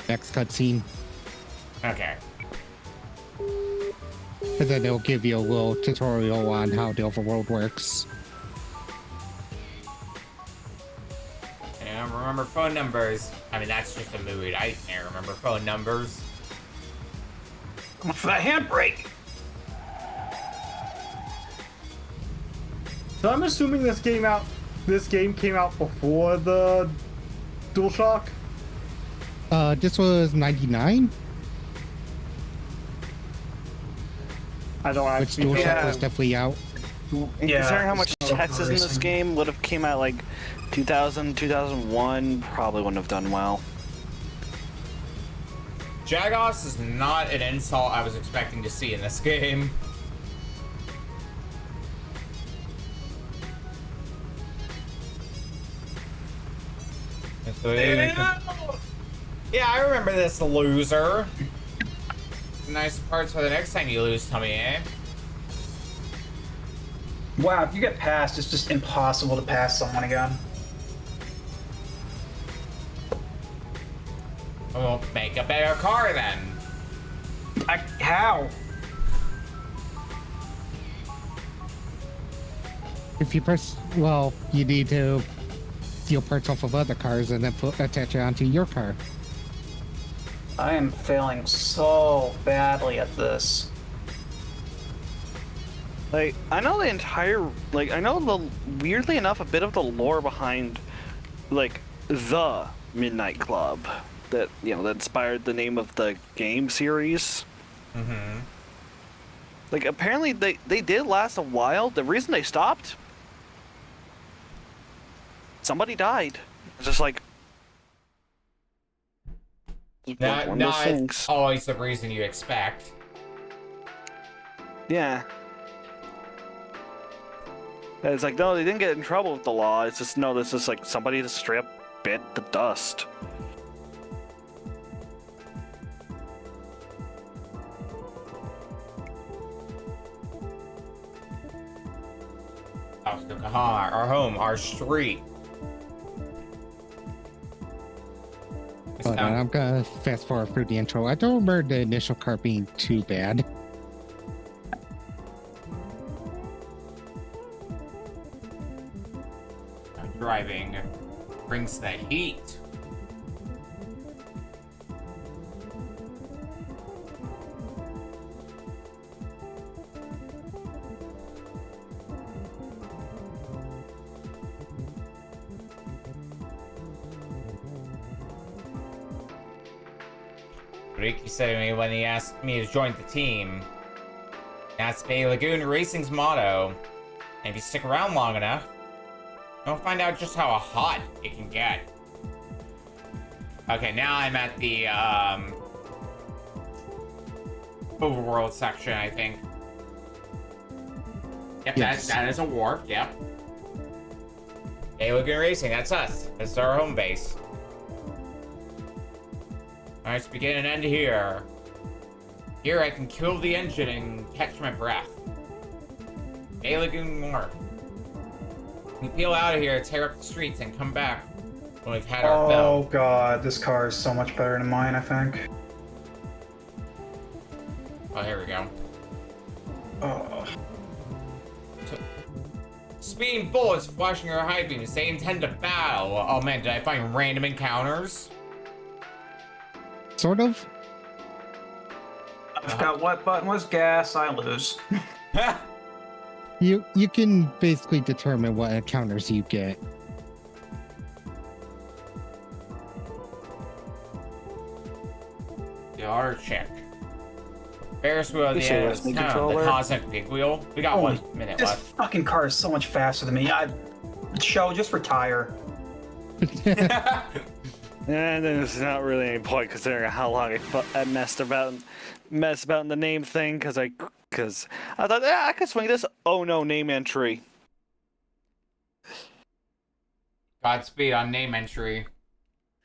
next cutscene. Okay. And then they'll give you a little tutorial on how the overworld works. And remember phone numbers. I mean, that's just a mood. I can't remember phone numbers. Going for that handbrake. So I'm assuming this game came out before the DualShock? This was 99? I don't Which actually DualShock was definitely out. And Yeah, considering how much it's still text is in this racing. game, would have came out like 2000, 2001, probably wouldn't have done well. Jagos is not an insult I was expecting to see in this game. Yeah, I remember this loser. Nice parts for the next time you lose to me, eh? Wow, if you get passed, it's just impossible to pass someone again. Well, make a better car then. How? If you press, well, you need to steal parts off of other cars and then attach it onto your car. I am failing so badly at this. Like, I know the entire, like, I know the, weirdly enough, a bit of the lore behind, like, the Midnight Club. that that inspired the name of the game series. Mm-hmm. Like apparently they did last a while. The reason they stopped, somebody died. It's just like one of those Not things. always the reason you expect. Yeah. And it's like, no, they didn't get in trouble with the law. It's just, no, this is like somebody just straight up bit the dust. Our home, our street. Hold on, I'm gonna fast forward through the intro. I don't remember the initial part being too bad. Driving brings the heat. Ricky said to me when he asked me to join the team, that's Bay Lagoon Racing's motto. And if you stick around long enough, you'll find out just how hot it can get. Okay, now I'm at the overworld section, I think. Yep, Yes. that is a wharf, yep. Bay Lagoon Racing, that's us. This is our home base. Alright, let's begin and end here. Here I can kill the engine and catch my breath. Bay Lagoon Wharf. We peel out of here, tear up the streets, and come back when we've had our fill. Oh god, this car is so much better than mine, I think. Oh, here we go. Oh. Speeding bullets flashing your high beams. They intend to battle. Oh man, did I find random encounters? Sort of. I forgot what button was gas, I lose. You can basically determine what encounters you get. The auto check. Ferris wheel of You the say end. what's the No, the controller? cosmic big wheel. We got 1 minute This left. fucking car is so much faster than me. Show, just retire. And then it's not really any point considering how long I messed about in the name thing because I thought, yeah, I could swing this. Oh no, name entry. Godspeed on name entry.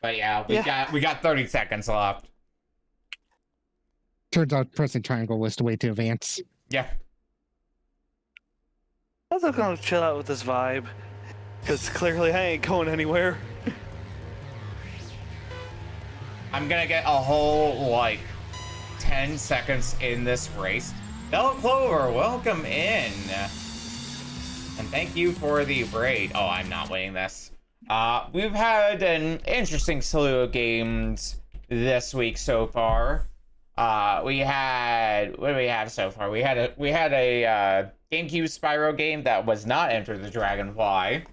But yeah, we got 30 seconds left. Turns out pressing triangle was the way to advance. Yeah. I was just gonna chill out with this vibe because clearly I ain't going anywhere. I'm gonna get a whole, like, 10 seconds in this race. Bella Clover, welcome in. And thank you for the raid. Oh, I'm not winning this. We've had an interesting slew of games this week so far. What do we have so far? We had a GameCube Spyro game that was not Enter the Dragonfly.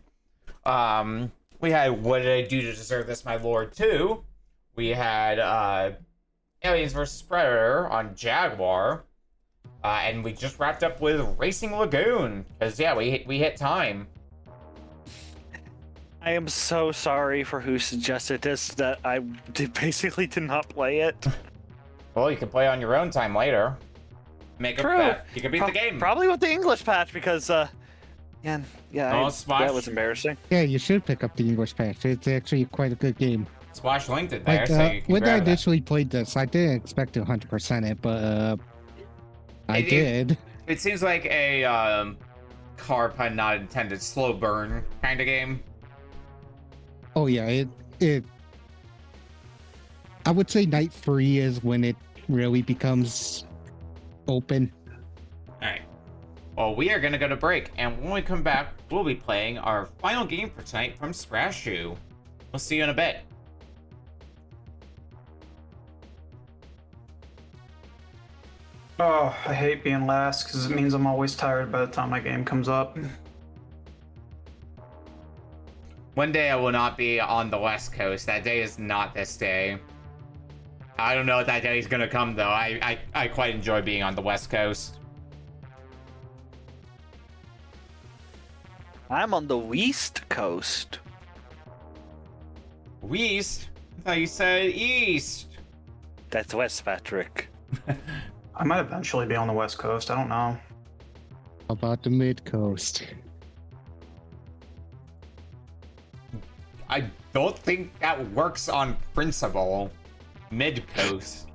We had What Did I Do to Deserve This, My Lord 2. We had Aliens vs. Predator on Jaguar. And we just wrapped up with Racing Lagoon. Because, yeah, we hit time. I am so sorry for who suggested this that I basically did not play it. Well, you can play on your own time later. Make a bet. You can beat the game. Probably with the English patch because, that was embarrassing. Yeah, you should pick up the English patch. It's actually quite a good game. Splash linked it there, Like, so you can when I grab that. initially played this, I didn't expect to 100% it, but I did. It seems like a car pun not intended, slow burn kind of game. Oh yeah, it. I would say night 3 is when it really becomes open. Alright. Well, we are going to go to break, and when we come back, we'll be playing our final game for tonight from Sprasshu. We'll see you in a bit. Oh, I hate being last because it means I'm always tired by the time my game comes up. One day I will not be on the West Coast. That day is not this day. I don't know if that day's gonna come though. I quite enjoy being on the West Coast. I'm on the West Coast. West? I thought you said East. That's West, Patrick. I might eventually be on the West Coast. I don't know. How about the mid coast? I don't think that works on principle. Mid coast.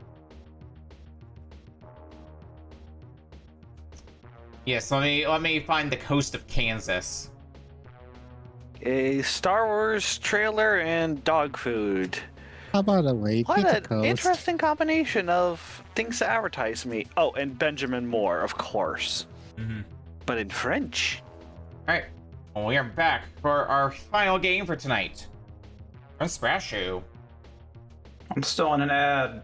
Yes, let me find the coast of Kansas. A Star Wars trailer and dog food. How about a lake? What It's a an coast. interesting combination of things to advertise me. Oh, and Benjamin Moore, of course. Mm-hmm. But in French. Alright, well, we are back for our final game for tonight. From Sprasshu. I'm still in an ad.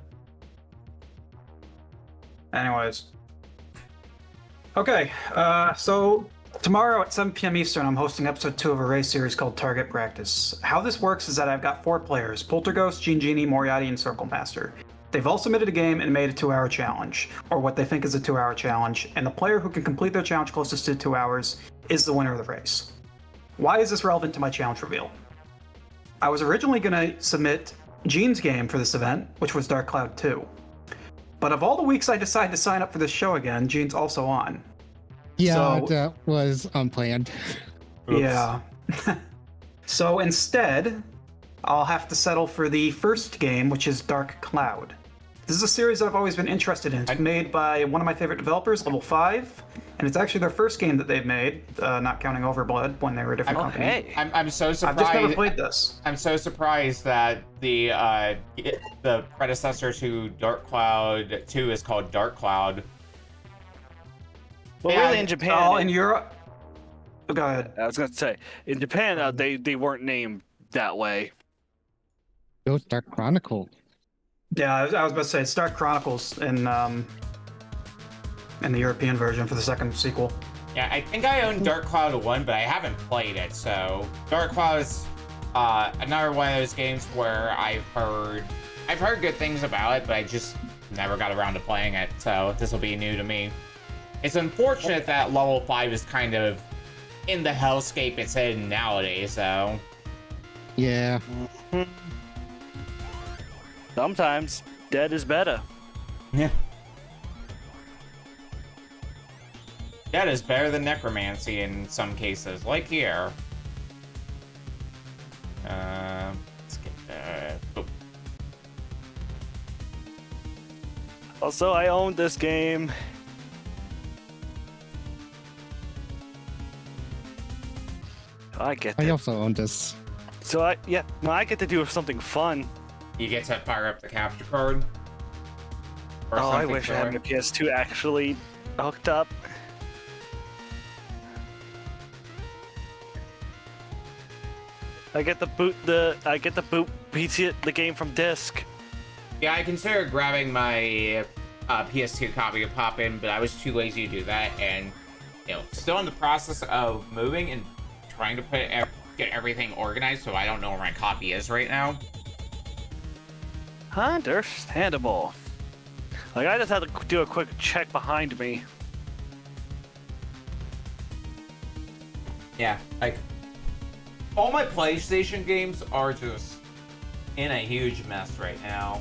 Anyways. Okay, so tomorrow at 7 p.m. Eastern, I'm hosting episode 2 of a race series called Target Practice. How this works is that I've got 4 players, Polterghost, GeneJeanie, Moriarty, and Circle Master. They've all submitted a game and made a 2-hour challenge, or what they think is a 2-hour challenge, and the player who can complete their challenge closest to 2 hours is the winner of the race. Why is this relevant to my challenge reveal? I was originally going to submit Gene's game for this event, which was Dark Cloud 2. But of all the weeks I decided to sign up for this show again, Gene's also on. Yeah, So- that was unplanned. Oops. Yeah. So instead, I'll have to settle for the first game, which is Dark Cloud. This is a series that I've always been interested in. It's made by one of my favorite developers, Level 5, and it's actually their first game that they've made, not counting Overblood when they were a different company. Hey. I'm so surprised. I've just never played this. I'm so surprised that the predecessor to Dark Cloud 2 is called Dark Cloud. Well, Yeah, really, in Japan. Oh, in Europe. Oh, go ahead. I was going to say, in Japan, they weren't named that way. Those Dark Chronicle. Yeah, I was about to say it's Dark Chronicles in the European version for the second sequel. Yeah, I think I own Dark Cloud 1, but I haven't played it, so Dark Cloud is another one of those games where I've heard good things about it, but I just never got around to playing it, so this will be new to me. It's unfortunate that Level 5 is kind of in the hellscape it's in nowadays, though. Yeah. Sometimes dead is better. Yeah. That is better than necromancy in some cases, like here. Let's get that. Oh. Also, I own this game. I get I it. also own this. So I get to do something fun. You get to fire up the capture card. Or Oh, I something wish I had similar. a PS2 actually hooked up. I get the boot the game from disc. Yeah, I considered grabbing my PS2 copy of Pop In, but I was too lazy to do that, and still in the process of moving and trying to get everything organized, so I don't know where my copy is right now. Understandable. Like, I just had to do a quick check behind me. Yeah, like all my PlayStation games are just in a huge mess right now.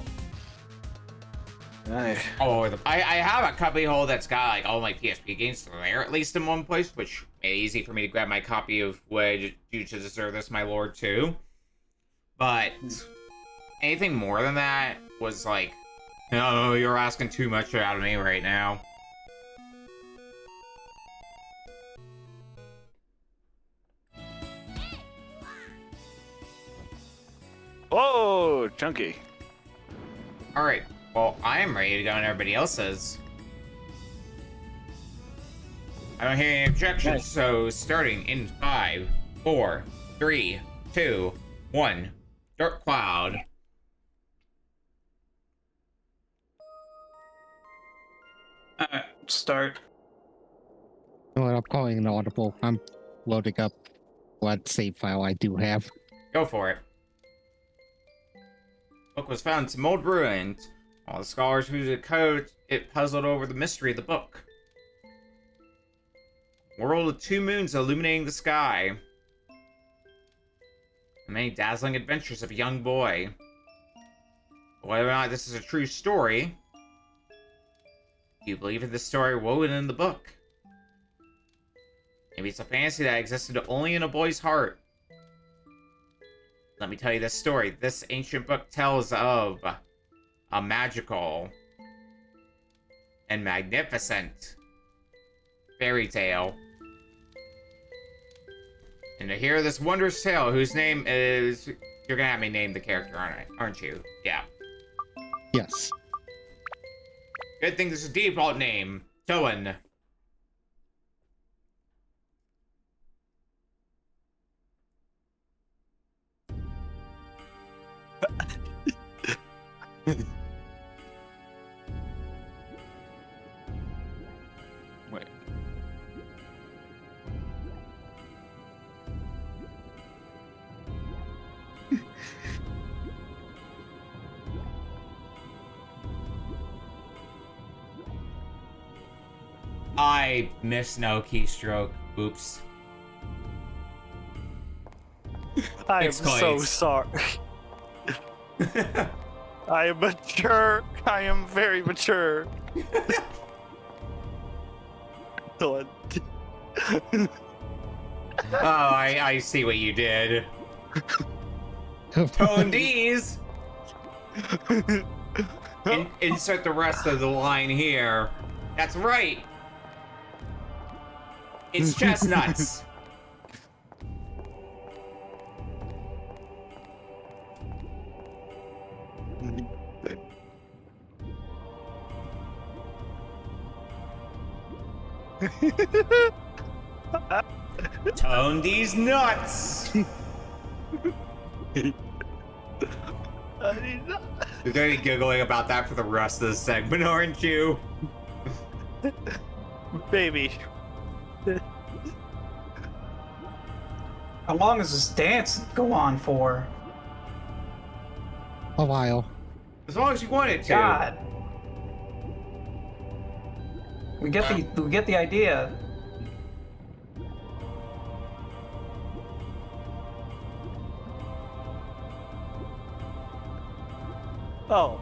Nice. Oh, I have a copy hole that's got like all my PSP games there, at least in one place, which made it easy for me to grab my copy of What I Do to Deserve This, My Lord, too. But anything more than that was like, no, you're asking too much out of me right now. Whoa, chunky. Alright, well, I am ready to go and everybody else is. I don't hear any objections, Nice. so starting in 5, 4, 3, 2, 1. Dark Cloud. Start. You know what, I'm calling an audible. I'm loading up what save file I do have. Go for it. Book was found in some old ruins. All the scholars who decode it puzzled over the mystery of the book. World of 2 moons illuminating the sky. The many dazzling adventures of a young boy. Whether or not this is a true story, do you believe in the story woven in the book? Maybe it's a fantasy that existed only in a boy's heart. Let me tell you this story. This ancient book tells of a magical and magnificent fairy tale. And to hear this wondrous tale, whose name is... You're gonna have me name the character, aren't you? Yeah. Yes. Good thing this is a default name. Toan. Wait. I missed no keystroke. Oops. I am It's so Clades. sorry. I am mature. I am very mature. Hold on. Oh, I see what you did. Tone D's! Insert the rest of the line here. That's right! It's chestnuts! Tone these nuts! You're gonna be giggling about that for the rest of the segment, aren't you? Baby. How long does this dance go on for? A while. As long as you want it to. God. We get the idea. Oh,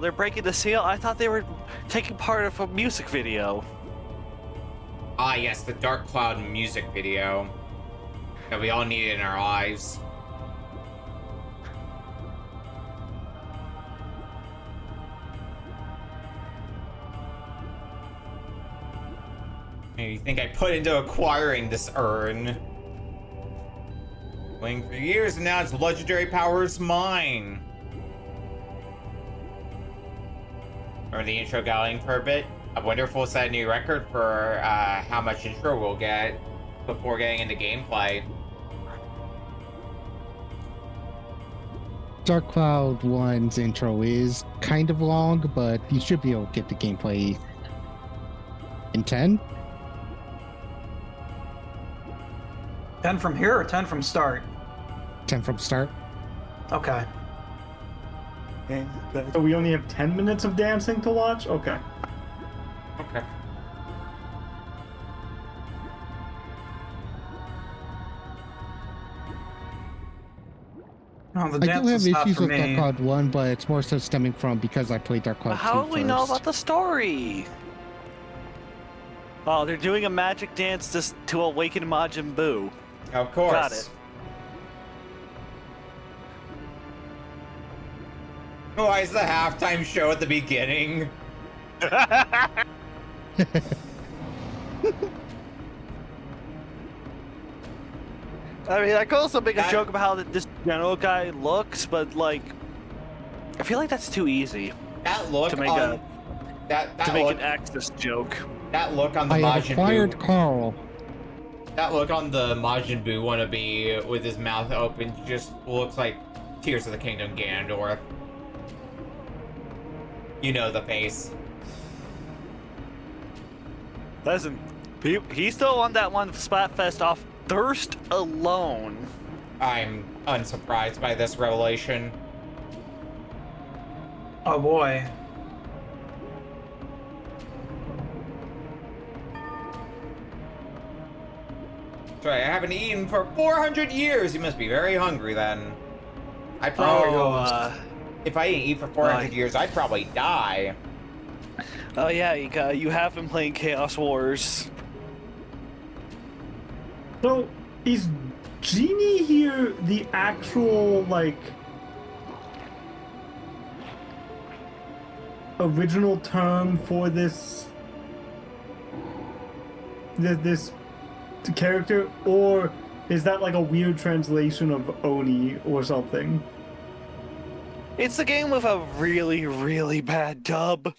they're breaking the seal? I thought they were taking part of a music video. Ah, yes, the Dark Cloud music video that we all need in our lives. Hey, you think I put into acquiring this urn? Waiting for years, and now its legendary power is mine. Remember the intro going for a bit? I wonder if we'll set a new record for how much intro we'll get before getting into gameplay. Dark Cloud 1's intro is kind of long, but you should be able to get the gameplay in 10. 10 from here or 10 from start? 10 from start. Okay. So we only have 10 minutes of dancing to watch? Okay. Okay. Oh, the I dance do have is not issues for with Dark me. Cloud 1, but it's more so stemming from because I played Dark Cloud 2 How do we know first. about the story? Oh, they're doing a magic dance to awaken Majin Buu. Of course. Got it. Why is the halftime show at the beginning? I mean, I could also make a That- joke about how this general guy looks, but like, I feel like that's too easy That look to make on that to make look, an Axis joke. that look on the I have Majin acquired Buu, Carl. that look on the Majin Buu wannabe with his mouth open just looks like Tears of the Kingdom Ganondorf. You know the face. Listen, he still won that one Splatfest off thirst alone. I'm unsurprised by this revelation. Oh boy. right. I haven't eaten for 400 years. You must be very hungry then. I probably if I didn't eat for 400 years, I'd probably die. Oh yeah, you have been playing Chaos Wars. So, is Genie here the actual, like, original term for this character, or is that like a weird translation of Oni or something? It's a game with a really, really bad dub.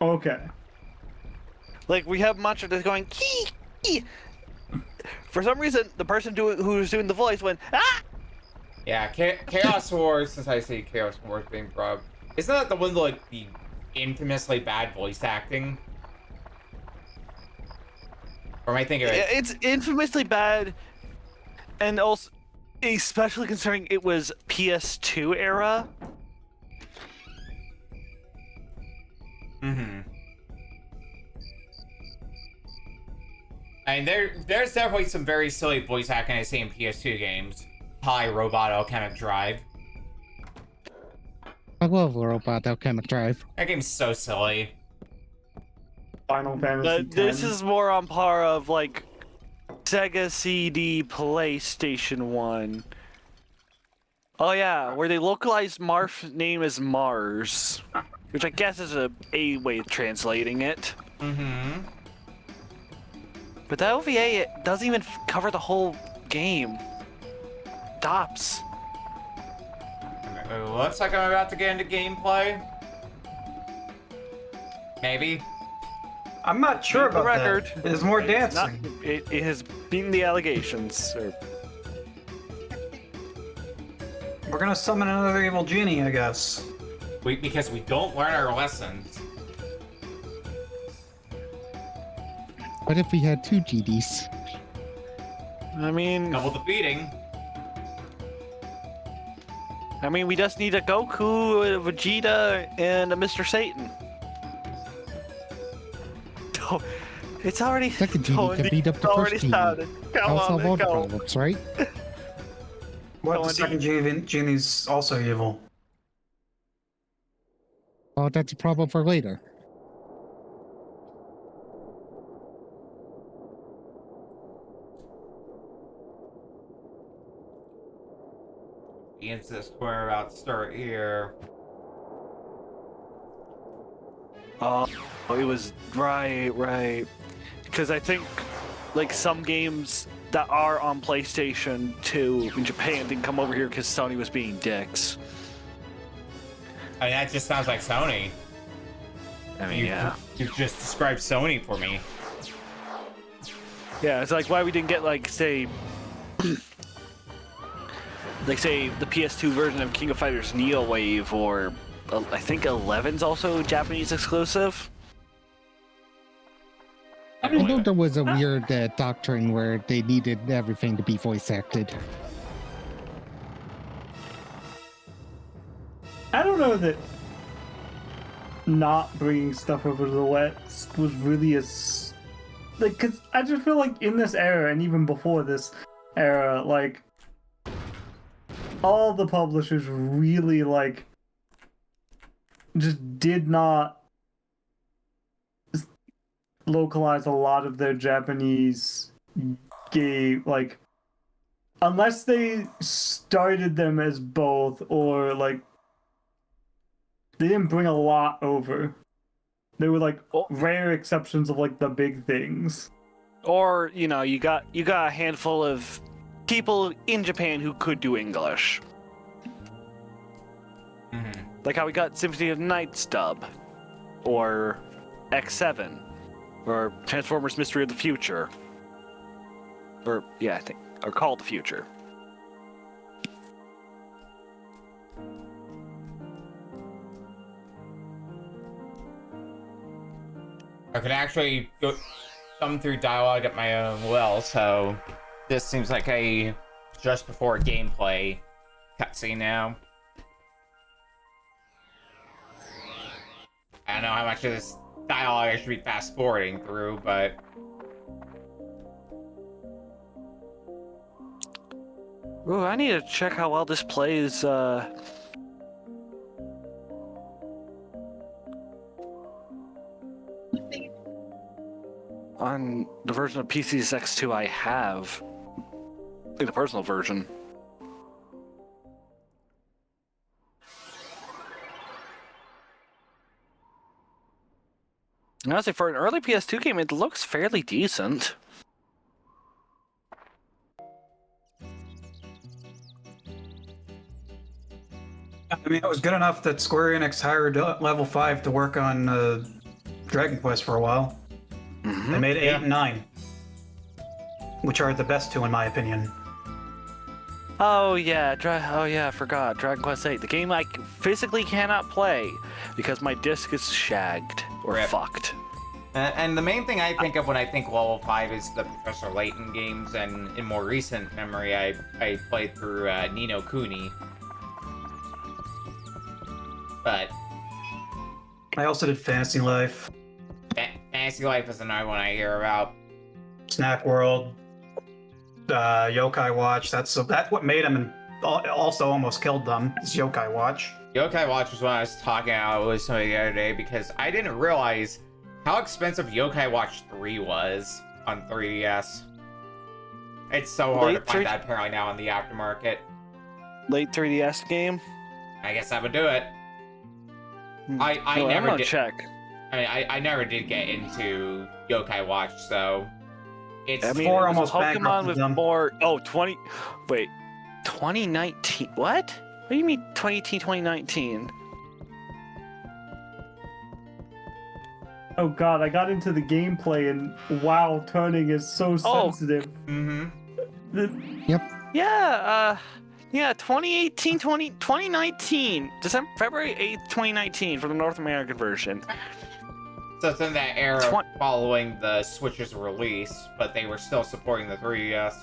Okay. Like, we have Mantra that's going, kee, kee. For some reason, the person who's doing the voice went, ah! Yeah, Chaos Wars, since I see Chaos Wars being brought up, isn't that the one with, like, the infamously bad voice acting? Or am I thinking of it? It's infamously bad, and also, especially considering it was PS2 era. Mm-hmm. And there's definitely some very silly voice acting I see in PS2 games. Hi, Robot Alchemic Drive. I love Robot Alchemic Drive. That game's so silly. Final Fantasy X. This is more on par of, like, Sega CD PlayStation 1. Oh yeah, where they localized Marth's name as Mars. Which I guess is a way of translating it. Mm-hmm. But that OVA, it doesn't even cover the whole game. Stops. It looks like I'm about to get into gameplay. Maybe. I'm not sure about record. that. There's more dancing. It has beaten the allegations. We're gonna summon another evil genie, I guess. Because we don't learn our lessons. What if we had 2 GDs? I mean, Double defeating. we just need a Goku, a Vegeta, and a Mr. Satan. It's already. Second genie can beat up the first genie. Started. Come I'll solve all on, the go. problems, right? What, the second genie's also evil? Oh, that's a problem for later. Into this corner about to start here. Oh, it was right. Because I think, like, some games that are on PlayStation 2 in Japan didn't come over here because Sony was being dicks. I mean, that just sounds like Sony. I mean, yeah. You've just described Sony for me. Yeah, it's like why we didn't get, like, say, the PS2 version of King of Fighters Neo Wave, or I think 11's also Japanese exclusive. I know there was a weird doctrine where they needed everything to be voice acted. I don't know that not bringing stuff over to the West was really as... Like, because I just feel like in this era, and even before this era, like, all the publishers really, like, just did not localize a lot of their Japanese game, like, unless they started them as both, or, like, they didn't bring a lot over. They were, like, rare exceptions of, like, the big things. Or, you got a handful of people in Japan who could do English. Mm-hmm. Like how we got Symphony of Night dub, or X7, or Transformers Mystery of the Future. Or, yeah, I think, or Call of the Future. I could actually go thumb through dialogue at my own will, so this seems like a just before gameplay cutscene now. I don't know how much of this dialogue I should be fast forwarding through, but Ooh, I need to check how well this plays. On the version of PCSX2 I have, like the personal version. Honestly, for an early PS2 game, it looks fairly decent. I mean, it was good enough that Square Enix hired Level 5 to work on Dragon Quest for a while. Mm-hmm. They made 8 and 9, which are the best two in my opinion. Oh yeah, I forgot. Dragon Quest 8, the game I physically cannot play because my disc is shagged or Rip. fucked. And the main thing I think of when I think level 5 is the Professor Layton games, and in more recent memory, I played through Ni no Kuni. But I also did Fantasy Life, Fantasy Life is another one I hear about. Snack World, Yokai Watch. That's what made them and also almost killed them. Is Yokai Watch. Yokai Watch was what I was talking about with somebody the other day, because I didn't realize how expensive Yokai Watch 3 was on 3DS. It's so hard to find that apparently now in the aftermarket. Late 3DS game? I guess I would do it. I No, never I'm gonna did. check. I mean, I never did get into Yokai Watch, so it's. I mean, Four it was almost Pokemon bankrupted with them. more. Oh, 2019. What? What do you mean 2018, 2019? Oh god, I got into the gameplay and wow, turning is so sensitive. Yeah, 2019, February 8th, 2019 for the North American version. So it's in that era following the Switch's release, but they were still supporting the 3DS.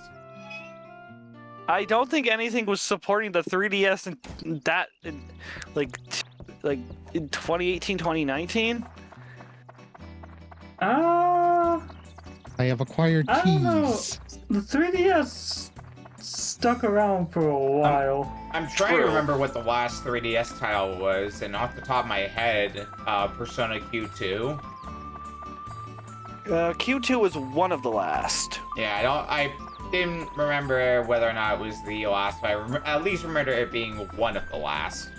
I don't think anything was supporting the 3DS in 2018, 2019. I I have acquired don't know. keys. The 3DS stuck around for a while. I'm trying to remember what the last 3DS title was, and off the top of my head, Persona Q2. Q2 was one of the last. Yeah, I didn't remember whether or not it was the last, but I at least remember it being one of the last.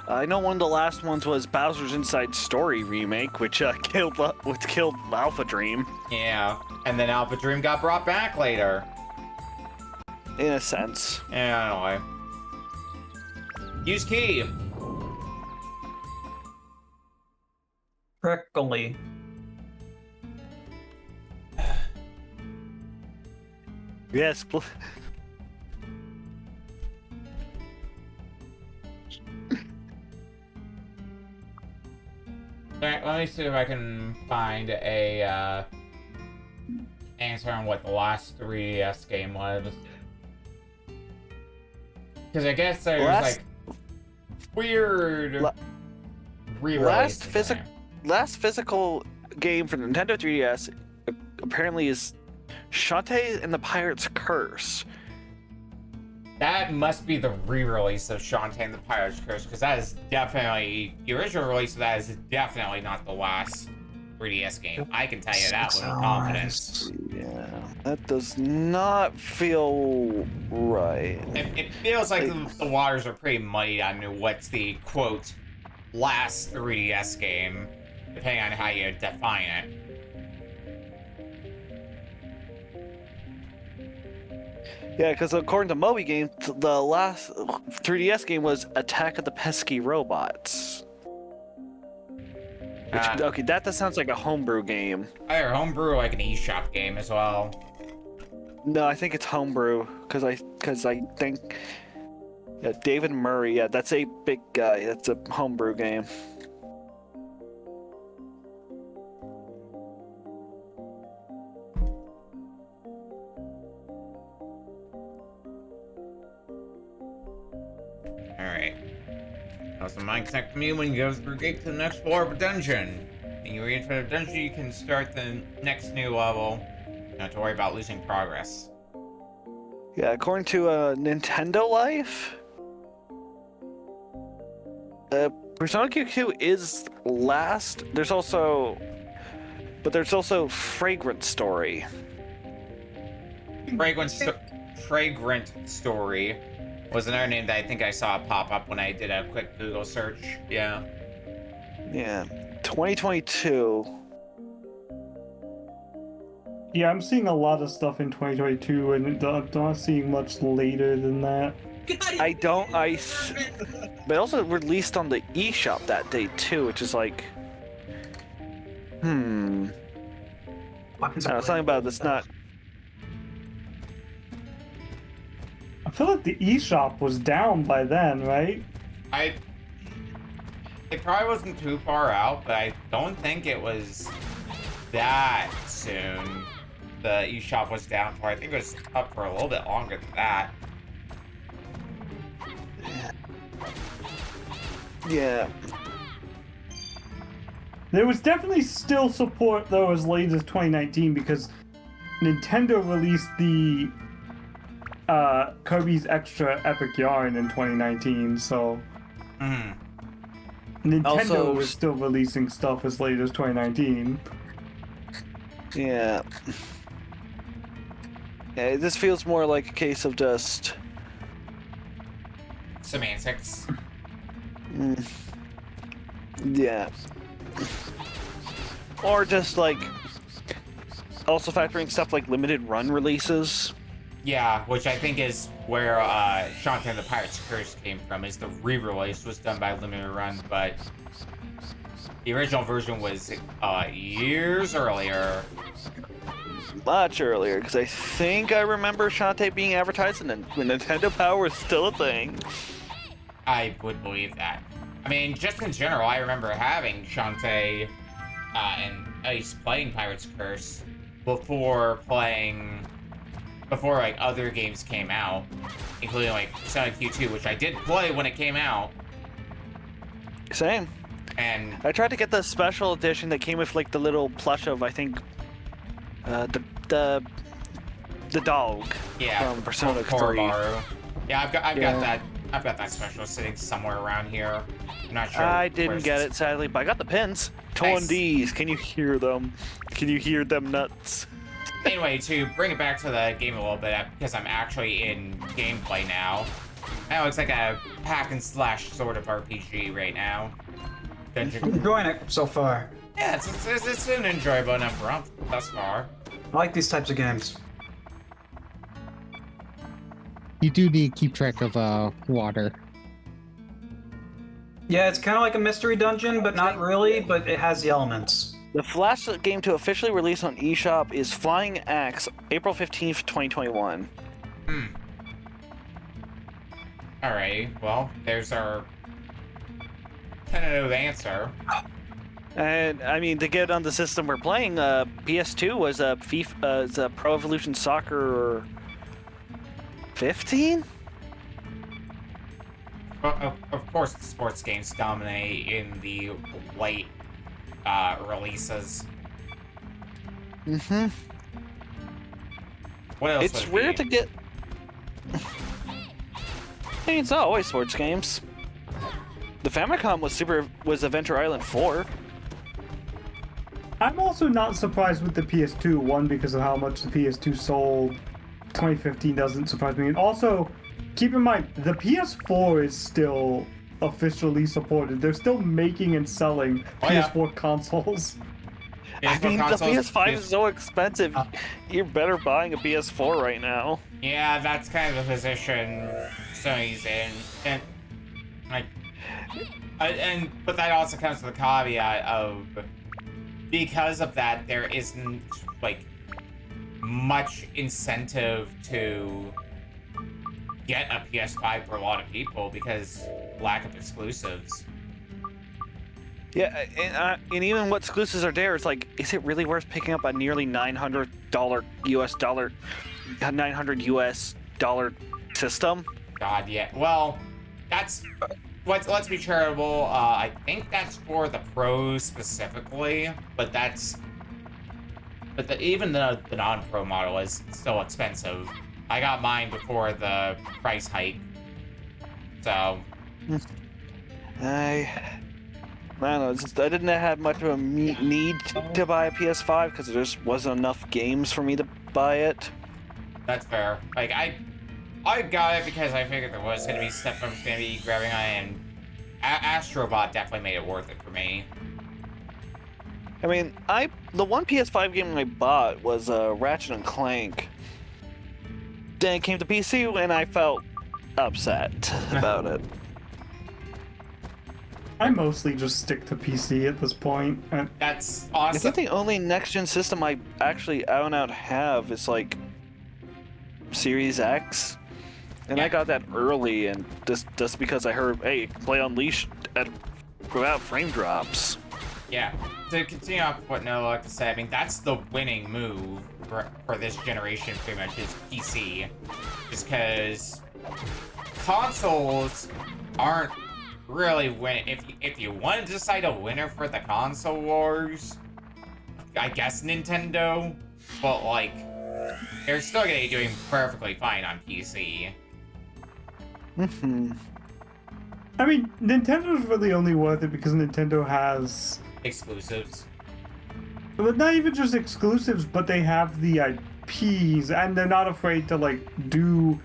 I know one of the last ones was Bowser's Inside Story remake, which killed Alpha Dream. Yeah, and then Alpha Dream got brought back later. In a sense. Yeah, anyway. Use key. Prickly. Yes. Alright, let me see if I can find a answer on what the last 3DS game was. Because I guess there's like weird re-releases. Last physical game for Nintendo 3DS apparently is Shantae and the Pirate's Curse. That must be the re-release of Shantae and the Pirate's Curse, because that is definitely the original release of that is definitely not the last 3DS game. I can tell you that with confidence. Yeah, that does not feel right. It feels like the waters are pretty muddied on what's the quote last 3DS game, depending on how you define it. Yeah, because according to Moby Game, the last 3DS game was Attack of the Pesky Robots. Okay, that sounds like a homebrew game. Either homebrew or like an eShop game as well. No, I think it's homebrew because I think David Murray. Yeah, that's a big guy. That's a homebrew game. Alright. Now some mind connect to me when you go through a gate to the next floor of a dungeon. When you re-enter the dungeon, you can start the next new level. You don't have to worry about losing progress. Yeah, according to Nintendo Life, Persona Q2 is last. There's also Fragrant Story. Fragrant Story was another name that I think I saw pop up when I did a quick Google search. Yeah. Yeah, 2022. Yeah, I'm seeing a lot of stuff in 2022, and I'm not seeing much later than that. But also released on the eShop that day too, which is like, Weapons I don't know, something about this not. I feel like the eShop was down by then, right? It probably wasn't too far out, but I don't think it was that soon. The eShop was down for. I think it was up for a little bit longer than that. Yeah. There was definitely still support though as late as 2019 because Nintendo released the Kirby's Extra Epic Yarn in 2019, so Nintendo Also, was still releasing stuff as late as 2019. Yeah. Yeah, this feels more like a case of just Semantics. Yeah. Or just like also factoring stuff like limited run releases. Yeah, which I think is where Shantae and the Pirate's Curse came from, is the re-release was done by Limited Run, but the original version was years earlier. Much earlier, because I think I remember Shantae being advertised and when Nintendo Power was still a thing. I would believe that. I mean, just in general, I remember having Shantae and Ice playing Pirate's Curse before like other games came out, including like Sonic Q2, which I did play when it came out. Same. And I tried to get the special edition that came with like the little plush of, I think, the dog. Yeah, from Persona 3. Koromaru. Yeah, I've got that special sitting somewhere around here. I'm not sure. I didn't get it sadly, but I got the pins. Nice. Tondis, can you hear them? Can you hear them nuts? Anyway, to bring it back to the game a little bit, because I'm actually in gameplay now. That looks like a hack and slash sort of RPG right now. I'm enjoying it so far. Yeah, it's an enjoyable enough run thus far. I like these types of games. You do need to keep track of water. Yeah, it's kind of like a mystery dungeon, but not really, but it has the elements. The Flash game to officially release on eShop is Flying Axe, April 15th, 2021. Alright, well, there's our tentative answer. And I mean, to get on the system we're playing, PS2 was a FIFA, it's a Pro Evolution Soccer 15. Of course, the sports games dominate in the late releases. What else? It's rare to get. I mean, it's not always sports games. The Famicom was Adventure Island 4. I'm also not surprised with the PS2, one, because of how much the PS2 sold. 2015 doesn't surprise me. And also, keep in mind, the PS4 is still officially supported. They're still making and selling PS4 consoles. I mean, the PS5 is so expensive. You're better buying a PS4 right now. Yeah, that's kind of the position Sony's in. But that also comes with the caveat of, because of that, there isn't like much incentive to get a PS5 for a lot of people because lack of exclusives. Yeah, and even what exclusives are there, it's like, is it really worth picking up a nearly $900 US dollar system? God, yeah. Well, that's let's be charitable. I think that's for the pros specifically, but even the non-pro model is still expensive. I got mine before the price hike. So. I don't know. I didn't have much of a need to buy a PS5 because there just wasn't enough games for me to buy it. That's fair. Like, I got it because I figured there was going to be stuff I was going to be grabbing on, and Astrobot definitely made it worth it for me. I mean, the one PS5 game I bought was Ratchet and Clank. Then it came to PC and I felt upset about it. I mostly just stick to PC at this point. That's I awesome. think the only next-gen system I actually out and out have is like Series X. And I got that early, and just because I heard, hey, play Unleashed without frame drops. Yeah. To continue off what Notolecta said, I mean, that's the winning move for this generation, pretty much, is PC. Just because consoles aren't really winning. If you want to decide a winner for the console wars, I guess Nintendo, but, like, they're still gonna be doing perfectly fine on PC. I mean, Nintendo's really only worth it because Nintendo has exclusives. But not even just exclusives, but they have the IPs, and they're not afraid to like do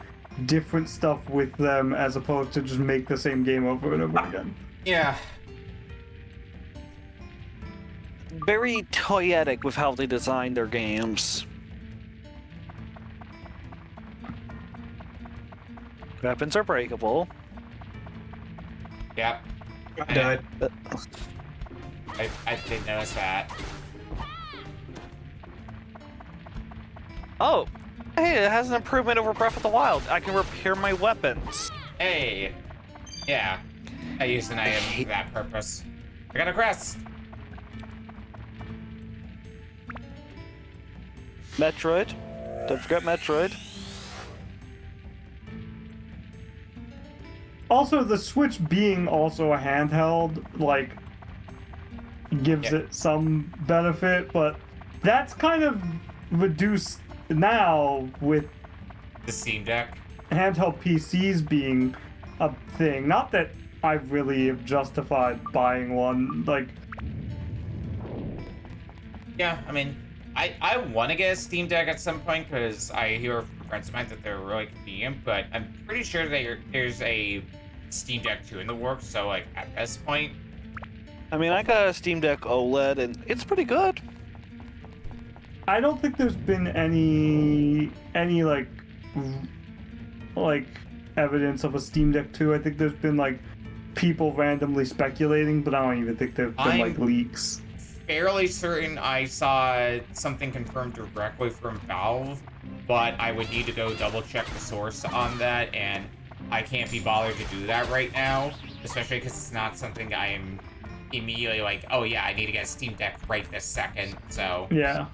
different stuff with them as opposed to just make the same game over and over again. Yeah. Very toyetic with how they design their games. Weapons are breakable. Yep. I died. I did notice that. Oh, hey, it has an improvement over Breath of the Wild. I can repair my weapons. Hey. Yeah. I used an item for that purpose. I got a crest. Metroid. Don't forget Metroid. Also, the Switch being also a handheld, like, gives it some benefit, but that's kind of reduced now with the Steam Deck. Handheld PCs being a thing. Not that I really have justified buying one, like... Yeah, I mean, I want to get a Steam Deck at some point because I hear from friends of mine that they're really convenient, but I'm pretty sure that there's a Steam Deck 2 in the works, so like at this point. I mean, I got a Steam Deck OLED and it's pretty good. I don't think there's been any like evidence of a Steam Deck 2. I think there's been like people randomly speculating, but I don't even think there've been like leaks. Fairly certain I saw something confirmed directly from Valve, but I would need to go double check the source on that, and I can't be bothered to do that right now, especially because it's not something I am immediately like, oh yeah, I need to get a Steam Deck right this second, so... Yeah.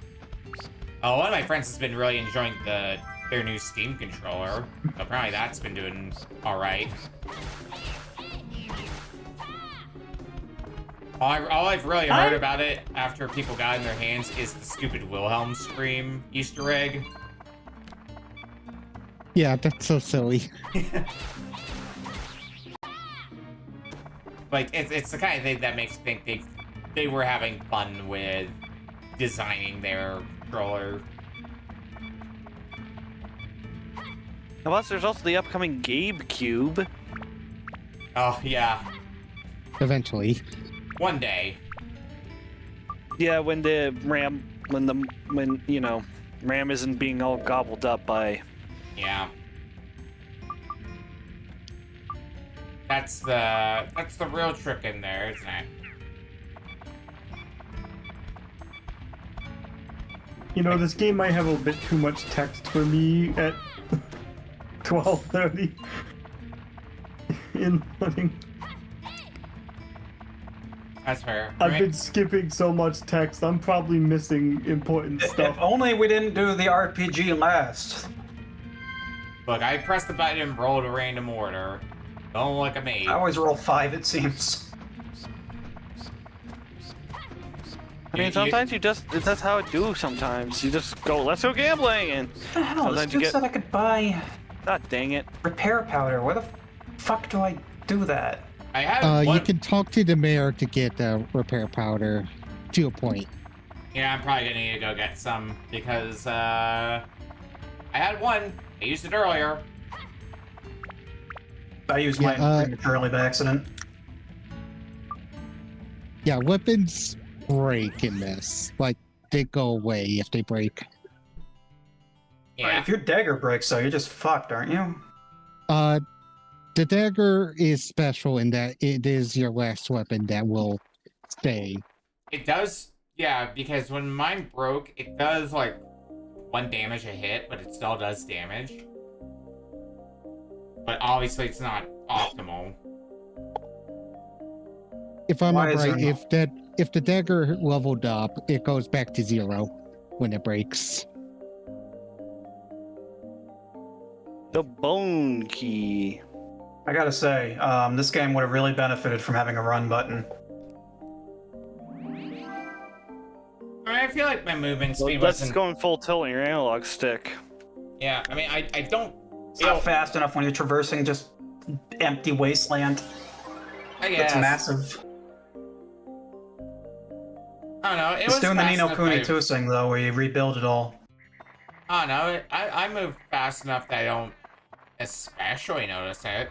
One of my friends has been really enjoying their new Steam controller. Apparently that's been doing alright. All I've really heard about it after people got in their hands is the stupid Wilhelm scream Easter egg. Yeah, that's so silly. Like, it's the kind of thing that makes you think they were having fun with designing their controller. Plus, there's also the upcoming GameCube. Oh, yeah. Eventually. One day. Yeah, when the RAM, when you know, RAM isn't being all gobbled up by... Yeah. That's the real trick in there, isn't it? You know, this game might have a bit too much text for me at 12:30 in the morning. That's fair. I've been skipping so much text, I'm probably missing important stuff. If only we didn't do the RPG last. Look, I pressed the button and rolled a random order. Don't look at me. I always roll 5, it seems. I mean, sometimes you just, that's how it do sometimes. You just go, let's go gambling, and What the hell? This sometimes you dude get, said I could buy god dang it. repair powder. Where the fuck do I do that? I have one. You can talk to the mayor to get the repair powder to a point. Yeah, I'm probably gonna need to go get some because I had one. I used it earlier. I used mine prematurely by accident. Yeah, weapons break in this. Like, they go away if they break. Yeah. If your dagger breaks, though, you're just fucked, aren't you? The dagger is special in that it is your last weapon that will stay. It does, yeah, because when mine broke, it does like 1 damage a hit, but it still does damage. But obviously it's not optimal. If I'm Why not is right, if the dagger leveled up, it goes back to 0 when it breaks. The bone key. I gotta say, this game would have really benefited from having a run button. I mean, I feel like my movement speed That's wasn't... going full tilt on your analog stick. Yeah, I mean, I don't It's not fast enough when you're traversing just empty wasteland. I guess. It's massive. I don't know, it It's was doing the fast Nino enough Kuni that 2 thing, though, where you rebuild it all. I don't know, I move fast enough that I don't especially notice it.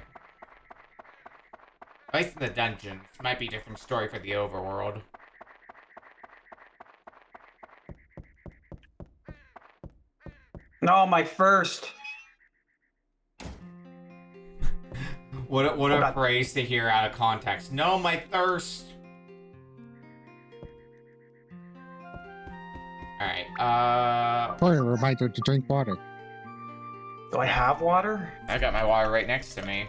At least in the dungeons. Might be a different story for the overworld. No, my first. What a phrase to hear out of context. No, my thirst. Alright, Or a reminder to drink water. Do I have water? I got my water right next to me.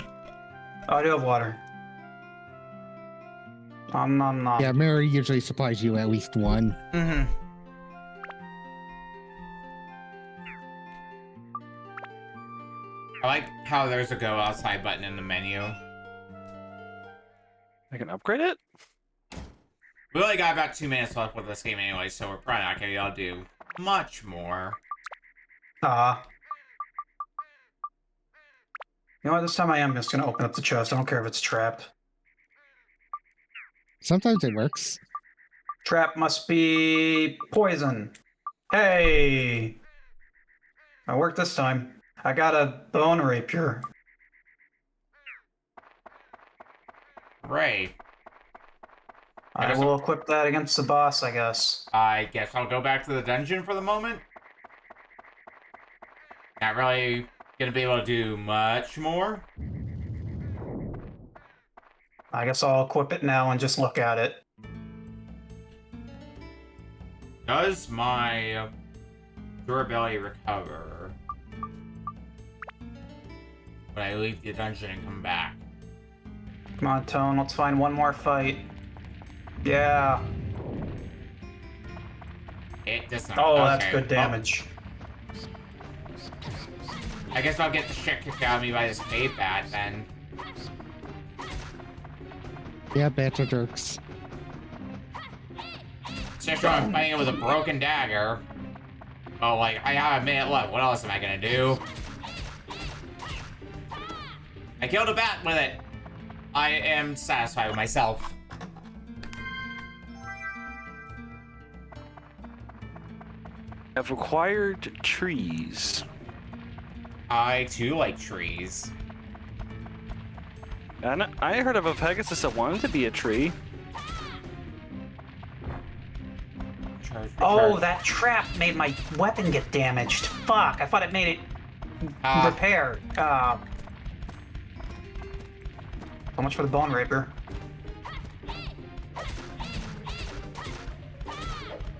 Oh, I do have water. Nom. Yeah, Mary usually supplies you at least one. Mm-hmm. I like how there's a go outside button in the menu. I can upgrade it? We only got about 2 minutes left with this game anyway, so we're probably not gonna be able to do much more. You know what, this time I am just gonna open up the chest. I don't care if it's trapped. Sometimes it works. Trap must be poison. Hey! I worked this time. I got a bone rapier. Right. I will equip that against the boss, I guess. I guess I'll go back to the dungeon for the moment. Not really gonna be able to do much more. I guess I'll equip it now and just look at it. Does my durability recover when I leave the dungeon and come back? Come on, Tone, let's find one more fight. Yeah. It does not. Oh, Okay. that's good damage. I guess I'll get the shit kicked out of me by this bait bat then. Yeah, bats are jerks. Especially when I'm fighting it with a broken dagger. Oh, like, I have a minute left. What else am I gonna do? I killed a bat with it. I am satisfied with myself. I've acquired trees. I, too, like trees. And I heard of a Pegasus that wanted to be a tree. Oh, that trap made my weapon get damaged. Fuck, I thought it made it repaired. So much for the bone rapier.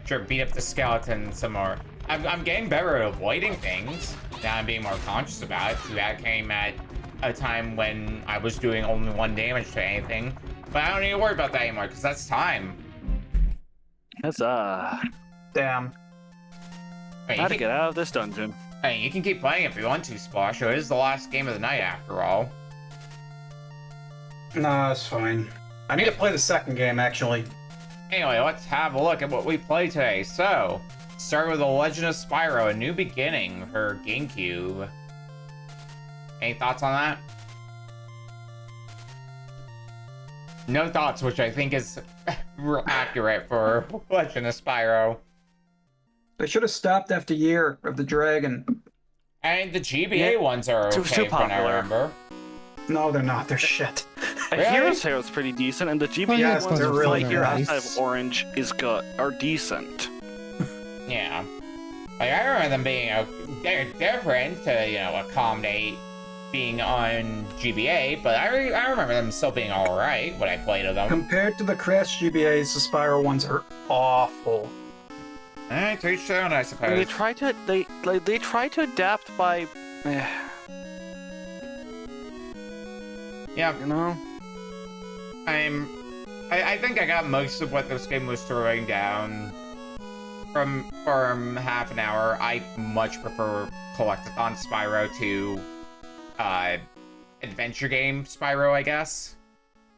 Sure, beat up the skeleton some more. I'm getting better at avoiding things. Now I'm being more conscious about it. So that came at a time when I was doing only 1 damage to anything. But I don't need to worry about that anymore, because that's time. That's Damn. How to get out of this dungeon. Hey, you can keep playing if you want to, Sprasshu. It is the last game of the night, after all. Nah, it's fine. I need to play the second game, actually. Anyway, let's have a look at what we play today. So, start with The Legend of Spyro: A New Beginning for GameCube. Any thoughts on that? No thoughts, which I think is real accurate for Legend of Spyro. They should have stopped after Year of the Dragon. And the GBA ones are Too okay, from what I popular. remember. No, they're not. They're shit. Really? Heroes Tale is pretty decent, and the GBA Yeah, ones they're are really like good. outside of Orange are decent. Yeah. Like, I remember them being, they're different to, accommodate being on GBA, but I remember them still being alright when I played with them. Compared to the Crash GBAs, the Spyro ones are awful. Alright, to each their own, I suppose. They try to adapt by, Yeah, you know. I think I got most of what this game was throwing down from half an hour. I much prefer Collectathon Spyro to adventure game Spyro, I guess.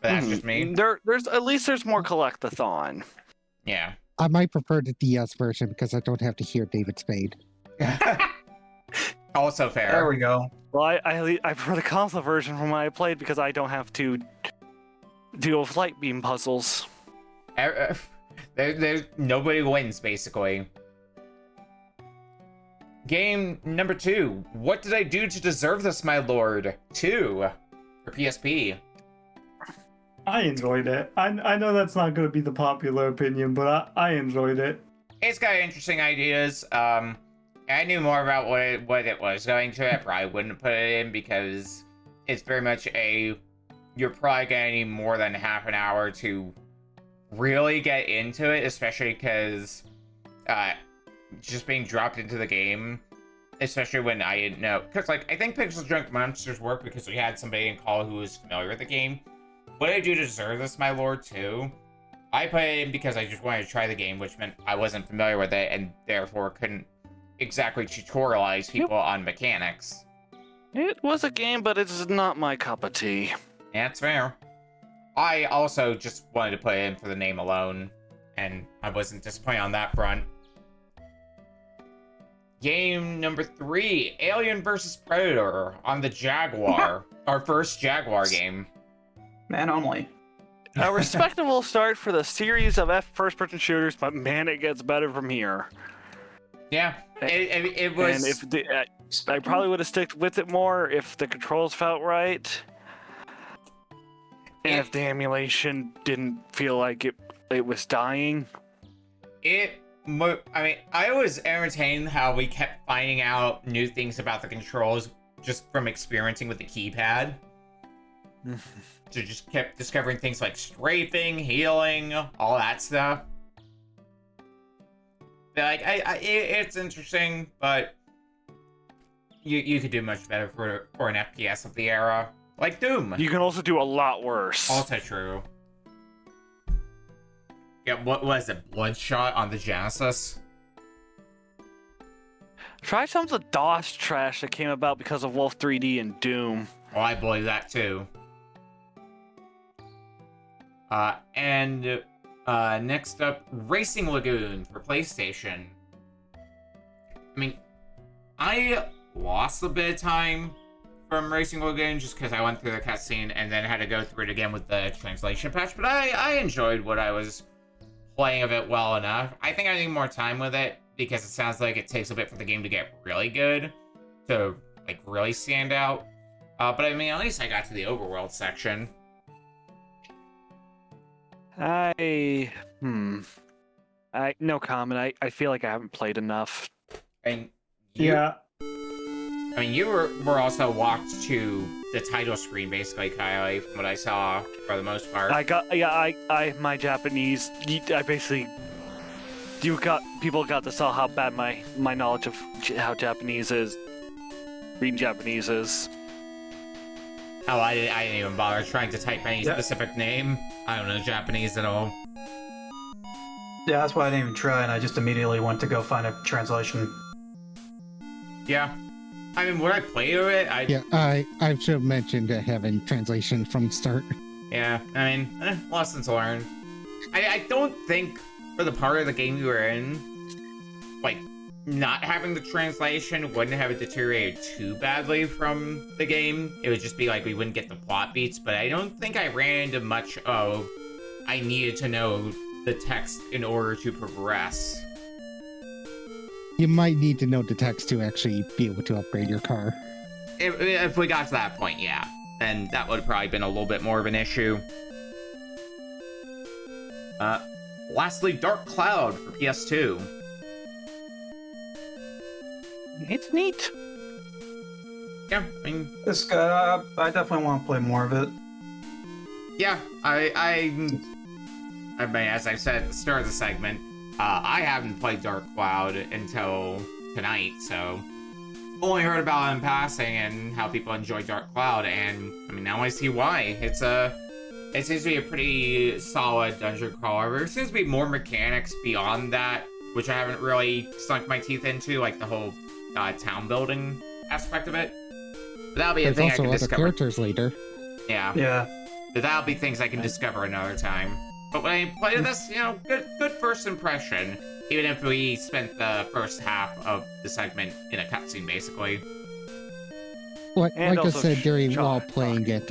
But that's just me. There's more Collectathon. Yeah. I might prefer the DS version because I don't have to hear David Spade. Also fair. There we go. Well, I prefer the console version from what I played because I don't have to deal with light beam puzzles. There's nobody wins, basically. Game number 2. What did I do to deserve this, my lord? 2 for PSP. I enjoyed it. I know that's not going to be the popular opinion, but I enjoyed it. It's got interesting ideas. I knew more about what it was going to. I probably wouldn't put it in because it's very much you're probably going to need more than half an hour to really get into it, especially because just being dropped into the game, especially when I didn't know. Because, I think Pixel Junk Monsters worked because we had somebody in call who was familiar with the game. What did I do to deserve this, my lord, too? I put it in because I just wanted to try the game, which meant I wasn't familiar with it and therefore couldn't exactly tutorialize people on mechanics. It was a game, but it's not my cup of tea. Yeah, that's fair. I also just wanted to put it in for the name alone, and I wasn't disappointed on that front. Game number 3, Alien vs. Predator on the Jaguar. Our first Jaguar game. Man only. A respectable start for the series of first-person shooters, but man, it gets better from here. Yeah, it was... And I probably would have stuck with it more if the controls felt right. And if the emulation didn't feel like it was dying. I was entertained how we kept finding out new things about the controls just from experiencing with the keypad. So just kept discovering things like strafing, healing, all that stuff. But, it's interesting, but you could do much better for an FPS of the era, like Doom. You can also do a lot worse. Also true. Yeah, what was it? Bloodshot on the Genesis? Try some of the DOS trash that came about because of Wolf 3D and Doom. Oh, I believe that too. Next up, Racing Lagoon for PlayStation. I lost a bit of time from Racing Lagoon just because I went through the cutscene and then had to go through it again with the translation patch, but I enjoyed what I was playing of it well enough. I think I need more time with it because it sounds like it takes a bit for the game to get really good to, really stand out. But at least I got to the overworld section. No comment. I feel like I haven't played enough. And Yeah. You were also walked to the title screen, basically, Kylie, from what I saw, for the most part. My Japanese, people got to saw how bad my knowledge of how Japanese is, reading Japanese is. Oh, I didn't even bother trying to type any specific name. I don't know Japanese at all. Yeah, that's why I didn't even try, and I just immediately went to go find a translation. Yeah. When I played it, I should have mentioned having translation from the start. Yeah, lessons learned. I don't think for the part of the game you were in, like, not having the translation wouldn't have deteriorated too badly from the game. It would just be like we wouldn't get the plot beats, but I don't think I ran into much of I needed to know the text in order to progress. You might need to know the text to actually be able to upgrade your car. If we got to that point, yeah. Then that would have probably been a little bit more of an issue. Lastly, Dark Cloud for PS2. It's neat. Yeah, I mean... This guy, I definitely want to play more of it. Yeah, I mean, as I said at the start of the segment, I haven't played Dark Cloud until tonight, so only heard about it in passing and how people enjoy Dark Cloud, and I mean, now I see why. It seems to be a pretty solid dungeon crawler. There seems to be more mechanics beyond that, which I haven't really sunk my teeth into, like the whole town building aspect of it. But that'll be a thing I can discover. Characters later. Yeah. Yeah. But that'll be things I can discover another time. But when I played this, you know, good first impression. Even if we spent the first half of the segment in a cutscene, basically. Like I also said during John while playing it,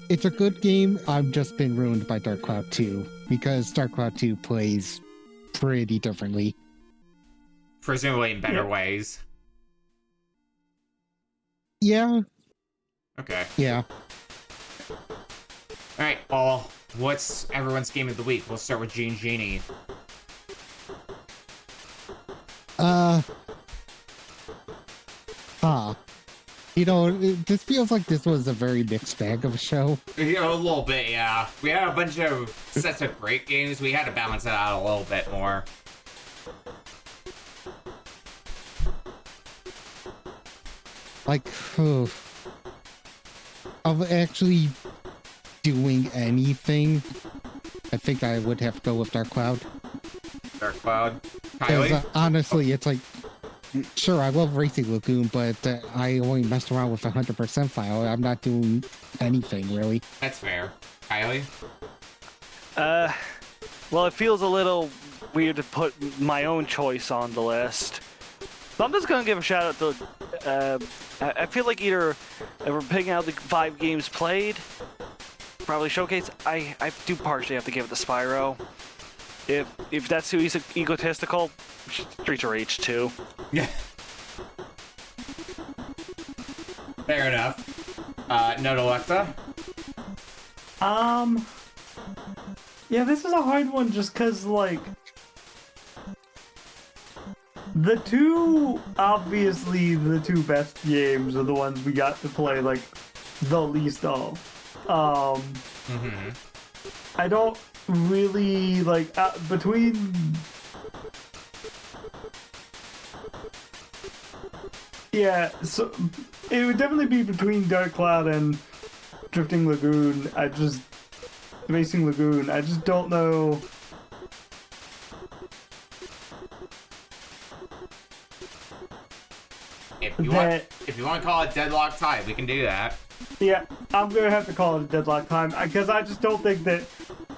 it's a good game. I've just been ruined by Dark Cloud 2 because Dark Cloud 2 plays pretty differently. Presumably in better ways. Yeah. Okay. Yeah. Alright, well, what's everyone's game of the week? We'll start with GeneJeanie. You know, this feels like this was a very mixed bag of a show. Yeah, a little bit, yeah. We had a bunch of sets of great games. We had to balance it out a little bit more. Like, of actually doing anything, I think I would have to go with Dark Cloud. Dark Cloud. Because Kylie? honestly, it's like, sure, I love Racing Lagoon, but I only messed around with a 100% file. I'm not doing anything, really. That's fair. Kylie? Well, it feels a little weird to put my own choice on the list. So I'm just gonna give a shout out to, I feel like either if we're picking out the 5 games played, probably showcase, I do partially have to give it to Spyro. If that's too egotistical, Streets of Rage 2. Yeah. Fair enough. Notolecta? Yeah, this is a hard one just because, like, obviously the two best games are the ones we got to play, like, the least of. I don't really, like, between... Yeah, so it would definitely be between Dark Cloud and Drifting Lagoon. Racing Lagoon. I just don't know. If you want to call it deadlock tie, we can do that. Yeah, I'm gonna have to call it a deadlock time because I just don't think that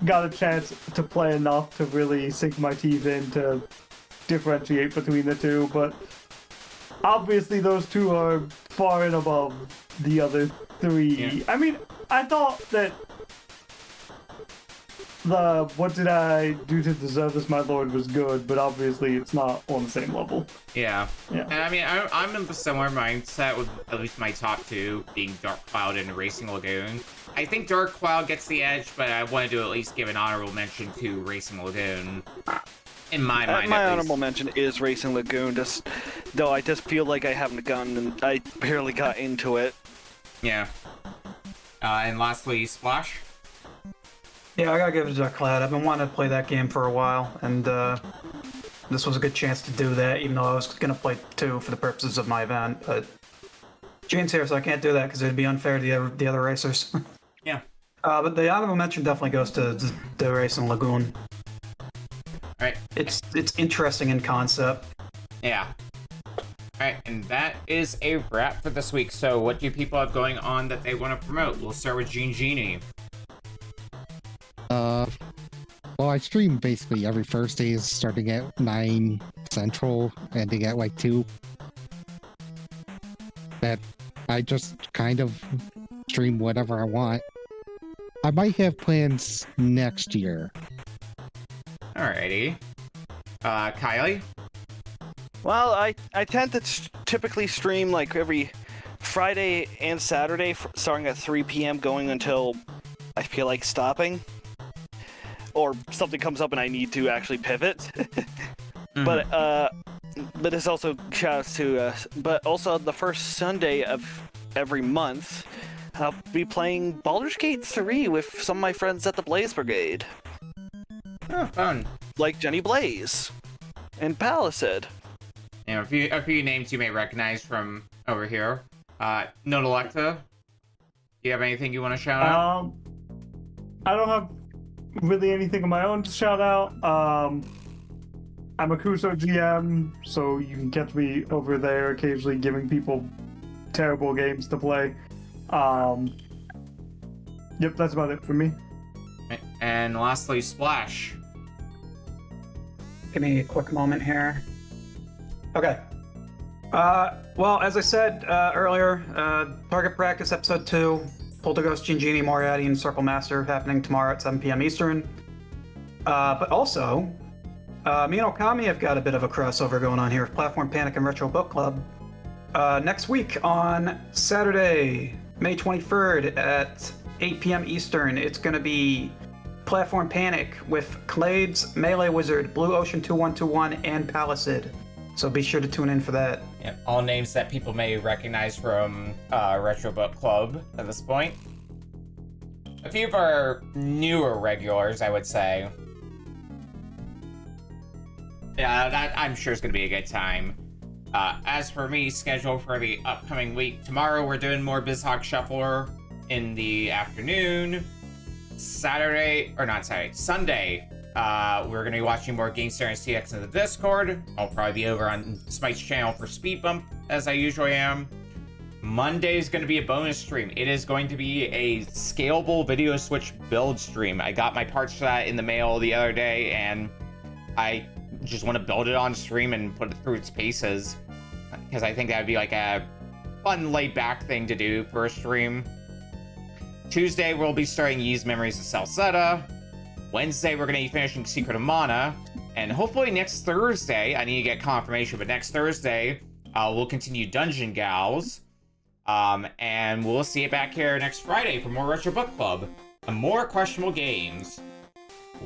got a chance to play enough to really sink my teeth in to differentiate between the two. But obviously, those two are far and above the other 3. Yeah. I mean, I thought that the What Did I Do to Deserve This, My Lord was good, but obviously it's not on the same level. Yeah. Yeah. And I mean, I'm in a similar mindset with at least my top 2 being Dark Cloud and Racing Lagoon. I think Dark Cloud gets the edge, but I wanted to at least give an honorable mention to Racing Lagoon. In my mind, my at least. honorable mention is Racing Lagoon, though I just feel like I haven't gotten, and I barely got into it. Yeah. And lastly, Splash. Yeah, I gotta give it to Dark Cloud. I've been wanting to play that game for a while, and this was a good chance to do that, even though I was gonna play 2 for the purposes of my event, but Jane's here, so I can't do that because it'd be unfair to the other racers. Yeah. But the honorable mention definitely goes to the Racing Lagoon. Alright. It's interesting in concept. Yeah. Alright, and that is a wrap for this week. So what do people have going on that they want to promote? We'll start with GeneJeanie. Well, I stream basically every Thursdays starting at 9 Central, ending at like 2. That I just kind of stream whatever I want. I might have plans next year. Alrighty. Kylie? Well, I tend to typically stream like every Friday and Saturday, starting at 3 p.m. going until I feel like stopping. Or something comes up and I need to actually pivot. But it's also shoutouts to, but also the first Sunday of every month, I'll be playing Baldur's Gate 3 with some of my friends at the Blaze Brigade. Oh, fun. Like Jenny Blaze and Palisade. You know, a few names you may recognize from over here. Notolecta, do you have anything you want to shout out? I don't have really anything of my own to shout out. I'm a Kuso GM, so you can catch me over there occasionally giving people terrible games to play. Yep, that's about it for me. And lastly, Splash. Give me a quick moment here. Okay. Well, as I said earlier, Target Practice Episode 2, Polterghost, GeneJeanie, Moriarty, and Circle Master happening tomorrow at 7 p.m. Eastern. But also, me and Okami have got a bit of a crossover going on here with Platform Panic and Retro Book Club. Next week on Saturday, May 23rd at 8 p.m. Eastern, it's going to be Platform Panic with Clades, Melee Wizard, Blue Ocean 2121, and Palisade. So be sure to tune in for that. Yep, all names that people may recognize from Retro Book Club at this point. A few of our newer regulars, I would say. Yeah, that I'm sure is going to be a good time. As for me, scheduled for the upcoming week, tomorrow we're doing more BizHawk Shuffler in the afternoon. Sunday, we're going to be watching more GameStar and CX in the Discord. I'll probably be over on Smite's channel for Speed Bump, as I usually am. Monday is going to be a bonus stream. It is going to be a scalable video switch build stream. I got my parts for that in the mail the other day, and I just want to build it on stream and put it through its paces, because I think that would be like a fun laid-back thing to do for a stream. Tuesday, we'll be starting Yee's Memories of Salsetta. Wednesday, we're going to be finishing Secret of Mana. And hopefully next Thursday, I need to get confirmation, but next Thursday, we'll continue Dungeon Gals. And we'll see you back here next Friday for more Retro Book Club and more questionable games.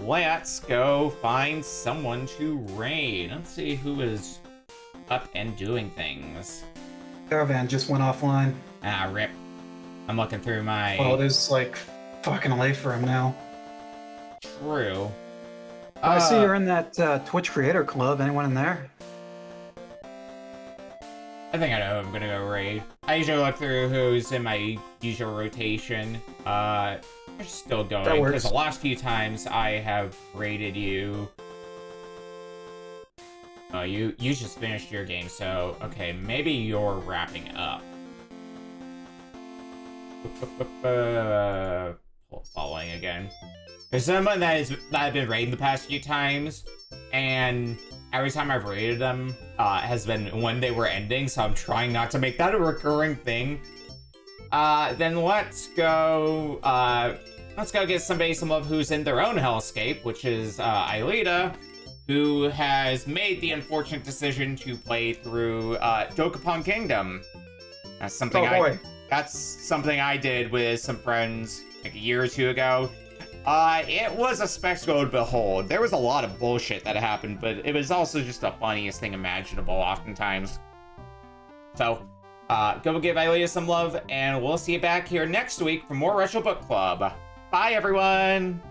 Let's go find someone to raid. Let's see who is up and doing things. Caravan just went offline. Ah, rip. I'm looking through my... Oh, there's like fucking late for him now. True. I see you're in that Twitch Creator Club. Anyone in there? I think I know who I'm gonna go raid. I usually look through who's in my usual rotation. We're still going, because the last few times I have raided you... Oh, you just finished your game, so... Okay, maybe you're wrapping up. Following again. There's someone that I've been raiding the past few times, and every time I've raided them has been when they were ending, so I'm trying not to make that a recurring thing. Then let's go get somebody some love who's in their own hellscape, which is Aelita, who has made the unfortunate decision to play through Dokapon Kingdom. That's something That's something I did with some friends like a year or two ago. It was a spectacle to behold. There was a lot of bullshit that happened, but it was also just the funniest thing imaginable oftentimes. So, go give Aelita some love, and we'll see you back here next week for more Retro Book Club. Bye, everyone!